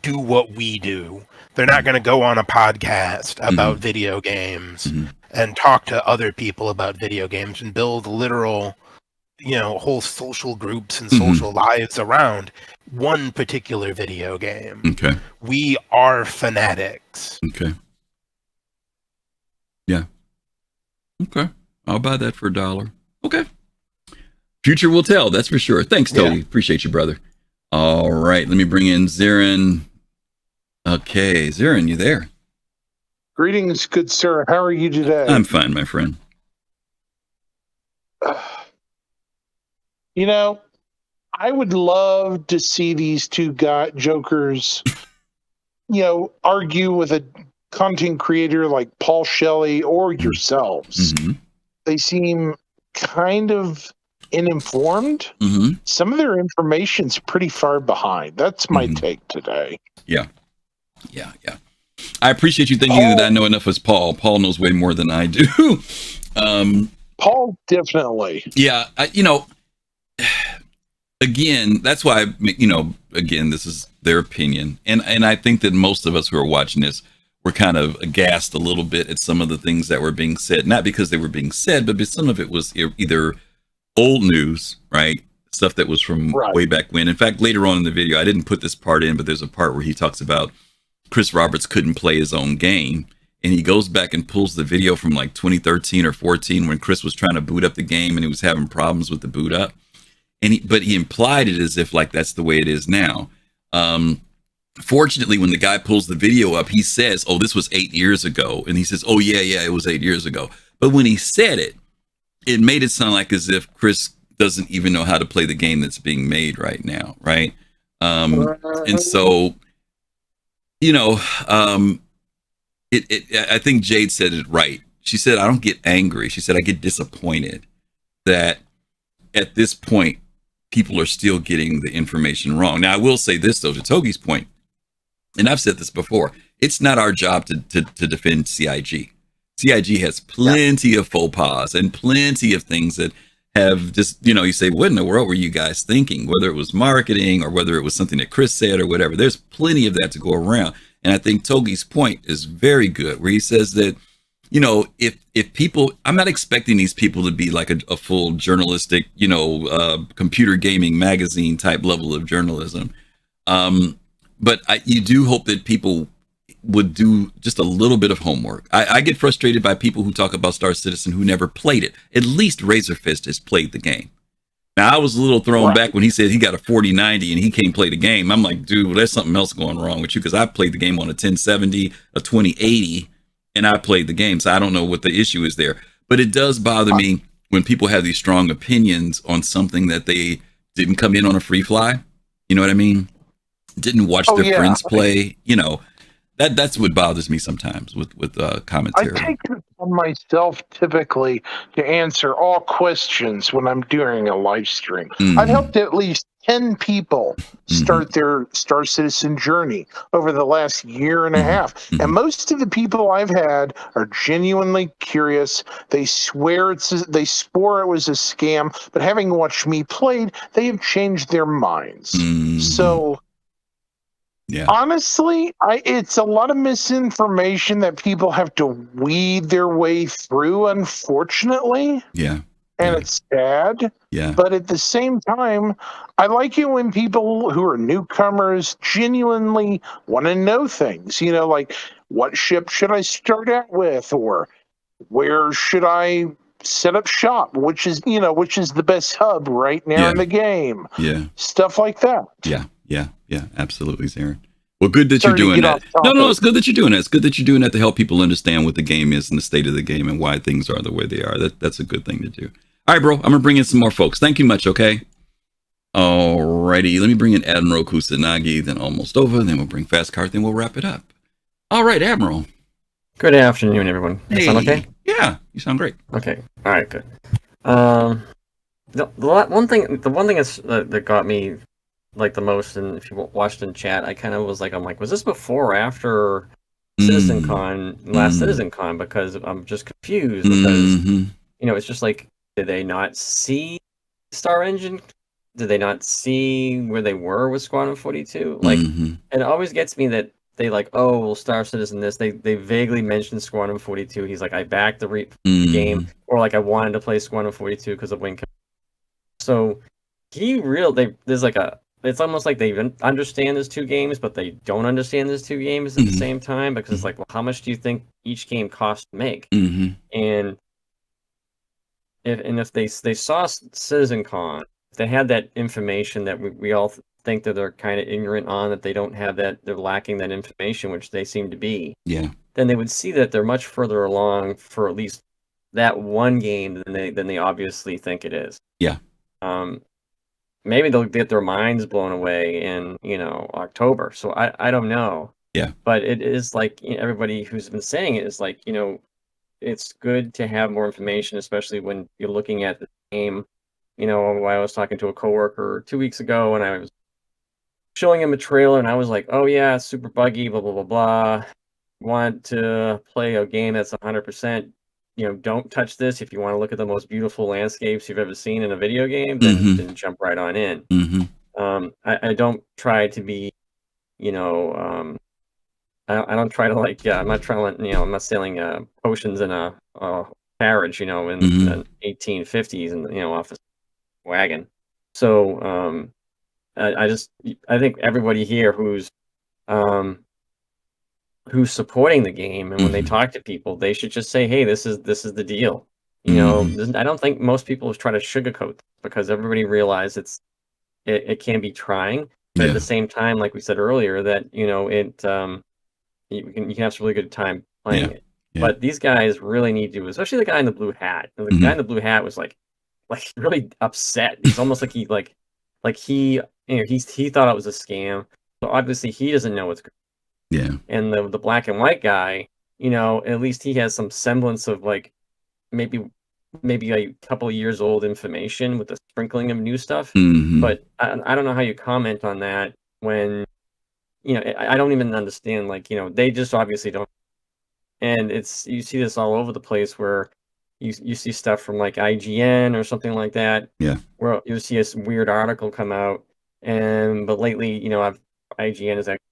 do what we do. They're not going to go on a podcast about video games and talk to other people about video games and build literal, you know, whole social groups and social lives around one particular video game. Okay. We are fanatics. Okay. Yeah. Okay. I'll buy that for $1. Okay. Future will tell, that's for sure. Thanks, Toby. Yeah. Appreciate you, brother. All right, let me bring in Zarin. Okay, Zarin, you there? Greetings, good sir. How are you today? I'm fine, my friend. You know, I would love to see these two jokers, you know, argue with a content creator like Paul Shelley or yourselves. They seem kind of uninformed. Some of their information's pretty far behind. That's my take today. Yeah. I appreciate you thinking that I know enough as Paul. Paul knows way more than I do. Paul, definitely. Yeah, again, that's why, again, this is their opinion. And I think that most of us who are watching this were kind of aghast a little bit at some of the things that were being said. Not because they were being said, but because some of it was either old news, right? Stuff that was from way back when. In fact, later on in the video, I didn't put this part in, but there's a part where he talks about Chris Roberts couldn't play his own game. And he goes back and pulls the video from like 2013 or 14 when Chris was trying to boot up the game and he was having problems with the boot up. But he implied it as if like that's the way it is now. Fortunately, when the guy pulls the video up, he says, "Oh, this was 8 years ago." And he says, "Oh, yeah, it was 8 years ago." But when he said it, it made it sound like as if Chris doesn't even know how to play the game that's being made right now, right? And so, I think Jade said it right. She said, "I don't get angry." She said, "I get disappointed that at this point, people are still getting the information wrong." Now, I will say this, though, to Togi's point, and I've said this before, it's not our job to defend CIG. CIG has plenty of faux pas and plenty of things that have just, you say, what in the world were you guys thinking? Whether it was marketing or whether it was something that Chris said or whatever, there's plenty of that to go around. And I think Togi's point is very good, where he says that, if people, I'm not expecting these people to be like a full journalistic, computer gaming magazine type level of journalism. But you do hope that people would do just a little bit of homework. I get frustrated by people who talk about Star Citizen who never played it. At least Razorfist has played the game. Now, I was a little thrown back when he said he got a 4090 and he can't play the game. I'm like, dude, well, there's something else going wrong with you, because I played the game on a 1070, a 2080, and I played the game. So I don't know what the issue is there. But it does bother me when people have these strong opinions on something that they didn't come in on a free fly. You know what I mean? Didn't watch their friends play. You know, that's what bothers me sometimes with commentary. I take it upon myself typically to answer all questions when I'm doing a live stream. I've helped at least 10 people start their Star Citizen journey over the last year and a half. And most of the people I've had are genuinely curious. They swore it was a scam, but having watched me played, they have changed their minds. So honestly, it's a lot of misinformation that people have to weed their way through, unfortunately. And it's sad. But at the same time, I like it when people who are newcomers genuinely want to know things. You know, like, what ship should I start out with? Or where should I set up shop? Which is the best hub right now in the game? Stuff like that. Yeah, absolutely, Zarin. Well, good that you're doing that. No, it's good that you're doing that. It's good that you're doing that to help people understand what the game is and the state of the game and why things are the way they are. That's a good thing to do. All right, bro, I'm going to bring in some more folks. Thank you much, okay? All righty, let me bring in Admiral Kusanagi, then Almost Over, then we'll bring Fast Cart, then we'll wrap it up. All right, Admiral. Good afternoon, everyone. Hey. Sound okay? Yeah, you sound great. Okay, all right, good. The one thing that got me like the most, and if you watched in chat, I kind of was like, was this before or after CitizenCon, last CitizenCon? Because I'm just confused because it's just like, did they not see Star Engine? Did they not see where they were with Squadron 42? Like, and it always gets me that they like, oh, well, Star Citizen this. They vaguely mentioned Squadron 42. He's like, I backed the game, or like I wanted to play Squadron 42 because of Wing. So there's like it's almost like they even understand there's two games, but they don't understand there's two games at the same time, because it's like, well, how much do you think each game costs to make? And if they saw CitizenCon, if they had that information that we all think that they're kind of ignorant on, that they don't have that, they're lacking that information, which they seem to be, then they would see that they're much further along for at least that one game than they obviously think it is. Maybe they'll get their minds blown away in October. So I don't know. But it is like, everybody who's been saying it is like, it's good to have more information, especially when you're looking at the game. I was talking to a coworker 2 weeks ago, and I was showing him a trailer, and I was like, oh yeah, it's super buggy, blah blah blah blah. Want to play a game that's 100%? Don't touch this. If you want to look at the most beautiful landscapes you've ever seen in a video game, then jump right on in. I don't try to be, I don't try to I'm not trying to, I'm not selling potions in a carriage, in the 1850s and, off a wagon. So I think everybody here who's supporting the game, and when they talk to people, they should just say, hey, this is the deal. I don't think most people try to sugarcoat this, because everybody realizes it can be trying, but at the same time, like we said earlier, that you can have some really good time playing it. But these guys really need to, especially the guy in the blue hat. The guy in the blue hat was like really upset. It's almost like he he thought it was a scam. So obviously he doesn't know what's going on. And the black and white guy, at least he has some semblance of like maybe a couple of years old information with a sprinkling of new stuff. But I don't know how you comment on that when I don't even understand, they just obviously don't. And you see this all over the place where you see stuff from like IGN or something like that. Where you see a weird article come out, but lately, IGN is actually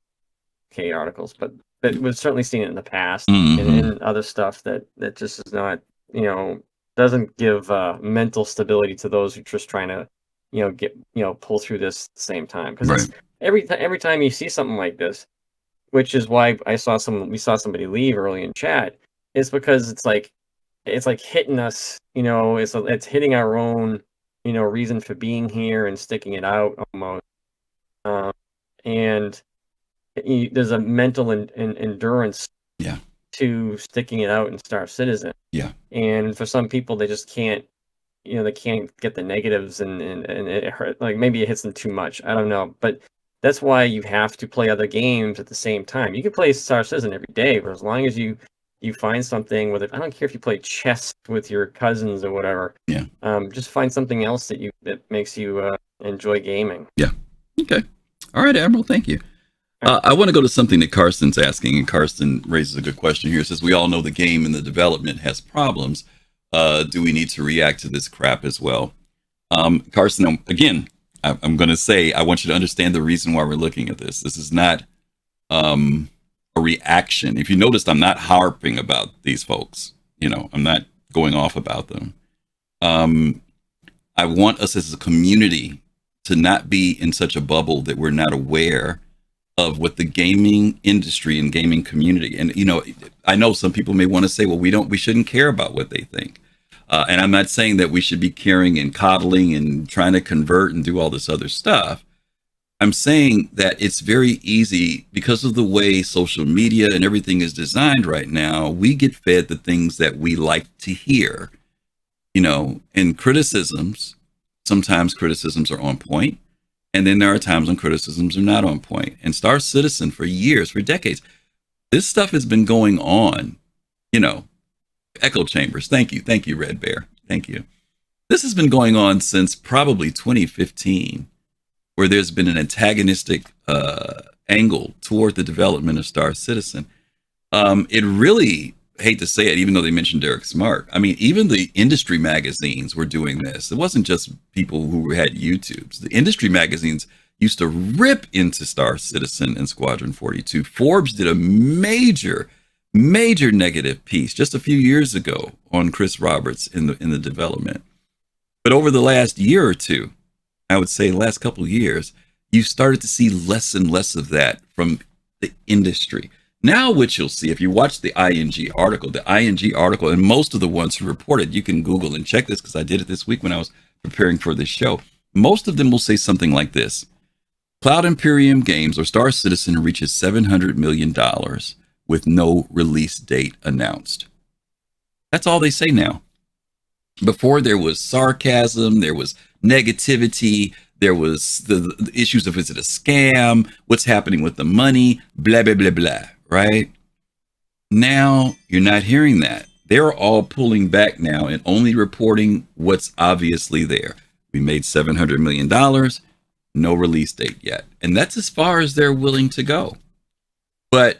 okay articles, but we've certainly seen it in the past and other stuff that just is not, doesn't give mental stability to those who are just trying to, pull through this at the same time. Because every time you see something like this, which is why we saw somebody leave early in chat. Is because it's like hitting us, it's hitting our own, reason for being here and sticking it out almost. And there's a mental endurance to sticking it out in Star Citizen. Yeah. And for some people, they just can't, they can't get the negatives and it hurt. Like maybe it hits them too much. I don't know. But that's why you have to play other games at the same time. You can play Star Citizen every day, but as long as you find something with it, I don't care if you play chess with your cousins or whatever. Yeah. Just find something else that makes you enjoy gaming. Yeah. Okay. All right, Admiral. Thank you. I want to go to something that Karsten's asking, and Karsten raises a good question here. It says, we all know the game and the development has problems. Do we need to react to this crap as well? Karsten, again, I'm going to say, I want you to understand the reason why we're looking at this. This is not a reaction. If you noticed, I'm not harping about these folks. I'm not going off about them. I want us as a community to not be in such a bubble that we're not aware of what the gaming industry and gaming community. And, I know some people may want to say, well, we shouldn't care about what they think. And I'm not saying that we should be caring and coddling and trying to convert and do all this other stuff. I'm saying that it's very easy because of the way social media and everything is designed right now. We get fed the things that we like to hear, and criticisms. Sometimes criticisms are on point. And then there are times when criticisms are not on point. And Star Citizen for years, for decades, this stuff has been going on, echo chambers. Thank you, Red Bear. Thank you. This has been going on since probably 2015, where there's been an antagonistic angle toward the development of Star Citizen. It really, hate to say it, even though they mentioned Derek Smart, I mean, even the industry magazines were doing this. It wasn't just people who had YouTubes. The industry magazines used to rip into Star Citizen and Squadron 42. Forbes did a major negative piece just a few years ago on Chris Roberts in the development. But over the last year or two, I would say the last couple of years, you started to see less and less of that from the industry. Now what you'll see, if you watch the ING article, and most of the ones who reported, you can Google and check this because I did it this week when I was preparing for this show. Most of them will say something like this: Cloud Imperium Games or Star Citizen reaches $700 million with no release date announced. That's all they say now. Before, there was sarcasm, there was negativity, there was the issues of, is it a scam? What's happening with the money? Blah, blah, blah, blah, right? Now, you're not hearing that. They're all pulling back now and only reporting what's obviously there. We made $700 million, no release date yet. And that's as far as they're willing to go. But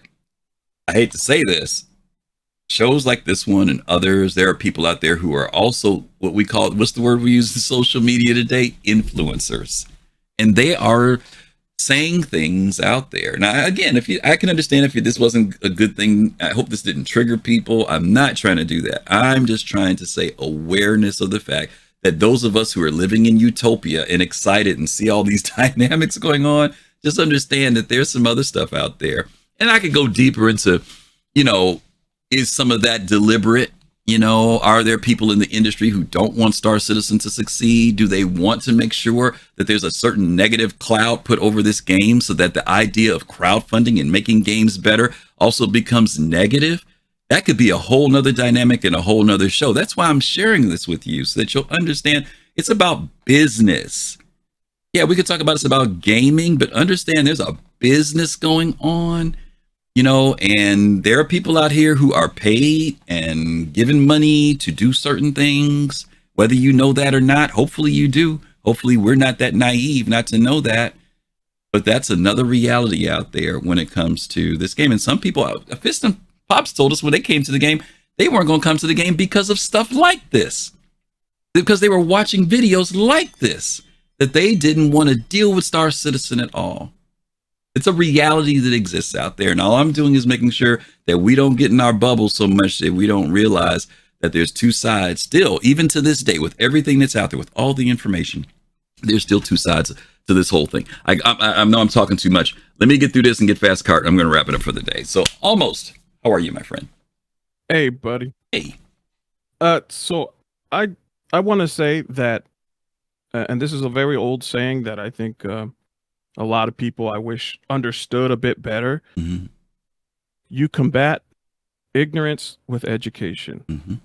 I hate to say this, shows like this one and others, there are people out there who are also what we call, what's the word we use in social media today? Influencers. And they are saying things out there. Now, again, I can understand if this wasn't a good thing. I hope this didn't trigger people. I'm not trying to do that. I'm just trying to say awareness of the fact that those of us who are living in utopia and excited and see all these dynamics going on, just understand that there's some other stuff out there. And I could go deeper into, is some of that deliberate? Are there people in the industry who don't want Star Citizen to succeed? Do they want to make sure that there's a certain negative cloud put over this game so that the idea of crowdfunding and making games better also becomes negative? That could be a whole nother dynamic and a whole nother show. That's why I'm sharing this with you, so that you'll understand it's about business. Yeah, we could talk about it's about gaming, but understand there's a business going on. And there are people out here who are paid and given money to do certain things, whether you know that or not. Hopefully you do. Hopefully we're not that naive not to know that. But that's another reality out there when it comes to this game. And some people, Fist and Pops told us when they came to the game, they weren't going to come to the game because of stuff like this. Because they were watching videos like this, that they didn't want to deal with Star Citizen at all. It's a reality that exists out there. And all I'm doing is making sure that we don't get in our bubble so much that we don't realize that there's two sides still, even to this day, with everything that's out there, with all the information. There's still two sides to this whole thing. I know I'm talking too much. Let me get through this and get fast cart. I'm going to wrap it up for the day. So almost. How are you, my friend? Hey, buddy. Hey. So I want to say that, and this is a very old saying that I think a lot of people I wish understood a bit better. Mm-hmm. You combat ignorance with education. Mm-hmm.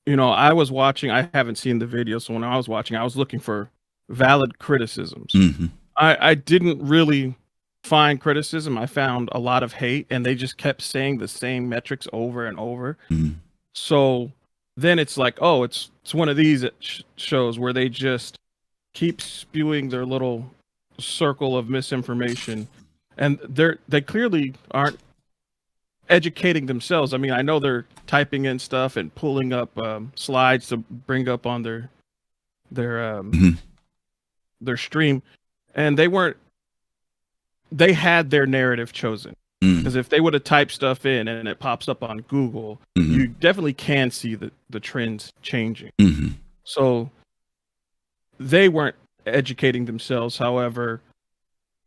You know, I was watching, I haven't seen the video, so when I was watching, I was looking for valid criticisms. Mm-hmm. I didn't really find criticism. I found a lot of hate, and they just kept saying the same metrics over and over. Mm-hmm. So then it's like, oh, it's one of these shows where they just keep spewing their little circle of misinformation, and they clearly aren't educating themselves. I mean, I know they're typing in stuff and pulling up slides to bring up on their stream, and they had their narrative chosen. Because if they would have typed stuff in and it pops up on Google, you definitely can see the trends changing. So they weren't educating themselves. However,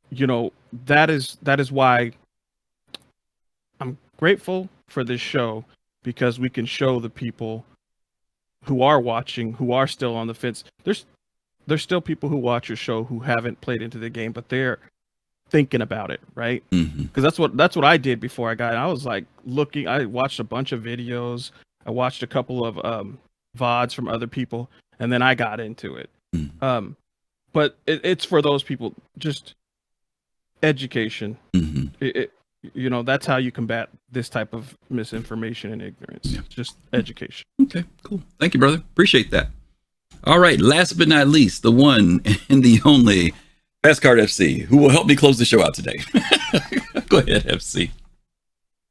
you know, that is why I'm grateful for this show, because we can show the people who are watching, who are still on the fence. There's still people who watch your show who haven't played into the game, but they're thinking about it, right? Because that's what I did before I got it. I was like looking. I watched a bunch of videos. I watched a couple of VODs from other people, and then I got into it. But it's for those people. Just education. You know, that's how you combat this type of misinformation and ignorance. Yeah. Just education. Okay, cool. Thank you, brother. Appreciate that. All right, last but not least, the one and the only Fast Card FC, who will help me close the show out today. Go ahead, FC.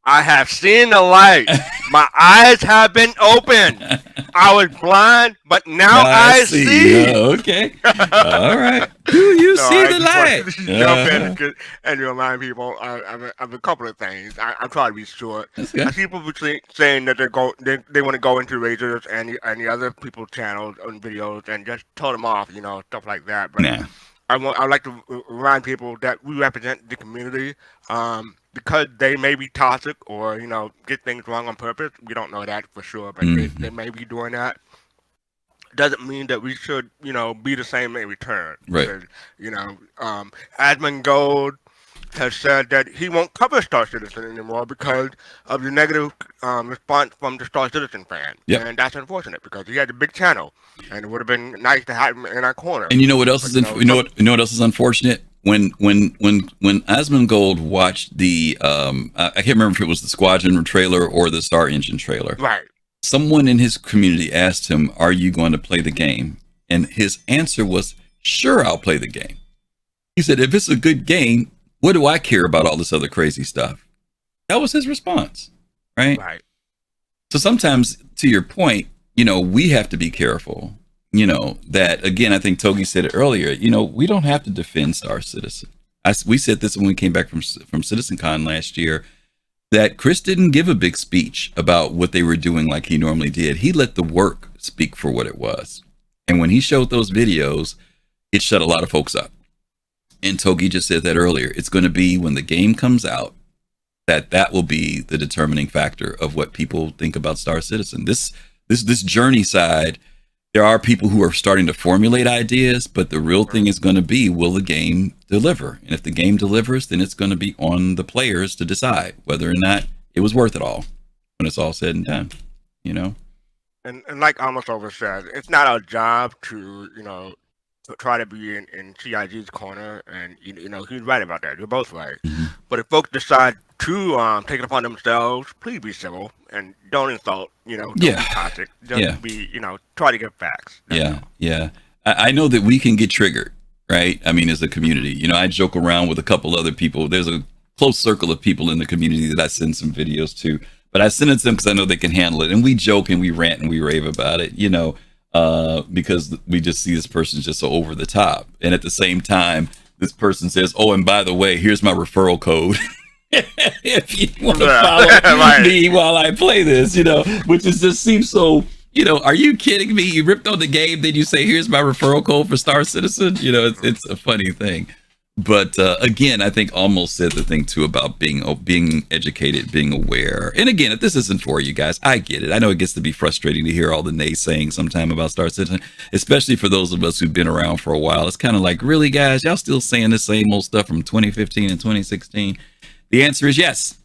I have seen the light. My eyes have been opened. I was blind, but now I see. Okay. All right. Do you see the light? Jump in and remind people of a couple of things. I'm trying to be short. I see people saying that they want to go into Razors and the other people's channels and videos and just turn them off, you know, stuff like that. But I'd like to remind people that we represent the community. Because they may be toxic or, you know, get things wrong on purpose. We don't know that for sure, but they may be doing that. Doesn't mean that we should, you know, be the same in return. Right. Because, you know, Asmongold has said that he won't cover Star Citizen anymore because of the negative response from the Star Citizen fans. Yep. And that's unfortunate because he had a big channel and it would have been nice to have him in our corner. And you know what else is you know what else is unfortunate? When Asmongold watched the I can't remember if it was the Squadron trailer or the Star Engine trailer. Right. Someone in his community asked him, "Are you going to play the game?" And his answer was, "Sure, I'll play the game." He said, "If it's a good game, what do I care about all this other crazy stuff?" That was his response, right? Right. So sometimes, to your point, you know, we have to be careful. You know, that again, I think Togi said it earlier, you know, we don't have to defend Star Citizen. We said this when we came back from CitizenCon last year, that Chris didn't give a big speech about what they were doing like he normally did. He let the work speak for what it was. And when he showed those videos, it shut a lot of folks up. And Togi just said that earlier. It's going to be when the game comes out that will be the determining factor of what people think about Star Citizen. This journey side, there are people who are starting to formulate ideas, but the real thing is going to be, will the game deliver? And if the game delivers, then it's going to be on the players to decide whether or not it was worth it all when it's all said and done, you know? And like Almost Over said, it's not our job to, you know, try to be in CIG's corner, and you know, he's right about that. You're both right. But if folks decide to take it upon themselves, please be civil and don't insult, you know, don't be toxic. Just be, you know, try to get facts. Yeah. I know that we can get triggered, right? I mean, as a community, you know, I joke around with a couple other people. There's a close circle of people in the community that I send some videos to, but I send it to them because I know they can handle it. And we joke and we rant and we rave about it, you know, because we just see this person's just so over the top. And at the same time, this person says, "Oh, and by the way, here's my referral code." If you want to follow me while I play this, you know, which is just seems so You know, are you kidding me? You ripped on the game, then you say, here's my referral code for Star Citizen. You know, it's a funny thing. But again, I think almost said the thing too about being educated, being aware. And again, if this isn't for you guys, I get it. I know it gets to be frustrating to hear all the naysaying sometime about Star Citizen, especially for those of us who've been around for a while. It's kind of like, really, guys, y'all still saying the same old stuff from 2015 and 2016? The answer is yes.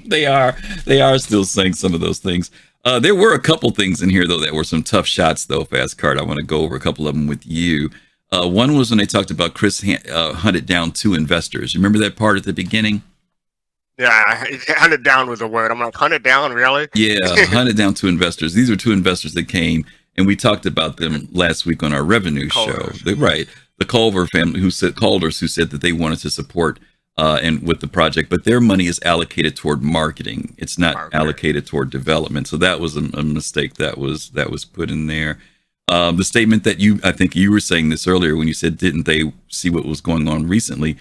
They are still saying some of those things. There were a couple things in here though that were some tough shots though, Fast Card. I want to go over a couple of them with you. One was when they talked about Chris hunted down 2 investors. You remember that part at the beginning? Yeah, hunted down was a word. I'm like, hunted down, really? Yeah, hunted down 2 investors. These were 2 investors that came, and we talked about them last week on our revenue show. Right, the Culver family, Calders, who said that they wanted to support and with the project, but their money is allocated toward marketing. It's not allocated toward development. So that was a mistake that was put in there. The statement that I think you were saying this earlier when you said, didn't they see what was going on recently?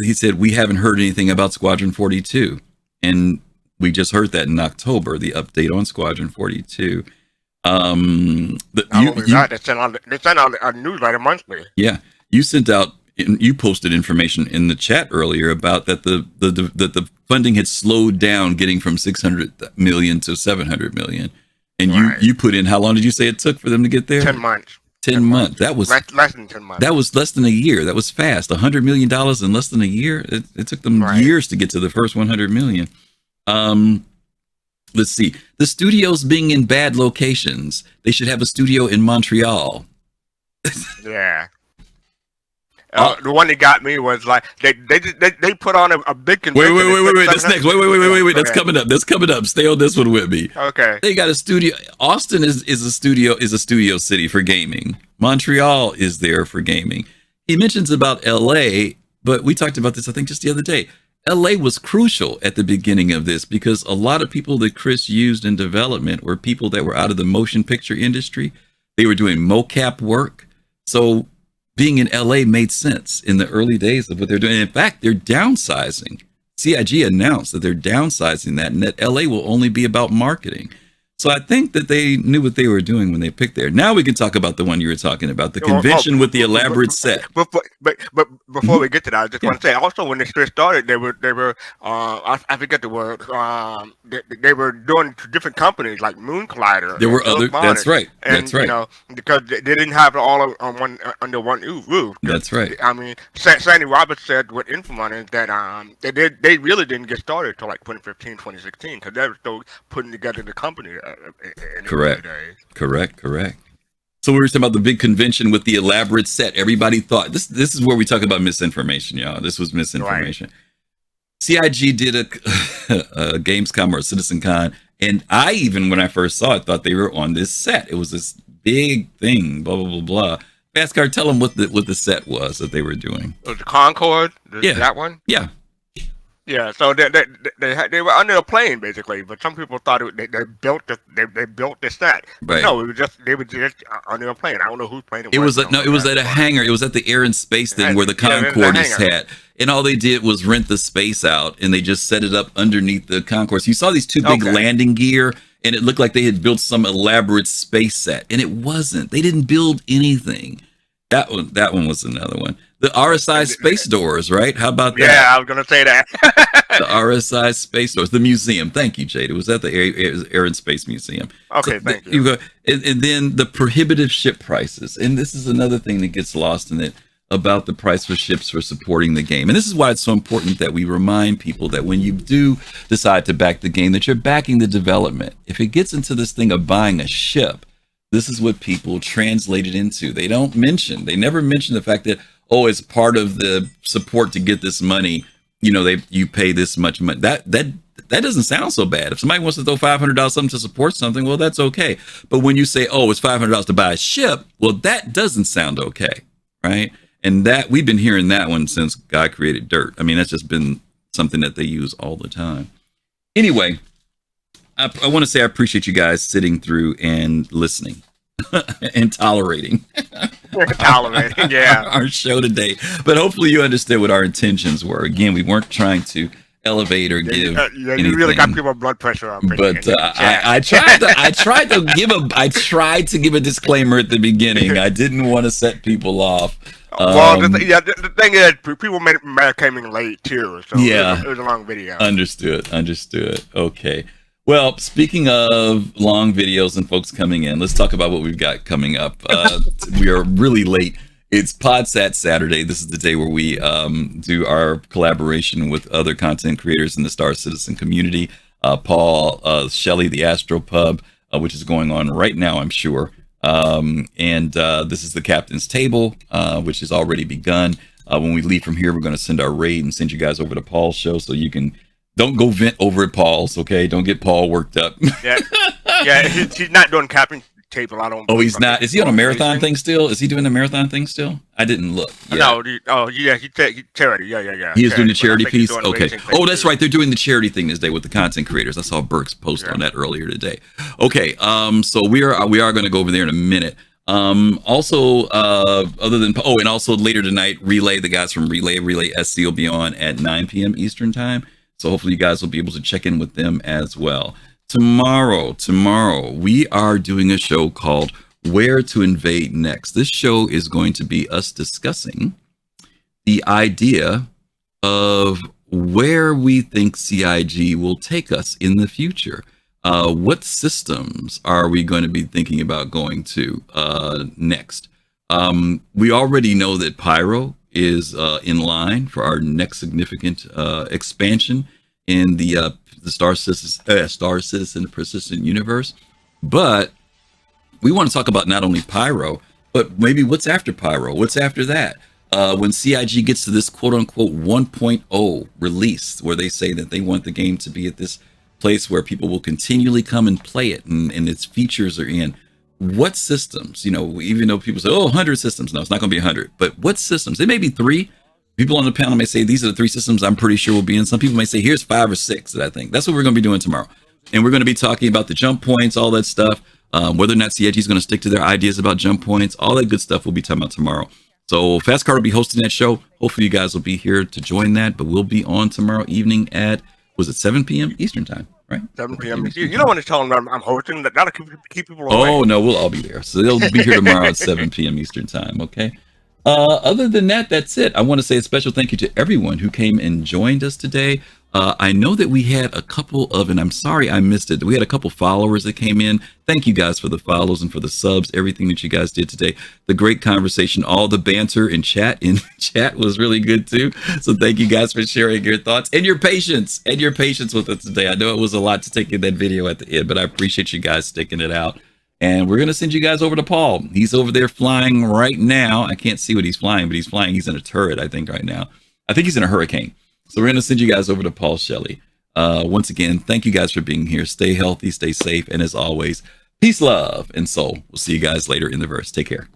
He said, we haven't heard anything about Squadron 42. And we just heard that in October, the update on Squadron 42. They send out a newsletter monthly. Yeah. You posted information in the chat earlier about that the funding had slowed down getting from 600 million to 700 million. And you put in, how long did you say it took for them to get there? 10 months. 10 months. That was less than 10 months. That was less than a year. That was fast. $100 million in less than a year. It took them years to get to the first 100 million. Let's see. The studios being in bad locations. They should have a studio in Montreal. Yeah. The one that got me was like they put on a big convention. Wait. That's next. Wait. That's coming up. That's coming up. Stay on this one with me. Okay. They got a studio. Austin is a studio city for gaming. Montreal is there for gaming. He mentions about LA, but we talked about this I think just the other day. LA was crucial at the beginning of this because a lot of people that Chris used in development were people that were out of the motion picture industry. They were doing mocap work. So being in LA made sense in the early days of what they're doing. In fact, they're downsizing. CIG announced that they're downsizing that and that LA will only be about marketing. So I think that they knew what they were doing when they picked there. Now we can talk about the one you were talking about, the convention with the elaborate set. But before we get to that, I just want to say also when this started, they were I forget the word. They were doing different companies like Moon Collider. There were other. That's right. That's right. You know, because they didn't have it all under one roof. That's right. I mean, Sandy Roberts said with Infomoney that they really didn't get started until like 2015, 2016 because they were still putting together the company. Correct. So we were talking about the big convention with the elaborate set. Everybody thought this is where we talk about misinformation, y'all. This was misinformation. Right. CIG did a Gamescom or a CitizenCon, and I even when I first saw it thought they were on this set. It was this big thing. Blah blah blah blah. Fastcard, tell them what the set was that they were doing. It was the Concorde. That one. Yeah. Yeah, so they were under a plane basically, but some people thought they built the set. Right. No, they were just under a plane. I don't know whose plane it was. It was at a hangar. It was at the Air and Space thing where the Concorde is at, and all they did was rent the space out, and they just set it up underneath the Concorde. So you saw these 2 big landing gear, and it looked like they had built some elaborate space set, and it wasn't. They didn't build anything. That one was another one. The RSI space doors, right? How about that? Yeah, I was going to say that. The RSI space doors, the museum. Thank you, Jade. It was at the Air and Space Museum. Okay, thank you. Go, and then the prohibitive ship prices. And this is another thing that gets lost in it about the price for ships for supporting the game. And this is why it's so important that we remind people that when you do decide to back the game, that you're backing the development. If it gets into this thing of buying a ship, this is what people translate it into. They never mention the fact that, as part of the support to get this money, you pay this much money. That doesn't sound so bad. If somebody wants to throw $500 something to support something, well, that's okay. But when you say, it's $500 to buy a ship, well, that doesn't sound okay, right? And that we've been hearing that one since God created dirt. I mean, that's just been something that they use all the time. Anyway, I want to say I appreciate you guys sitting through and listening and tolerating yeah, our show today. But hopefully you understand what our intentions were. Again, we weren't trying to elevate or give. Yeah, you really got people blood pressure up. But I tried to give a disclaimer at the beginning. I didn't want to set people off. Well, the thing is, people came in late too, so it was a long video. Understood. Okay. Well, speaking of long videos and folks coming in, let's talk about what we've got coming up. We are really late. It's PodSat Saturday. This is the day where we do our collaboration with other content creators in the Star Citizen community. Paul, Shelley, the Astropub, which is going on right now, I'm sure. And this is the Captain's Table, which has already begun. When we leave from here, we're going to send our raid and send you guys over to Paul's show so you can... Don't go vent over at Paul's, okay? Don't get Paul worked up. Yeah, he's not doing Captain's Table. I don't. Oh, he's not. Is he on a marathon thing still? Is he doing the marathon thing still? I didn't look. No. He's charity. Yeah. He is doing the charity piece. Okay. Oh, that's right. They're doing the charity thing this day with the content creators. I saw Burke's post on that earlier today. Okay. So we are going to go over there in a minute. Also, other than and also later tonight, Relay, the guys from Relay SC will be on at 9 p.m. Eastern time. So hopefully you guys will be able to check in with them as well. Tomorrow, we are doing a show called Where to Invade Next. This show is going to be us discussing the idea of where we think CIG will take us in the future. What systems are we going to be thinking about going to next? We already know that Pyro is in line for our next significant expansion in the Star Citizen Persistent Universe. But we want to talk about not only Pyro, but maybe what's after Pyro. What's after that? When CIG gets to this quote-unquote 1.0 release, where they say that they want the game to be at this place where people will continually come and play it, and its features are in. What systems, even though people say, 100 systems. No, it's not going to be 100. But what systems? It may be 3. People on the panel may say, these are the 3 systems I'm pretty sure will be in. Some people may say, here's 5 or 6 that I think. That's what we're going to be doing tomorrow. And we're going to be talking about the jump points, all that stuff, whether or not CIG is going to stick to their ideas about jump points, all that good stuff we'll be talking about tomorrow. So Fast Car will be hosting that show. Hopefully you guys will be here to join that. But we'll be on tomorrow evening at, 7 p.m. Eastern time? Right? 7 p.m. You don't want to tell them I'm hosting. That'll keep people away. Oh, no, we'll all be there. So they'll be here tomorrow at 7 p.m. Eastern time, okay? Other than that, that's it. I want to say a special thank you to everyone who came and joined us today. I know that we had a couple of, and I'm sorry I missed it, we had a couple followers that came in. Thank you guys for the follows and for the subs, everything that you guys did today. The great conversation, all the banter in chat was really good too. So thank you guys for sharing your thoughts and your patience with us today. I know it was a lot to take in that video at the end, but I appreciate you guys sticking it out. And we're going to send you guys over to Paul. He's over there flying right now. I can't see what he's flying, but he's flying. He's in a turret, I think, right now. I think he's in a hurricane. So we're going to send you guys over to Paul Shelley. Once again, thank you guys for being here. Stay healthy, stay safe. And as always, peace, love, and soul. We'll see you guys later in the verse. Take care.